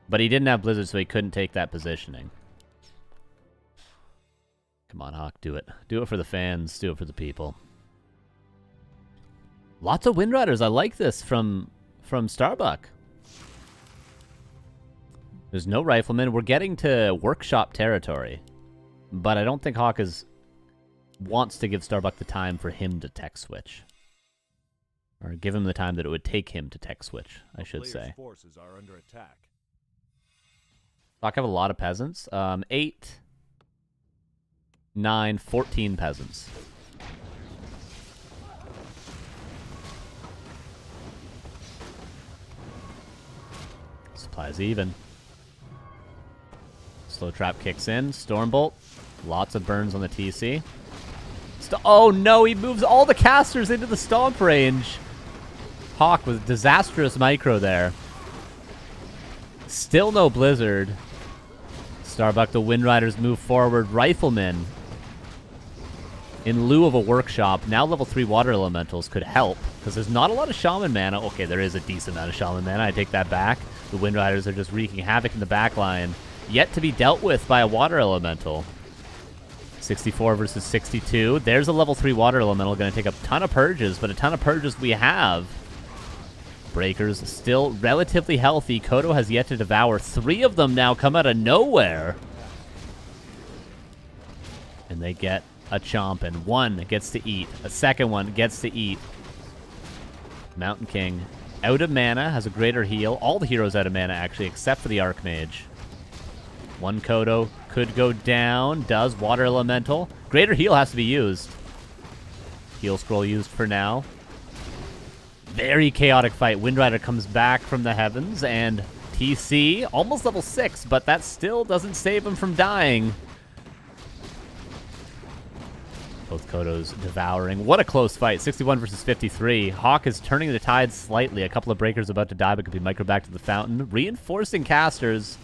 But he didn't have Blizzard, so he couldn't take that positioning. Come on, Hawk, do it. Do it for the fans. Do it for the people. Lots of Windriders. I like this from Starbuck. There's no Rifleman. We're getting to workshop territory. But I don't think Hawk wants to give Starbuck the time for him to tech switch. Or give him the time that it would take him to tech switch, I should say. Forces are under attack. Hawk have a lot of peasants. 8, 9, 14 peasants. Supplies even. Slow trap kicks in. Stormbolt. Lots of burns on the TC. Oh no, he moves all the casters into the stomp range. Hawk with disastrous micro there. Still no Blizzard. Starbuck, the Windriders move forward. Rifleman. In lieu of a workshop, now level 3 water elementals could help, because there's not a lot of shaman mana. Okay, there is a decent amount of shaman mana. I take that back. The Windriders are just wreaking havoc in the back line. Yet to be dealt with by a water elemental. 64 versus 62. There's a level 3 water elemental. Going to take a ton of purges, but a ton of purges we have. Breakers still relatively healthy. Kodo has yet to devour. 3 of them now come out of nowhere. And they get a chomp, and one gets to eat. A second one gets to eat. Mountain King out of mana, has a greater heal. All the heroes out of mana, actually, except for the Archmage. One Kodo could go down. Does. Water Elemental. Greater heal has to be used. Heal scroll used for now. Very chaotic fight. Windrider comes back from the heavens, and TC, almost level 6, but that still doesn't save him from dying. Both Kodos devouring. What a close fight. 61 versus 53. Hawk is turning the tide slightly. A couple of breakers about to die, but could be micro back to the fountain. Reinforcing casters.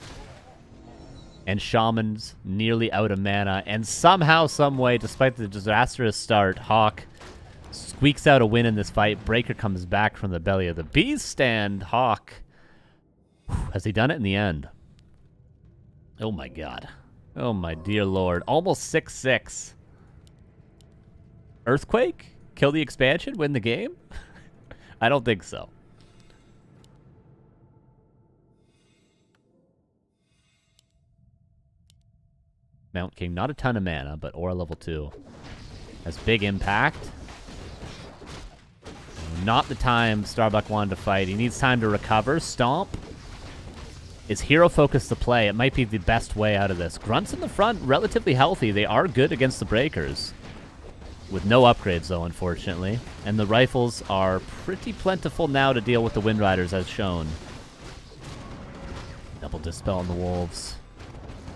And Shaman's nearly out of mana. And somehow, someway, despite the disastrous start, Hawk squeaks out a win in this fight. Breaker comes back from the belly of the beast, and Hawk, has he done it in the end? Oh my god. Oh my dear lord. Almost 6-6. Earthquake? Kill the expansion? Win the game? I don't think so. Mount King, not a ton of mana, but Aura level 2. Has big impact. Not the time Starbuck wanted to fight. He needs time to recover. Stomp. Is hero focus the play? It might be the best way out of this. Grunts in the front, relatively healthy. They are good against the breakers. With no upgrades, though, unfortunately. And the rifles are pretty plentiful now to deal with the Windriders, as shown. Double Dispel on the Wolves.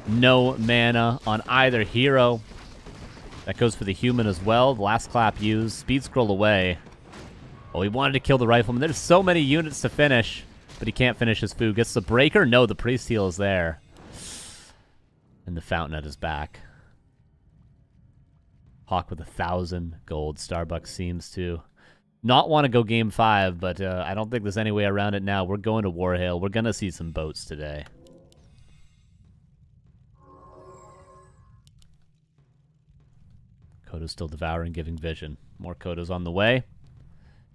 No mana on either hero. That goes for the human as well. The last clap used. Speed scroll away. Oh, he wanted to kill the rifleman. There's so many units to finish, but he can't finish his food. Gets the breaker? No, the priest heal is there. And the fountain at his back. Hawk with 1,000 gold. Starbucks seems to not want to go game 5, but I don't think there's any way around it now. We're going to Warhail. We're going to see some boats today. Kodo's still devouring, giving vision. More Kodos on the way.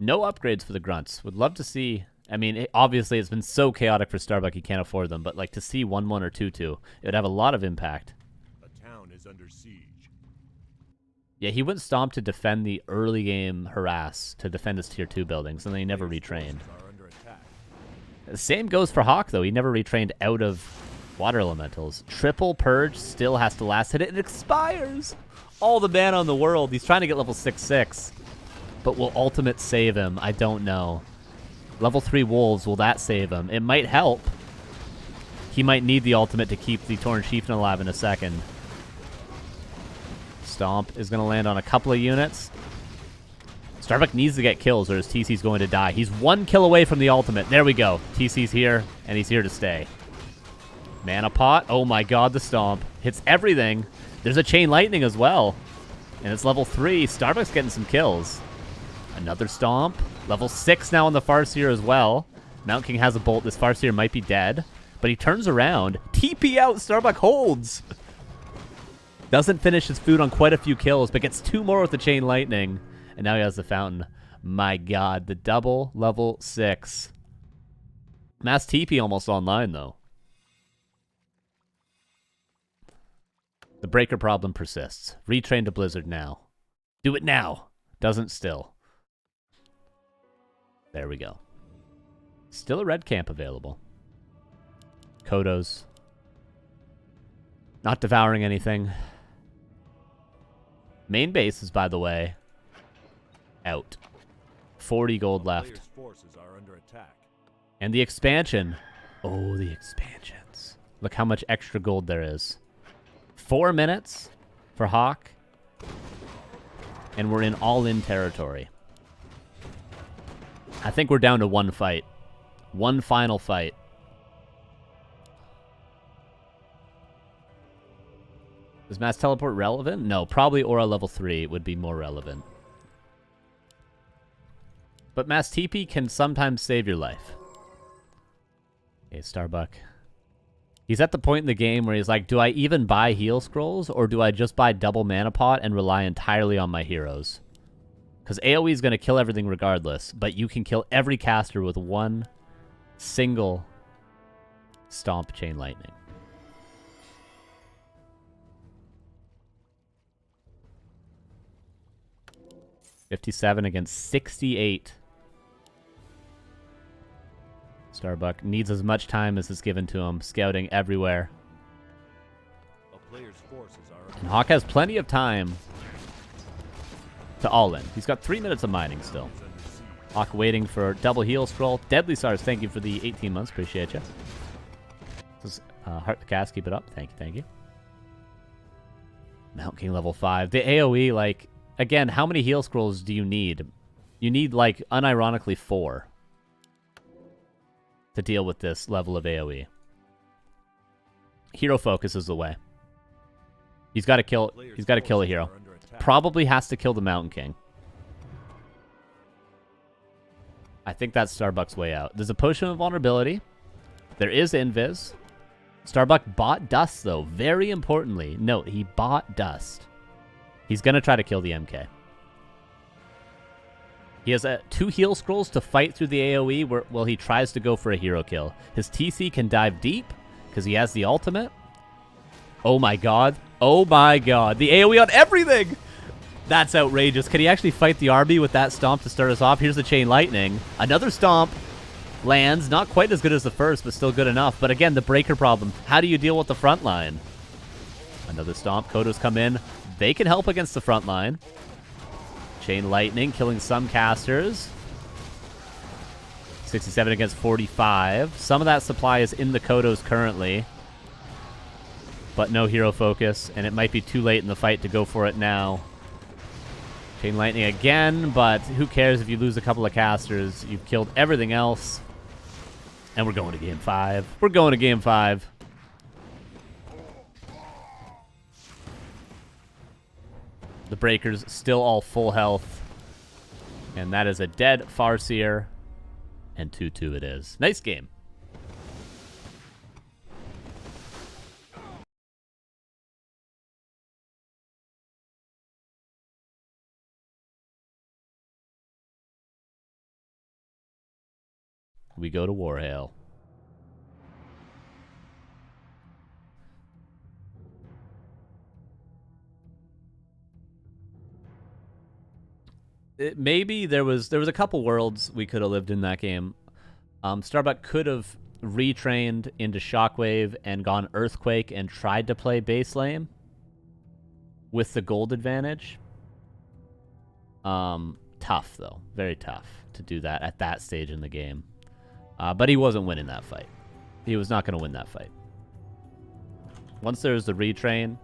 No upgrades for the grunts. Would love to see... I mean, obviously it's been so chaotic for Starbuck he can't afford them, but like to see 1-1 or 2-2, it would have a lot of impact. A town is under siege. Yeah, he went Stomp to defend the early game Harass, to defend his tier 2 buildings, and then he never retrained. The same goes for Hawk, though. He never retrained out of water elementals. Triple Purge still has to last hit. It expires! All the mana in the world. He's trying to get level 6-6. But will Ultimate save him? I don't know. Level 3 Wolves, will that save him? It might help. He might need the ultimate to keep the Torn Chieftain alive in a second. Stomp is going to land on a couple of units. Starbuck needs to get kills or his TC's going to die. He's 1 kill away from the ultimate. There we go. TC's here, and he's here to stay. Mana pot. Oh my god, the stomp. Hits everything. There's a Chain Lightning as well. And it's level 3. Starbuck's getting some kills. Another stomp. Level 6 now on the Farseer as well. Mount King has a bolt. This Farseer might be dead. But he turns around. TP out. Starbuck holds. Doesn't finish his food on quite a few kills, but gets 2 more with the Chain Lightning. And now he has the Fountain. My god, the double level 6. Mass TP almost online, though. The breaker problem persists. Retrain to Blizzard now. Do it now. Doesn't still. There we go. Still a red camp available. Kodos. Not devouring anything. Main base is, by the way, out. 40 gold left. Forces are under attack. And the expansion. Oh, the expansions. Look how much extra gold there is. 4 minutes for Hawk. And we're in all-in territory. I think we're down to 1 fight. 1 final fight. Is Mass Teleport relevant? No, probably Aura level 3 would be more relevant. But Mass TP can sometimes save your life. Okay, Starbuck. He's at the point in the game where he's like, do I even buy heal scrolls, or do I just buy double mana pot and rely entirely on my heroes? Because AoE is going to kill everything regardless, but you can kill every caster with 1 single Stomp Chain Lightning. $57 against 68. Starbuck needs as much time as is given to him, scouting everywhere. A player's forces are And Hawk has plenty of time to all-in. He's got 3 minutes of mining still. Hawk waiting for double heal scroll. Deadly Stars, thank you for the 18 months. Appreciate you. This is Heart the Cast, keep it up. Thank you, thank you. Mount King level 5. The AoE, like, again, how many heal scrolls do you need? You need, like, unironically 4 to deal with this level of AoE. Hero focus is the way. He's got to kill a hero. Probably has to kill the Mountain King. I think that's Starbuck's way out. There's a Potion of Vulnerability. There is Invis. Starbuck bought Dust, though. Very importantly. Note, he bought Dust. He's going to try to kill the MK. He has 2 heal scrolls to fight through the AoE while he tries to go for a hero kill. His TC can dive deep because he has the ultimate. Oh my god. Oh my god. The AoE on everything! That's outrageous. Can he actually fight the RB with that stomp to start us off? Here's the Chain Lightning. Another stomp lands. Not quite as good as the first, but still good enough. But again, the breaker problem. How do you deal with the front line? Another stomp. Kodos come in. They can help against the front line. Chain Lightning killing some casters. 67 against 45. Some of that supply is in the Kodos currently. But no hero focus, and it might be too late in the fight to go for it now. Chain Lightning again, but who cares if you lose a couple of casters? You've killed everything else. And we're going to game 5. We're going to game 5. The Breakers still all full health. And that is a dead Farseer. And 2-2 it is. Nice game. We go to Warhail. Maybe there was a couple worlds we could have lived in that game. Starbuck could have retrained into Shockwave and gone Earthquake and tried to play base lane with the gold advantage. Tough though, very tough to do that at that stage in the game. But he wasn't winning that fight. He was not going to win that fight. Once there's the retrain,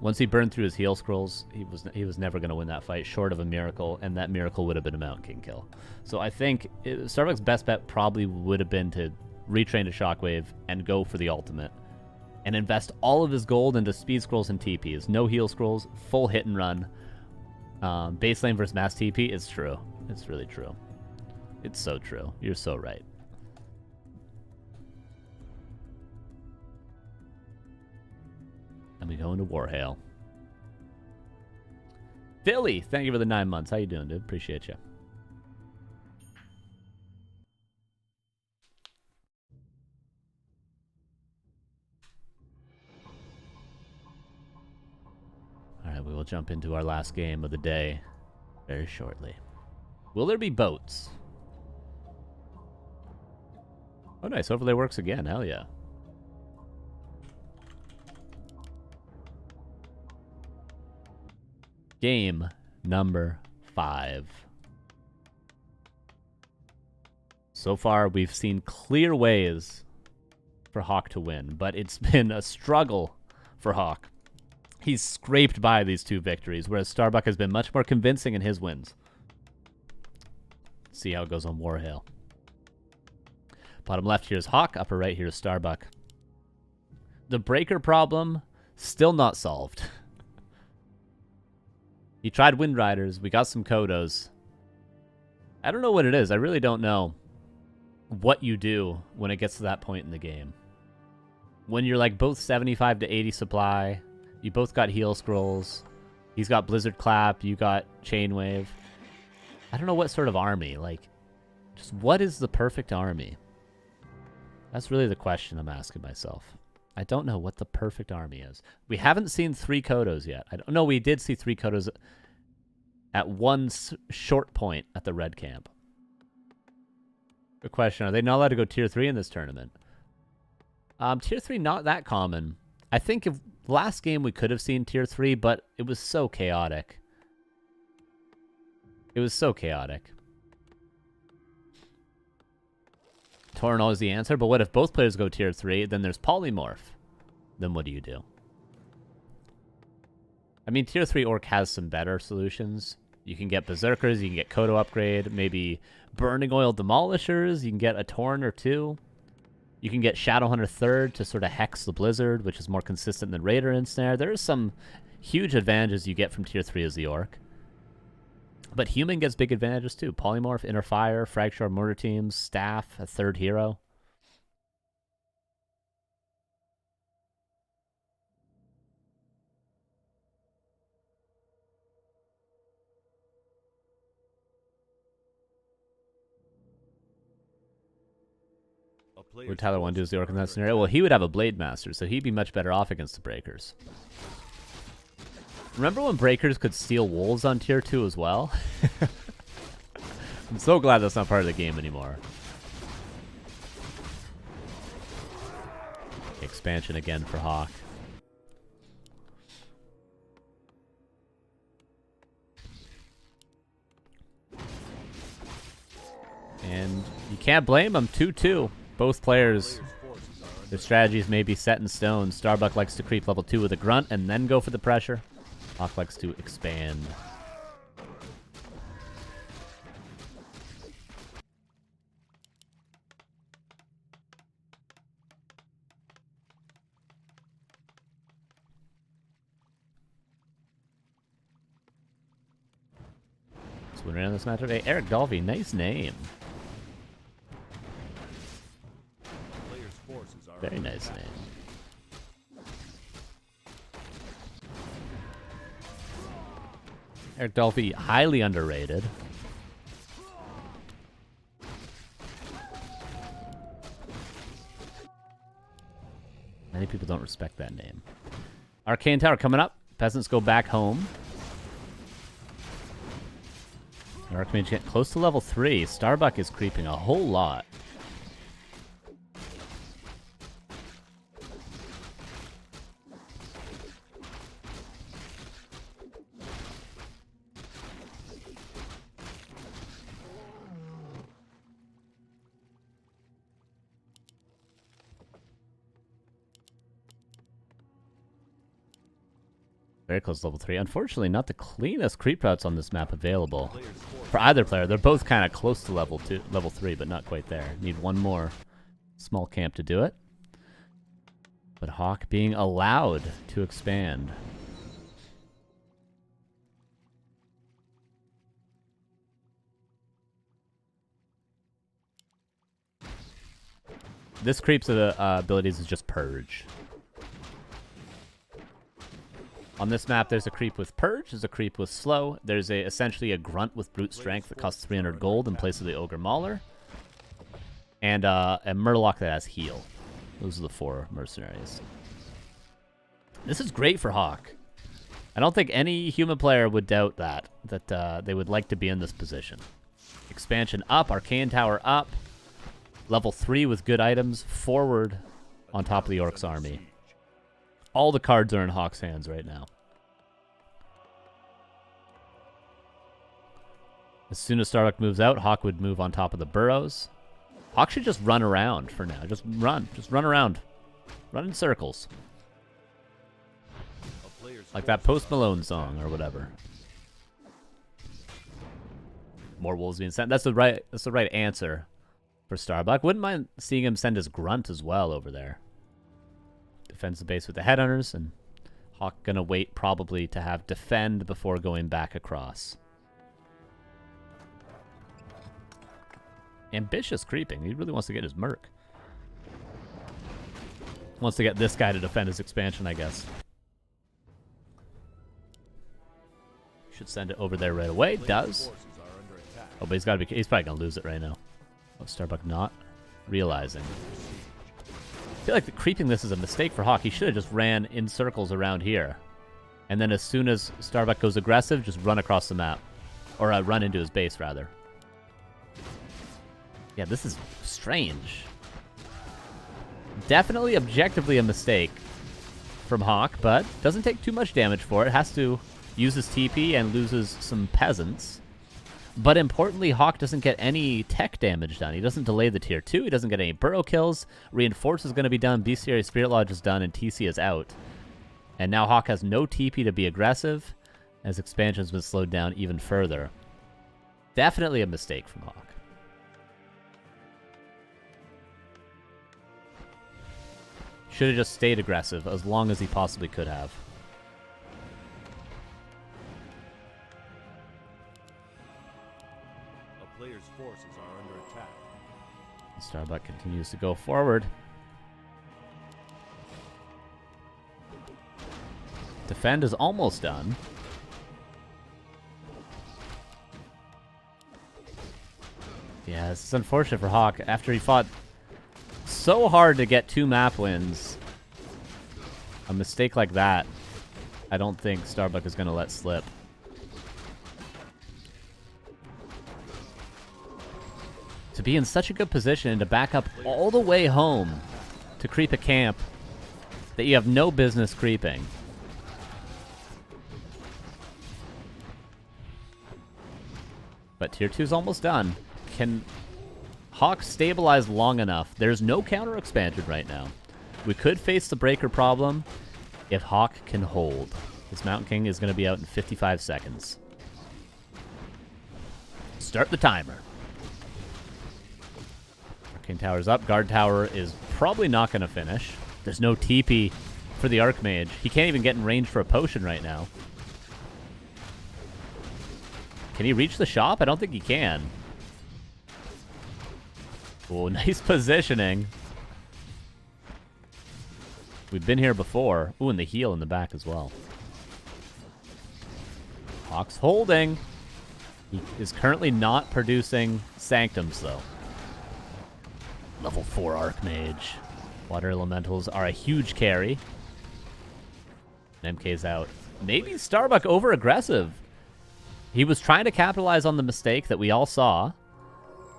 once he burned through his heal scrolls, he was never going to win that fight, short of a miracle, and that miracle would have been a Mount King kill. So I think Starbuck's best bet probably would have been to retrain to Shockwave and go for the ultimate, and invest all of his gold into speed scrolls and TPs. No heal scrolls, full hit and run. Base lane versus mass TP, it's true. It's really true. It's so true. You're so right. And we go into Warhail. Philly, thank you for the 9 months. How you doing, dude? Appreciate you. All right, we will jump into our last game of the day very shortly. Will there be boats? Oh, nice. Overlay works again. Hell yeah. Game number 5. So far, we've seen clear ways for Hawk to win, but it's been a struggle for Hawk. He's scraped by these 2 victories, whereas Starbuck has been much more convincing in his wins. Let's see how it goes on Warhail. Bottom left here is Hawk, upper right here is Starbuck. The breaker problem, still not solved. He tried Wind Riders. We got some Kodos. I don't know what it is. I really don't know what you do when it gets to that point in the game. When you're like both 75 to 80 supply, you both got heal scrolls. He's got Blizzard Clap. You got Chainwave. I don't know what sort of army. Like, just what is the perfect army? That's really the question I'm asking myself. I don't know what the perfect army is. We haven't seen 3 Kodos yet. I don't know. We did see 3 Kodos at one short point at the red camp. Good question. Are they not allowed to go tier 3 in this tournament? Tier 3 not that common. I think if last game we could have seen tier 3, but it was so chaotic. It was so chaotic. Tornal is the answer, but what if both players go tier 3? Then there's Polymorph. Then what do you do? I mean, tier 3 Orc has some better solutions. You can get Berserkers, you can get Kodo upgrade, maybe Burning Oil Demolishers, you can get a Torn or 2. You can get Shadowhunter 3rd to sort of hex the Blizzard, which is more consistent than Raider Ensnare. There are some huge advantages you get from tier 3 as the Orc. But Human gets big advantages too. Polymorph, Inner Fire, Fragshore Mortar Teams, Staff, a 3rd hero. Would Tyler want to do as the Orc in that scenario? Well, he would have a Blade Master, so he'd be much better off against the Breakers. Remember when Breakers could steal Wolves on tier 2 as well? I'm so glad that's not part of the game anymore. Expansion again for Hawk. And you can't blame them. 2-2. Both players, their strategies may be set in stone. Starbuck likes to creep level 2 with a grunt and then go for the pressure. Hawk likes to expand. Let's win around this matchup. Hey, Eric Dolphy, nice name. Very nice name. Eric Dolphy, highly underrated. Many people don't respect that name. Arcane Tower coming up. Peasants go back home. Archmage get close to level 3. Starbuck is creeping a whole lot. Very close to level 3. Unfortunately, not the cleanest creep routes on this map available for either player. They're both kind of close to level 3, but not quite there. Need one more small camp to do it. But Hawk being allowed to expand. This creep's abilities is just Purge. On this map, there's a creep with Purge, there's a creep with Slow, there's essentially a Grunt with Brute Strength that costs 300 gold in place of the Ogre Mauler, and a Murloc that has Heal. Those are the 4 mercenaries. This is great for Hawk. I don't think any human player would doubt that they would like to be in this position. Expansion up, Arcane Tower up, level 3 with good items, forward on top of the Orc's army. All the cards are in Hawk's hands right now. As soon as Starbuck moves out, Hawk would move on top of the burrows. Hawk should just run around for now. Just run around. Run in circles. Like that Post Malone song or whatever. More wolves being sent. That's the right answer for Starbuck. Wouldn't mind seeing him send his Grunt as well over there. Defends the base with the Headhunters, and Hawk gonna wait probably to have defend before going back across. Ambitious creeping. He really wants to get his Merc. Wants to get this guy to defend his expansion, I guess. Should send it over there right away. Does. Oh, but he's probably gonna lose it right now. Oh, Starbuck not realizing. I feel like creeping this is a mistake for Hawk. He should have just ran in circles around here. And then as soon as Starbuck goes aggressive, just run across the map. Or run into his base, rather. Yeah, this is strange. Definitely objectively a mistake from Hawk, but doesn't take too much damage for it. Has to use his TP and loses some peasants. But importantly, Hawk doesn't get any tech damage done. He doesn't delay the tier 2. He doesn't get any burrow kills. Reinforce is going to be done. Bestiary Spirit Lodge is done, and TC is out. And now Hawk has no TP to be aggressive, as expansion's been slowed down even further. Definitely a mistake from Hawk. Should have just stayed aggressive as long as he possibly could have. Forces are under attack. Starbuck continues to go forward. Defend is almost done. Yeah, this is unfortunate for Hawk. After he fought so hard to get 2 map wins, a mistake like that, I don't think Starbuck is going to let slip. To be in such a good position and to back up all the way home to creep a camp that you have no business creeping. But tier 2 is almost done. Can Hawk stabilize long enough? There's no counter expansion right now. We could face the breaker problem if Hawk can hold. This Mountain King is going to be out in 55 seconds. Start the timer. Arcane Tower's up. Guard Tower is probably not going to finish. There's no TP for the Archmage. He can't even get in range for a potion right now. Can he reach the shop? I don't think he can. Oh, nice positioning. We've been here before. Ooh, and the heal in the back as well. Hawk's holding. He is currently not producing Sanctums, though. Level 4 Archmage. Water Elementals are a huge carry. MK's out. Maybe Starbuck over-aggressive. He was trying to capitalize on the mistake that we all saw.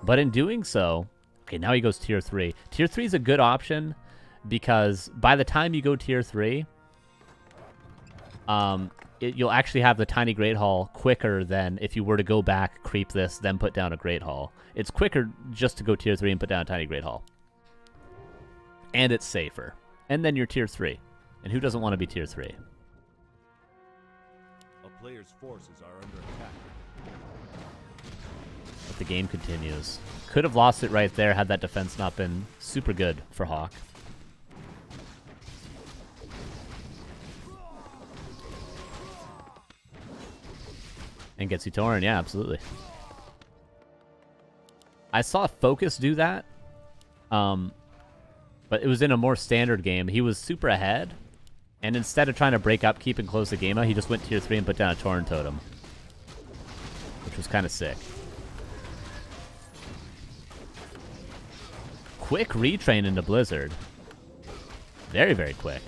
But in doing so... Okay, now he goes tier 3. Tier 3 is a good option because by the time you go tier 3... you'll actually have the Tiny Great Hall quicker than if you were to go back, creep this, then put down a Great Hall. It's quicker just to go tier 3 and put down a Tiny Great Hall. And it's safer. And then you're tier 3. And who doesn't want to be tier 3? A player's forces are under attack. But the game continues. Could have lost it right there had that defense not been super good for Hawk. And gets you torn, yeah, absolutely. I saw Focus do that, but it was in a more standard game. He was super ahead, and instead of trying to break up, keep and close the game out, he just went tier 3 and put down a Torn Totem, which was kind of sick. Quick retrain into Blizzard. Very, very quick.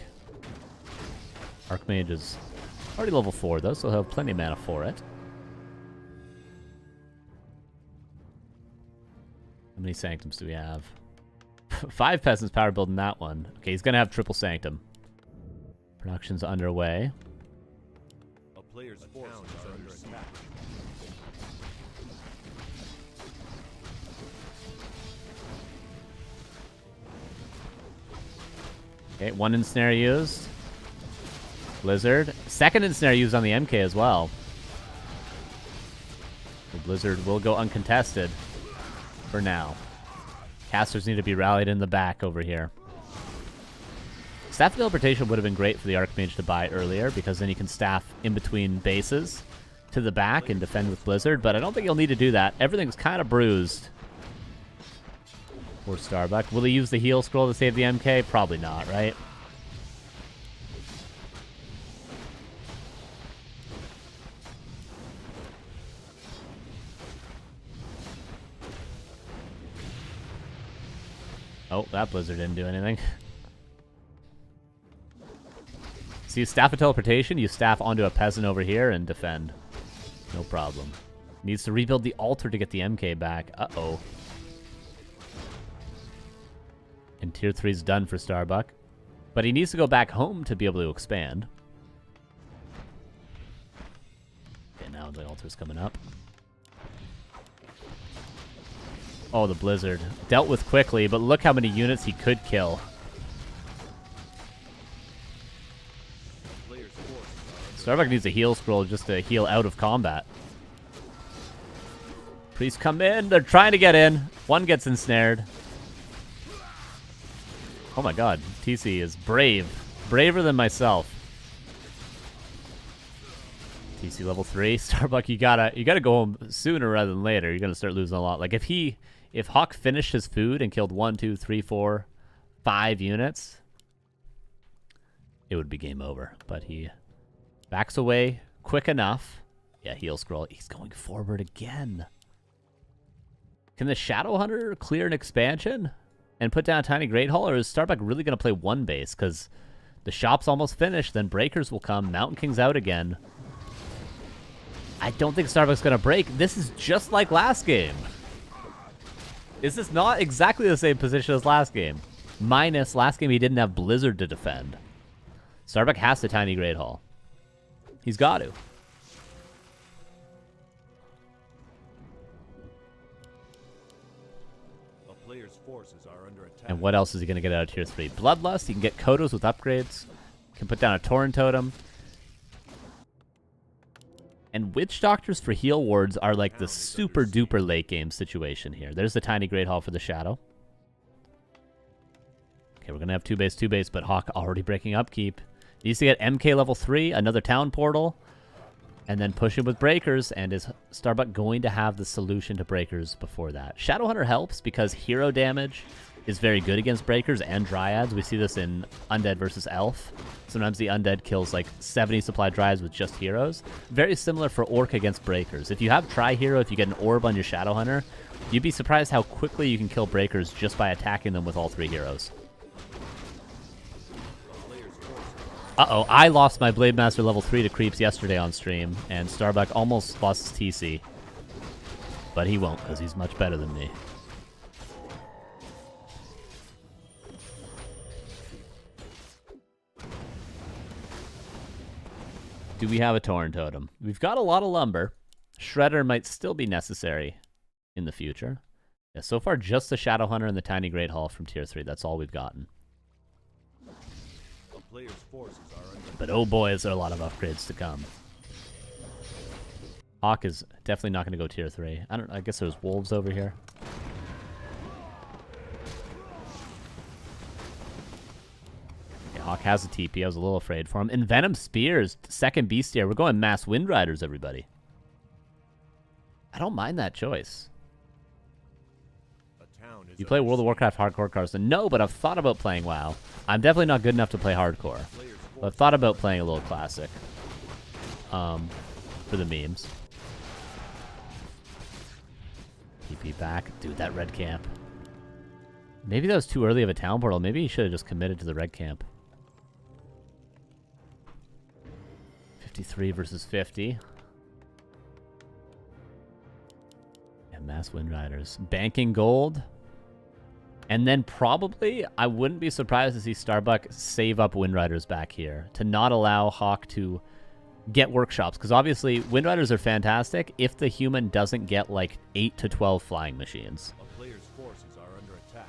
Archmage is already level 4, though, so he'll have plenty of mana for it. How many Sanctums do we have? 5 Peasants power build in that one. Okay, he's going to have triple Sanctum. Production's underway. A player's forces are under attack. Okay, 1 Ensnare used. Blizzard. 2nd Ensnare used on the MK as well. The Blizzard will go uncontested. For now. Casters need to be rallied in the back over here. Staff Teleportation would have been great for the Archmage to buy earlier, because then you can staff in between bases to the back and defend with Blizzard, but I don't think you'll need to do that. Everything's kind of bruised. Poor Starbuck. Will he use the heal scroll to save the MK? Probably not, right? Oh, that Blizzard didn't do anything. So you staff a teleportation, you staff onto a peasant over here and defend. No problem. Needs to rebuild the altar to get the MK back. Uh-oh. And tier 3's done for Starbuck. But he needs to go back home to be able to expand. Okay, now the altar's coming up. Oh, the Blizzard. Dealt with quickly, but look how many units he could kill. Starbuck needs a heal scroll just to heal out of combat. Priests come in. They're trying to get in. One gets ensnared. Oh my god. TC is brave. Braver than myself. TC level 3. Starbuck, you gotta go home sooner rather than later. You're gonna start losing a lot. Like if Hawk finished his food and killed 1, 2, 3, 4, 5 units, it would be game over. But he backs away quick enough. Yeah, heal scroll. He's going forward again. Can the Shadow Hunter clear an expansion and put down a tiny Great Hall, or is Starbuck really going to play one base? Because the shop's almost finished, then Breakers will come. Mountain King's out again. I don't think Starbuck's going to break. This is just like last game. Is this not exactly the same position as last game? Minus last game he didn't have Blizzard to defend. Starbuck has the tiny Great Hall. He's got to. A player's forces are under attack. And what else is he going to get out of tier 3? Bloodlust. He can get Kodos with upgrades. Can put down a Torrent Totem. And Witch Doctors for heal wards are like the super duper late game situation here. There's the tiny Great Hall for the Shadow. Okay, we're going to have 2 base, but Hawk already breaking upkeep. Needs to get MK level 3, another town portal, and then push him with Breakers. And is Starbuck going to have the solution to Breakers before that? Shadowhunter helps because hero damage is very good against Breakers and Dryads. We see this in Undead versus Elf. Sometimes the Undead kills like 70 supply Dryads with just heroes. Very similar for Orc against Breakers. If you have Tri-Hero, if you get an orb on your Shadowhunter, you'd be surprised how quickly you can kill Breakers just by attacking them with all 3 heroes. Uh-oh, I lost my Blade Master level 3 to creeps yesterday on stream, and Starbuck almost lost his TC. But he won't, because he's much better than me. Do we have a Torn Totem? We've got a lot of lumber. Shredder might still be necessary in the future. Yeah, so far just the Shadowhunter and the Tiny Great Hall from tier 3. That's all we've gotten. A player's forces are under But oh boy, is there a lot of upgrades to come. Hawk is definitely not going to go tier 3. I guess there's wolves over here. Okay, Hawk has a TP. I was a little afraid for him. And Venom Spears, second Bestiary. We're going Mass Wind Riders, everybody. I don't mind that choice. You play World of Warcraft hardcore, Carson? No, but I've thought about playing WoW. I'm definitely not good enough to play hardcore. But I've thought about playing a little classic. For the memes. TP back. Dude, that red camp. Maybe that was too early of a town portal. Maybe he should have just committed to the red camp. 53 versus 50. Yeah, Mass Wind Riders. Banking gold. And then probably, I wouldn't be surprised to see Starbuck save up Wind Riders back here to not allow Hawk to get workshops. Because obviously, Wind Riders are fantastic if the human doesn't get like 8 to 12 flying machines. A player's forces are under attack.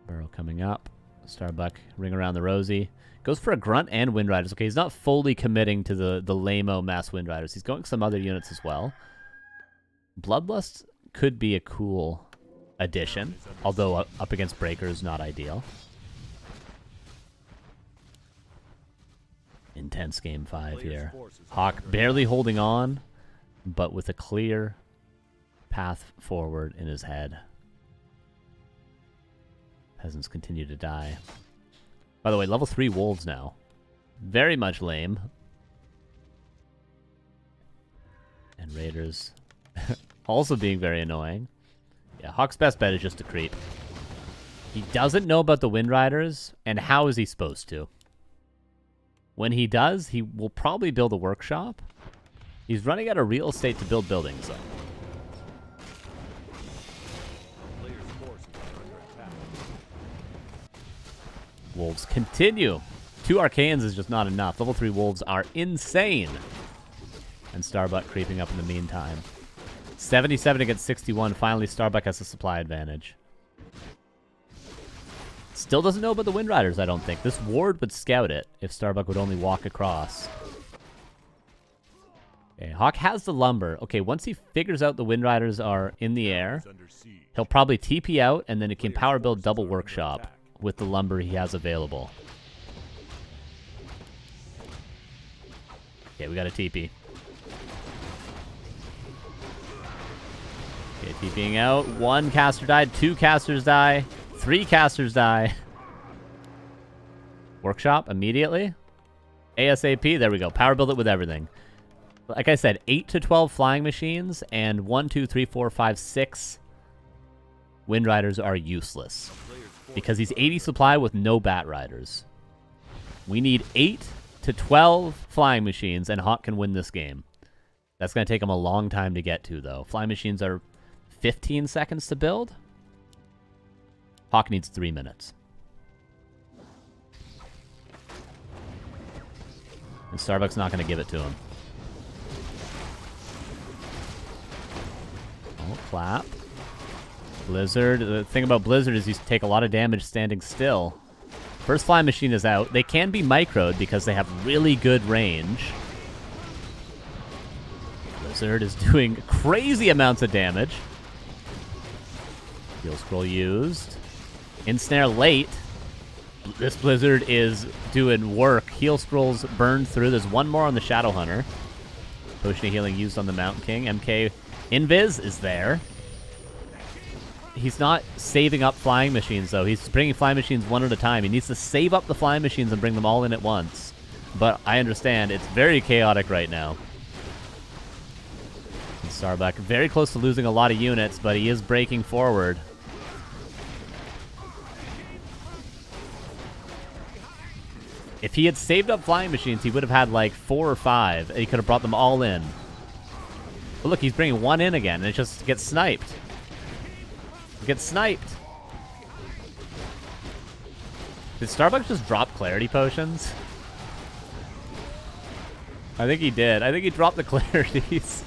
Burrow coming up. Starbuck, ring around the rosy. Goes for a grunt and Wind Riders. Okay, he's not fully committing to the lame-o Mass Wind Riders. He's going some other units as well. Bloodlust could be a cool addition, although up against Breakers, not ideal. Intense game 5 here. Hawk barely holding on, but with a clear path forward in his head. Peasants continue to die. By the way, level 3 wolves now. Very much lame. And raiders also being very annoying. Yeah, Hawk's best bet is just to creep. He doesn't know about the Wind Riders, and how is he supposed to? When he does, he will probably build a workshop. He's running out of real estate to build buildings, though. Wolves continue. 2 Arcanes is just not enough. Level 3 wolves are insane. And Starbuck creeping up in the meantime. 77 against 61. Finally, Starbuck has a supply advantage. Still doesn't know about the Wind Riders, I don't think. This ward would scout it if Starbuck would only walk across. Okay, Hawk has the lumber. Okay, once he figures out the Wind Riders are in the air, he'll probably TP out, and then he can power build double workshop with the lumber he has available. Okay, we got a TP. Okay, TPing out. 1 caster died, 2 casters die, 3 casters die. Workshop immediately. ASAP, there we go. Power build it with everything. Like I said, 8 to 12 flying machines and 1, 2, 3, 4, 5, 6 Wind Riders are useless. Because he's 80 supply with no Bat Riders. We need 8 to 12 flying machines, and Hawk can win this game. That's going to take him a long time to get to, though. Flying machines are 15 seconds to build. Hawk needs 3 minutes. And Starbuck's not going to give it to him. Oh, clap. Blizzard. The thing about Blizzard is you take a lot of damage standing still. First flying machine is out. They can be microed because they have really good range. Blizzard is doing crazy amounts of damage. Heal scroll used. Ensnare late. This Blizzard is doing work. Heal scrolls burned through. There's 1 more on the Shadow Hunter. Potion of healing used on the Mountain King. MK Invis is there. He's not saving up flying machines, though. He's bringing flying machines one at a time. He needs to save up the flying machines and bring them all in at once. But I understand. It's very chaotic right now. And Starbuck very close to losing a lot of units, but he is breaking forward. If he had saved up flying machines, he would have had like 4 or 5. He could have brought them all in. But look, he's bringing 1 in again, and it just gets sniped. Get sniped. Did Starbucks just drop clarity potions? I think he did. I think he dropped the clarities.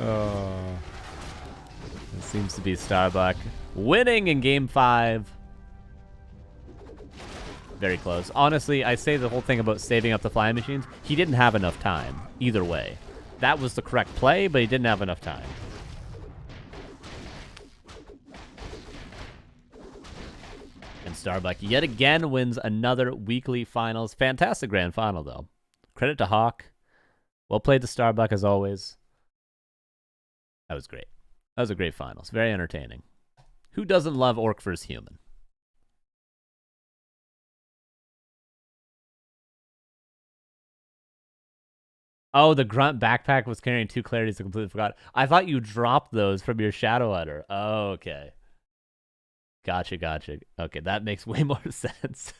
Oh. It seems to be Starbuck winning in game 5. Very close. Honestly, I say the whole thing about saving up the flying machines. He didn't have enough time, either way. That was the correct play, but he didn't have enough time. And Starbuck yet again wins another weekly finals. Fantastic grand final, though. Credit to Hawk. Well played to Starbuck, as always. That was great. That was a great finals. Very entertaining. Who doesn't love Orc vs. Human? Oh, the grunt backpack was carrying 2 clarities. I completely forgot. I thought you dropped those from your Shadow Udder. Oh, okay. Gotcha, gotcha. Okay, that makes way more sense.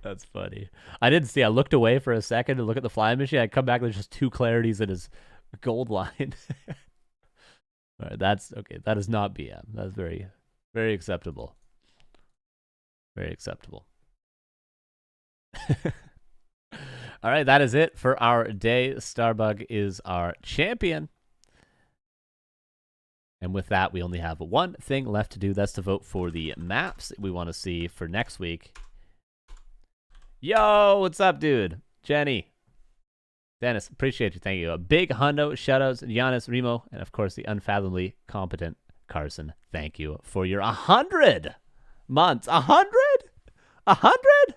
That's funny. I didn't see. I looked away for a second to look at the flying machine. I come back, there's just 2 clarities in his gold line. All right, that's okay. That is not BM. That's very, very acceptable. Very acceptable. All right, that is it for our day. Starbug is our champion. And with that, we only have one thing left to do. That's to vote for the maps we want to see for next week. Yo, what's up, dude? Jenny. Dennis, appreciate you. Thank you. A big hundo. Shoutouts, Giannis, Remo, and of course, the unfathomably competent Carson. Thank you for your 100 months. 100? 100?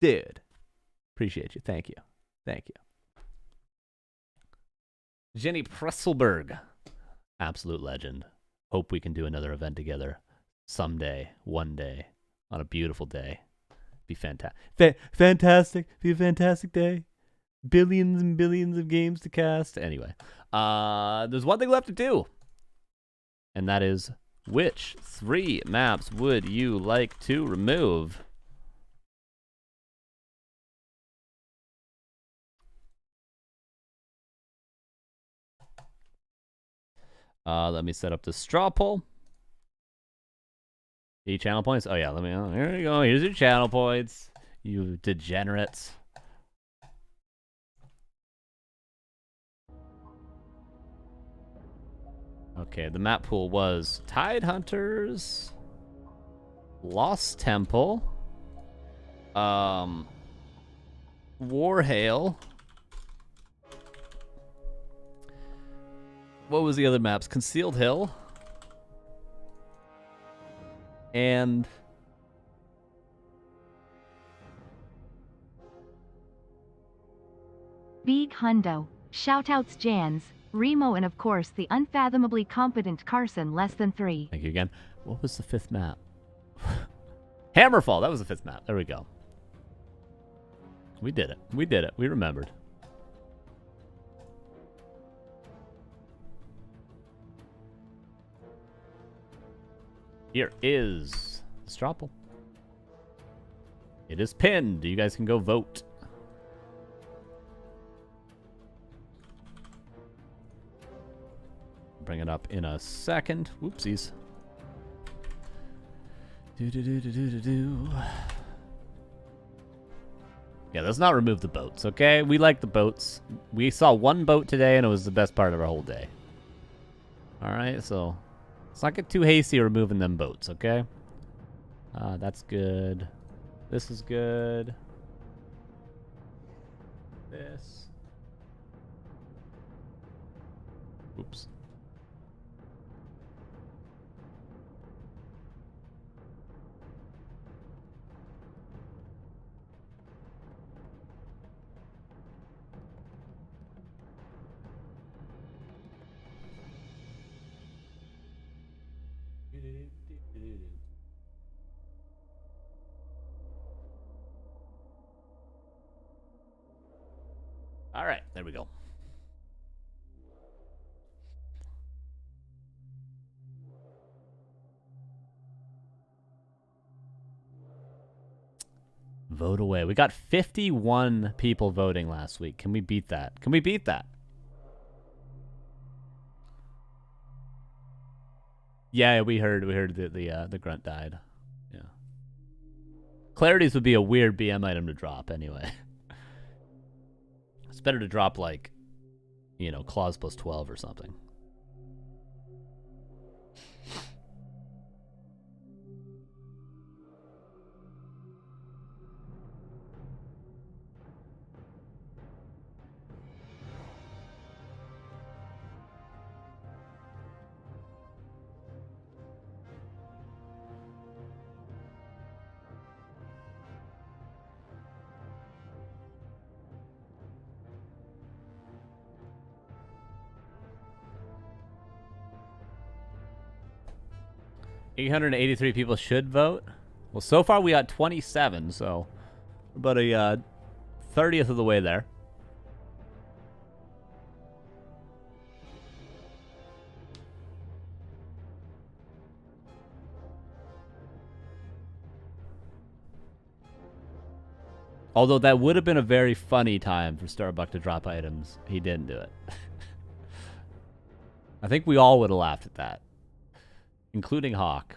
Dude. Appreciate you. Thank you. Thank you. Jenny Presselberg. Absolute legend. Hope we can do another event together someday, one day, on a beautiful day. Be fantastic. Fantastic. Be a fantastic day. Billions and billions of games to cast. Anyway, there's one thing left to do. And that is, which 3 maps would you like to remove? Let me set up the straw poll. Channel points. Oh yeah, let me. Here you go. Here's your channel points. You degenerates. Okay, the map pool was Tide Hunters, Lost Temple, Warhail. What was the other maps? Concealed Hill. And Big Hundo. Shoutouts Jans, Remo, and of course the unfathomably competent Carson. Less than 3. Thank you again. What was the 5th map? Hammerfall. That was the 5th map. There we go. We did it. We did it. We remembered. Here is the straw poll. It is pinned. You guys can go vote. Bring it up in a second. Whoopsies. Yeah, let's not remove the boats, okay? We like the boats. We saw one boat today, and it was the best part of our whole day. All right, so let's not get too hasty removing them boats, okay? That's good. This is good. This. Oops. All right, there we go. Vote away. We got 51 people voting last week. Can we beat that? Can we beat that? Yeah, we heard the grunt died. Yeah. Clarities would be a weird BM item to drop anyway. It's better to drop, like, you know, claws plus 12 or something. 883 people should vote. Well, so far we got 27, so about a 30th of the way there. Although that would have been a very funny time for Starbuck to drop items. He didn't do it. I think we all would have laughed at that. Including Hawk.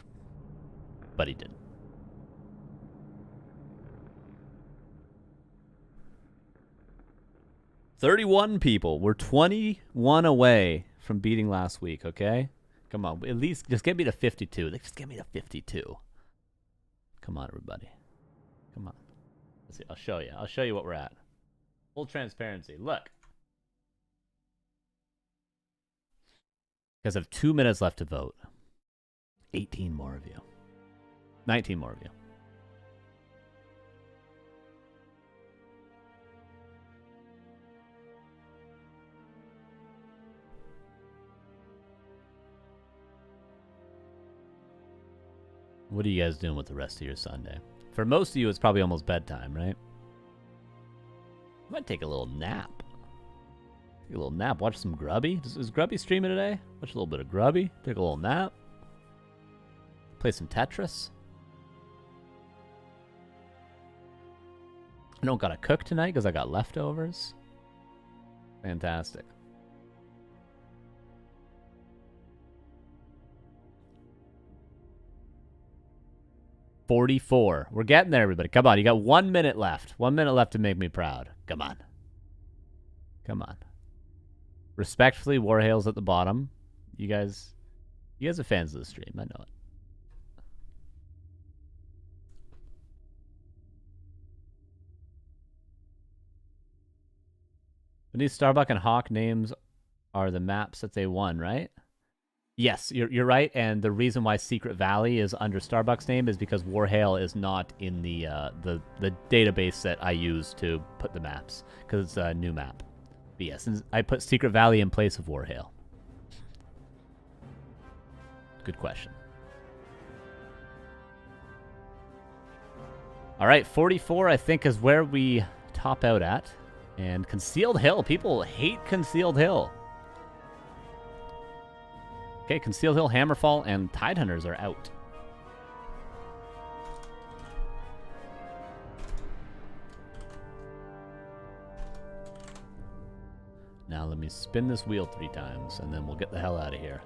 But he didn't. $31 people. We're 21 away from beating last week, okay? Come on. At least just get me to 52. Just get me to 52. Come on, everybody. Come on. Let's see. I'll show you. I'll show you what we're at. Full transparency. Look. You guys have 2 minutes left to vote. 18 more of you. 19 more of you. What are you guys doing with the rest of your Sunday? For most of you, it's probably almost bedtime, right? I might take a little nap. Take a little nap. Watch some Grubby. Is Grubby streaming today? Watch a little bit of Grubby. Take a little nap. Play some Tetris. I don't gotta cook tonight because I got leftovers. Fantastic. $44. We're getting there, everybody. Come on, you got 1 minute left. 1 minute left to make me proud. Come on. Come on. Respectfully, Warhail's at the bottom. You guys are fans of the stream. I know it. But these Starbuck and Hawk names are the maps that they won, right? Yes, you're right, and the reason why Secret Valley is under Starbuck's name is because Warhail is not in the database that I use to put the maps, because it's a new map. But yes, I put Secret Valley in place of Warhail. Good question. All right, 44 I think is where we top out at. And Concealed Hill, people hate Concealed Hill. Okay, Concealed Hill, Hammerfall, and Tidehunters are out. Now let me spin this wheel 3 times, and then we'll get the hell out of here.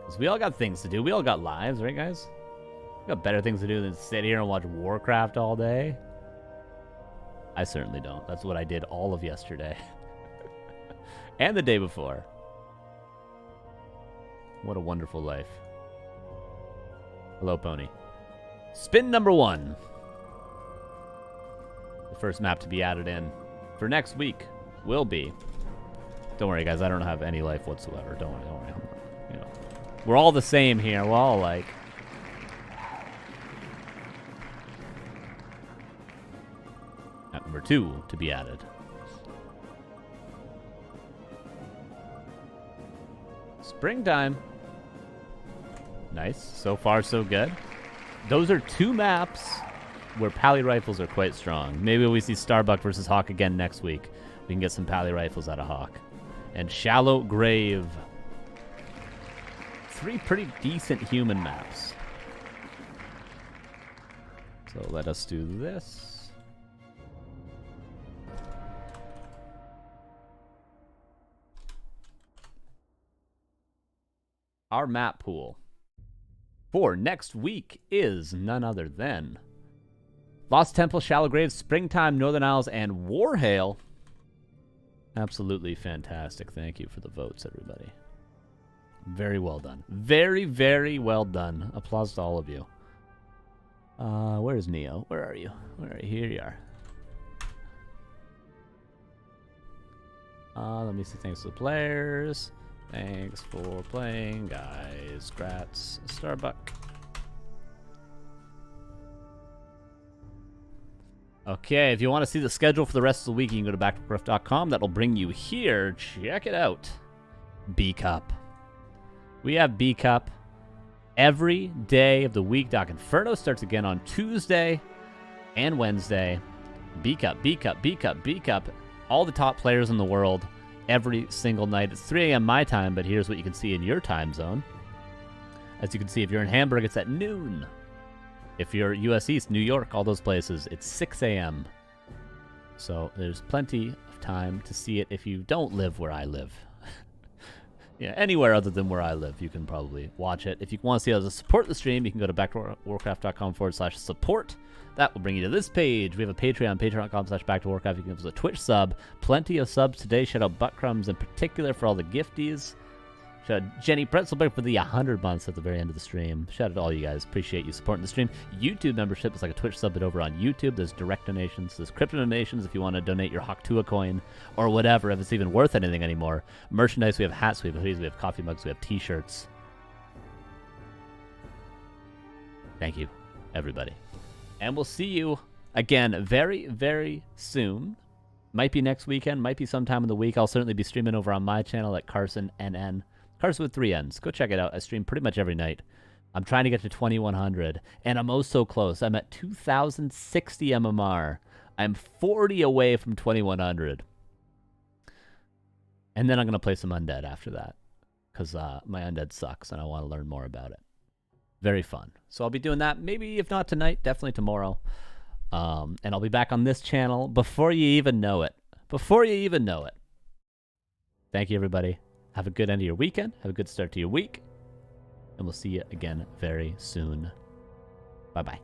Because we all got things to do. We all got lives, right, guys? We got better things to do than sit here and watch Warcraft all day. I certainly don't. That's what I did all of yesterday. And the day before. What a wonderful life. Hello, Pony. Spin number 1. The first map to be added in for next week will be... Don't worry, guys. I don't have any life whatsoever. Don't worry. You know, we're all the same here. We're all like... Map number 2 to be added. Springtime. Nice. So far, so good. Those are 2 maps where Pally rifles are quite strong. Maybe we see Starbuck versus Hawk again next week. We can get some Pally rifles out of Hawk. And Shallow Grave. 3 pretty decent human maps. So let us do this. Our map pool for next week is none other than Lost Temple, Shallow Graves, Springtime, Northern Isles, and Warhail. Absolutely fantastic. Thank you for the votes, everybody. Very well done. Very, very well done. Applause to all of you. Where's Neo? Where are you? Where are you? Here you are. Let me see. Thanks to the players. Thanks for playing, guys. Grats, Starbuck. Okay, if you want to see the schedule for the rest of the week, you can go to backwarcraft.com. That'll bring you here. Check it out. B Cup. We have B Cup. every day of the week. Doc Inferno starts again on Tuesday and Wednesday. Beak up, beak up, beak up, beak up. All the top players in the world every single night. It's 3 a.m. my time, but here's what you can see in your time zone. As you can see, if you're in Hamburg, it's at noon. If you're US East, New York, all those places, it's 6 a.m. So there's plenty of time to see it if you don't live where I live. Yeah, anywhere other than where I live, you can probably watch it. If you want to see how to support the stream, you can go to backtowarcraft.com/support. That will bring you to this page. We have a Patreon, patreon.com/backtowarcraft. You can give us a Twitch sub. Plenty of subs today. Shout out Buttcrumbs in particular for all the gifties. Shout out Jenny Pretzelberg for the 100 months at the very end of the stream. Shout out to all you guys. Appreciate you supporting the stream. YouTube membership is like a Twitch sub, but over on YouTube. There's direct donations. There's crypto donations if you want to donate your Hawk2a coin or whatever, if it's even worth anything anymore. Merchandise, we have hats, we have hoodies, we have coffee mugs, we have t-shirts. Thank you, everybody. And we'll see you again very, very soon. Might be next weekend, might be sometime in the week. I'll certainly be streaming over on my channel at Carson NN. Carson with 3 N's. Go check it out. I stream pretty much every night. I'm trying to get to 2100, and I'm oh so close. I'm at 2060 MMR. I'm 40 away from 2100. And then I'm going to play some Undead after that, because my Undead sucks, and I want to learn more about it. Very fun. So I'll be doing that, maybe if not tonight, definitely tomorrow. And I'll be back on this channel before you even know it. Before you even know it. Thank you, everybody. Have a good end of your weekend. Have a good start to your week. And we'll see you again very soon. Bye-bye.